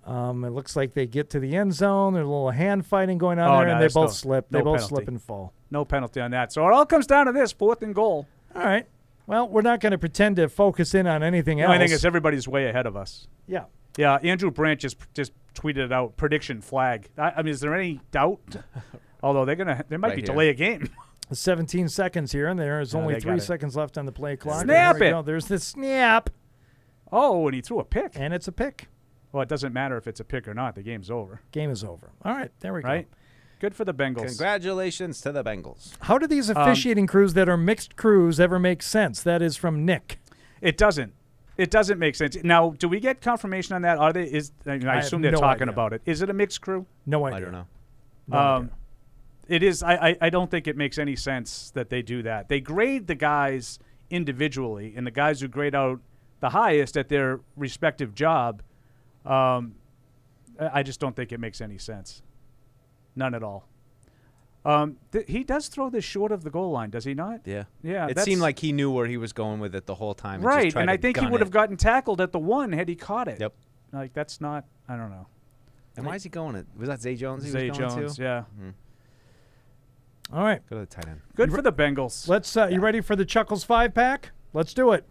It looks like they get to the end zone. There's a little hand fighting going on there, and they both slip. They both slip and fall. No penalty on that. So it all comes down to this, 4th and goal. All right. Well, we're not going to pretend to focus in on anything else. The only thing is everybody's way ahead of us. Yeah. Yeah, Andrew Brandt just tweeted it out, prediction flag. I mean, is there any doubt? Although there might be delay a game. 17 seconds here, and there's only 3 seconds left on the play clock. Snap there we it. go. There's the snap. Oh, and he threw a pick. And it's a pick. Well, it doesn't matter if it's a pick or not. The game's over. Game is over. All right, there we go. Right? Good for the Bengals. Congratulations to the Bengals. How do these officiating crews that are mixed crews ever make sense? That is from Nick. It doesn't. It doesn't make sense. Now, do we get confirmation on that? I assume they're talking about it. Is it a mixed crew? No idea. I don't know. No idea. It is. I don't think it makes any sense that they do that. They grade the guys individually, and the guys who grade out the highest at their respective job, I just don't think it makes any sense. None at all. He does throw this short of the goal line, does he not? Yeah. Yeah. It seemed like he knew where he was going with it the whole time. Right, and I think he would have gotten tackled at the 1 had he caught it. Yep. Like, that's not, I don't know. And why is he going it? Was that Zay Jones? Zay was going Jones, to? yeah. All right. Go to the tight end. Good for the Bengals. Let's. You ready for the Chuckles 5-pack? Let's do it.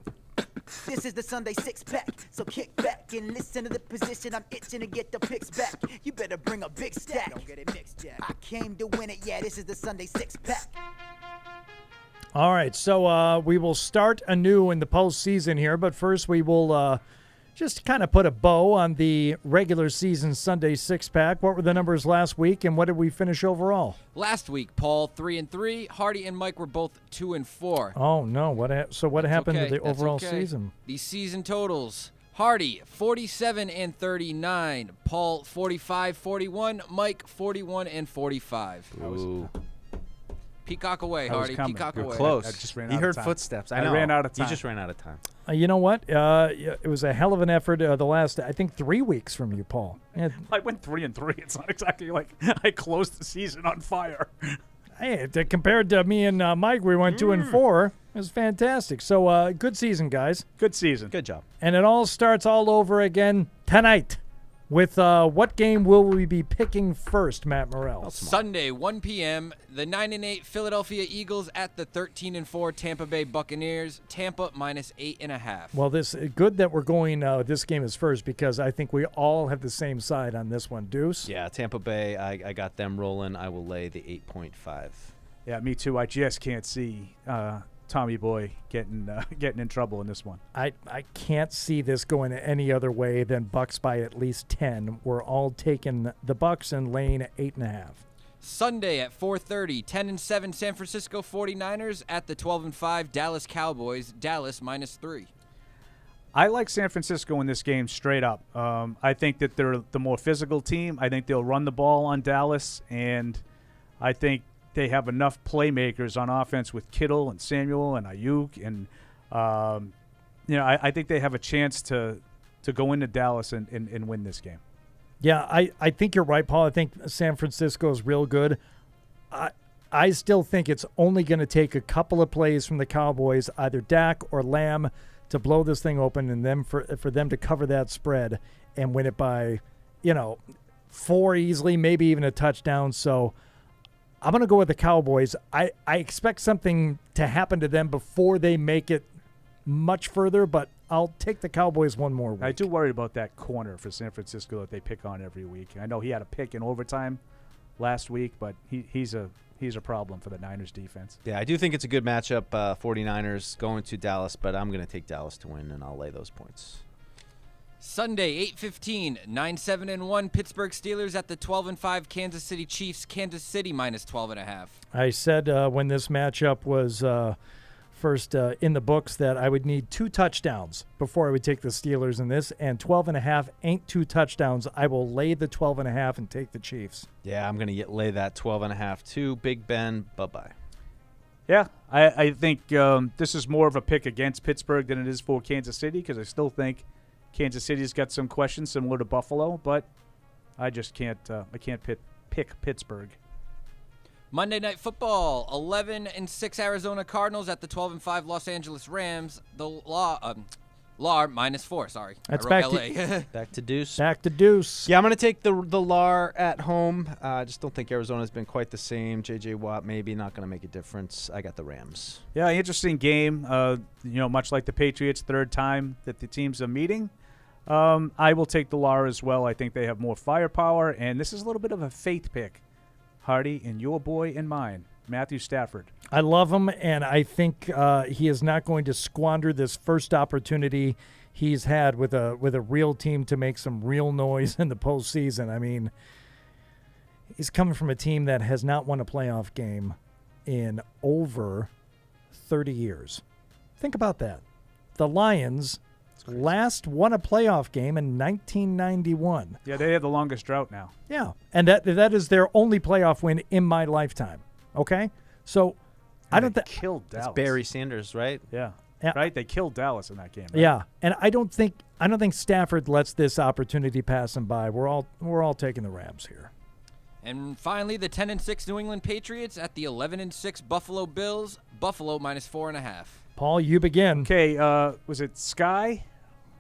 This is the Sunday 6-pack, so kick back and listen to the position. I'm itching to get the picks back. You better bring a big stack. Don't get it mixed, yeah. I came to win it, yeah. This is the Sunday 6-pack. All right, so we will start anew in the postseason here, but first we will just kind of put a bow on the regular season Sunday 6-pack. What were the numbers last week, and what did we finish overall? Last week, Paul 3-3. Hardy and Mike were both 2-4. Oh no! What happened to the overall season? The season totals: Hardy 47-39, Paul 45-41, Mike 41-45. Ooh. Peacock away, Hardy. Peacock away. Close. I just ran He out heard of time. footsteps. I ran out of time. He just ran out of time. You know what? It was a hell of an effort the last, I think, 3 weeks from you, Paul. I went 3-3. It's not exactly like I closed the season on fire. Hey, compared to me and Mike, we went 2-4. It was fantastic. So good season, guys. Good season. Good job. And it all starts all over again tonight. With what game will we be picking first, Matt Morrell? Sunday, 1 p.m., the 9-8 Philadelphia Eagles at the 13-4 Tampa Bay Buccaneers. Tampa -8.5. Well, good that we're going. This game is first because I think we all have the same side on this one. Deuce. Yeah, Tampa Bay. I got them rolling. I will lay the 8.5. Yeah, me too. I just can't see Tommy Boy getting in trouble in this one. I can't see this going any other way than Bucks by at least 10. We're all taking the Bucks and laying 8.5. Sunday at 4:30, 10-7 San Francisco 49ers at the 12-5 Dallas Cowboys. Dallas -3. I like San Francisco in this game straight up. I think that they're the more physical team. I think they'll run the ball on Dallas, and I think they have enough playmakers on offense with Kittle and Samuel and Ayuk, and I think they have a chance to go into Dallas and win this game. Yeah, I think you're right, Paul. I think San Francisco is real good. I still think it's only going to take a couple of plays from the Cowboys, either Dak or Lamb, to blow this thing open, and then for them to cover that spread and win it by, 4 easily, maybe even a touchdown. So I'm going to go with the Cowboys. I expect something to happen to them before they make it much further, but I'll take the Cowboys one more week. I do worry about that corner for San Francisco that they pick on every week. I know he had a pick in overtime last week, but he's a he's a problem for the Niners defense. Yeah, I do think it's a good matchup. 49ers going to Dallas, but I'm going to take Dallas to win, and I'll lay those points. Sunday, 8:15, 9-7-1 Pittsburgh Steelers at the 12-5 Kansas City Chiefs. Kansas City minus 12.5. I said when this matchup was first in the books that I would need 2 touchdowns before I would take the Steelers in this, and 12.5 ain't 2 touchdowns. I will lay the 12.5 and take the Chiefs. Yeah, I'm going to lay that 12.5 too. Big Ben, bye-bye. Yeah, I think this is more of a pick against Pittsburgh than it is for Kansas City, because I still think Kansas City's got some questions similar to Buffalo, but I just can't pick Pittsburgh. Monday Night Football, 11-6 Arizona Cardinals at the 12-5 Los Angeles Rams. The LAR minus 4. Sorry, that's I wrote back LA. Back to Deuce. Back to Deuce. Yeah, I'm going to take the LAR at home. I just don't think Arizona's been quite the same. J.J. Watt maybe not going to make a difference. I got the Rams. Yeah, interesting game. Much like the Patriots, third time that the teams are meeting. I will take the LAR as well. I think they have more firepower, and this is a little bit of a faith pick. Hardy and your boy and mine, Matthew Stafford. I love him, and I think he is not going to squander this first opportunity he's had with a real team to make some real noise in the postseason. I mean, he's coming from a team that has not won a playoff game in over 30 years. Think about that. The Lions last won a playoff game in 1991. Yeah, they have the longest drought now. Yeah, and that is their only playoff win in my lifetime. Okay, so I don't think killed Dallas. That's Barry Sanders, right? Yeah, right. They killed Dallas in that game. Right? Yeah, and I don't think Stafford lets this opportunity pass him by. We're all taking the Rams here. And finally, the 10-6 New England Patriots at the 11-6 Buffalo Bills. Buffalo minus 4.5. Paul, you begin. Okay, was it Sky?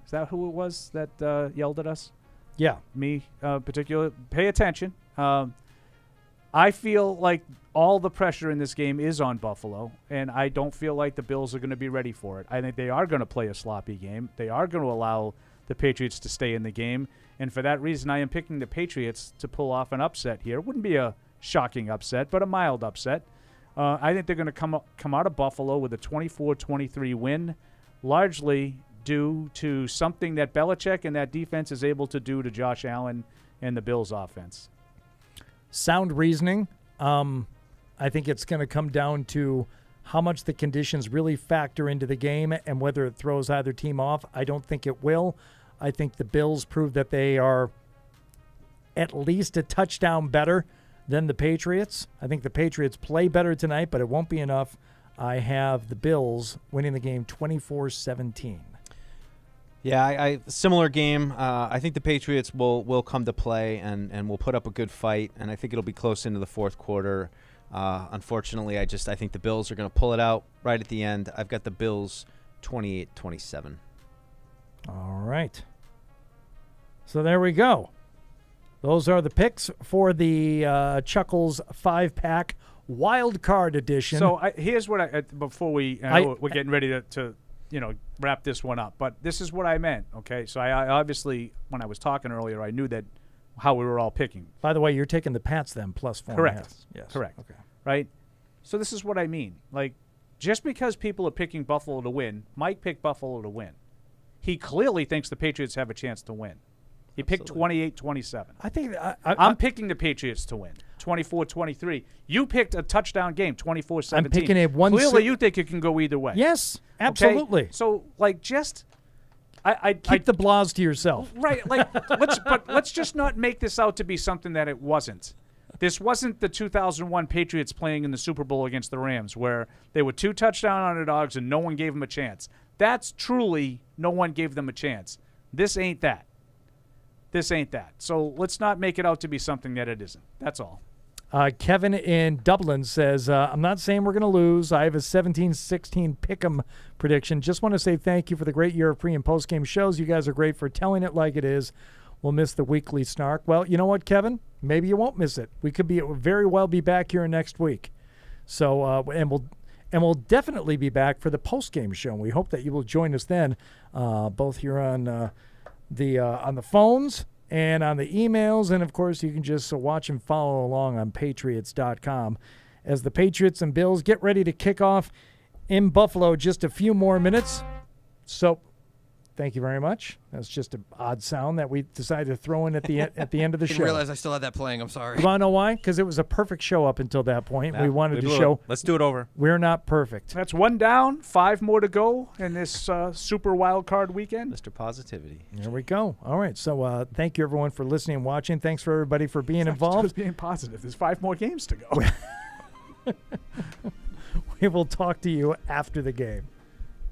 Is that who it was that yelled at us? Yeah. Me, particular. Pay attention. I feel like all the pressure in this game is on Buffalo, and I don't feel like the Bills are going to be ready for it. I think they are going to play a sloppy game. They are going to allow the Patriots to stay in the game, and for that reason, I am picking the Patriots to pull off an upset here. It wouldn't be a shocking upset, but a mild upset. I think they're going to come out of Buffalo with a 24-23 win, largely due to something that Belichick and that defense is able to do to Josh Allen and the Bills' offense. Sound reasoning. I think it's going to come down to how much the conditions really factor into the game and whether it throws either team off. I don't think it will. I think the Bills prove that they are at least a touchdown better than the Patriots. I think the Patriots play better tonight, but it won't be enough. I have the Bills winning the game 24-17. Yeah, I similar game. I think the Patriots will come to play and will put up a good fight, and I think it'll be close into the fourth quarter. Unfortunately, I think the Bills are going to pull it out right at the end. I've got the Bills 28-27. All right. So there we go. Those are the picks for the Chuckles 5-pack Wild Card Edition. So here's what before we're getting ready to wrap this one up. But this is what I meant, okay? So I obviously, when I was talking earlier, I knew that how we were all picking. By the way, you're taking the Pats then, plus 4.5. Correct. Yes. Correct. Okay. Right? So this is what I mean. Like, just because people are picking Buffalo to win, Mike picked Buffalo to win. He clearly thinks the Patriots have a chance to win. He picked 28-27. I think I'm picking the Patriots to win, 24-23. You picked a touchdown game, 24-17. I'm picking a one. Clearly, you think it can go either way. Yes, absolutely. Okay? So, like, just keep the blahs to yourself. Right. Like, let's just not make this out to be something that it wasn't. This wasn't the 2001 Patriots playing in the Super Bowl against the Rams, where they were 2 touchdown underdogs and no one gave them a chance. That's truly no one gave them a chance. This ain't that. This ain't that. So let's not make it out to be something that it isn't. That's all. Kevin in Dublin says, I'm not saying we're going to lose. I have a 17-16 pick'em prediction. Just want to say thank you for the great year of pre- and post-game shows. You guys are great for telling it like it is. We'll miss the weekly snark. Well, you know what, Kevin? Maybe you won't miss it. We could very well be back here next week. So, and we'll definitely be back for the post-game show. And we hope that you will join us then, both here on the phones and on the emails, and of course you can just watch and follow along on Patriots.com. as the Patriots and Bills get ready to kick off in Buffalo just a few more minutes. So thank you very much. That's just an odd sound that we decided to throw in at the end of the show. I didn't realize I still had that playing. I'm sorry. You want to know why? Because it was a perfect show up until that point. Yeah, we wanted to blew show. it. Let's do it over. We're not perfect. That's one down, 5 more to go in this super wild card weekend. Mr. Positivity. There we go. All right. So thank you, everyone, for listening and watching. Thanks for everybody for being involved. Just being positive. There's 5 more games to go. We will talk to you after the game.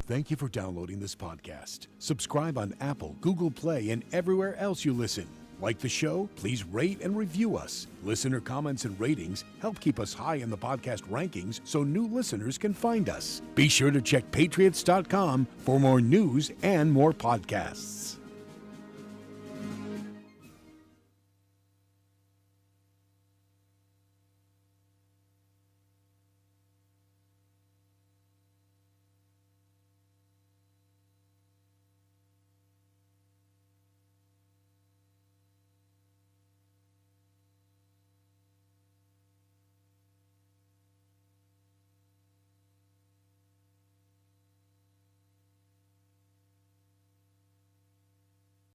Thank you for downloading this podcast. Subscribe on Apple, Google Play, and everywhere else you listen. Like the show? Please rate and review us. Listener comments and ratings help keep us high in the podcast rankings so new listeners can find us. Be sure to check Patriots.com for more news and more podcasts.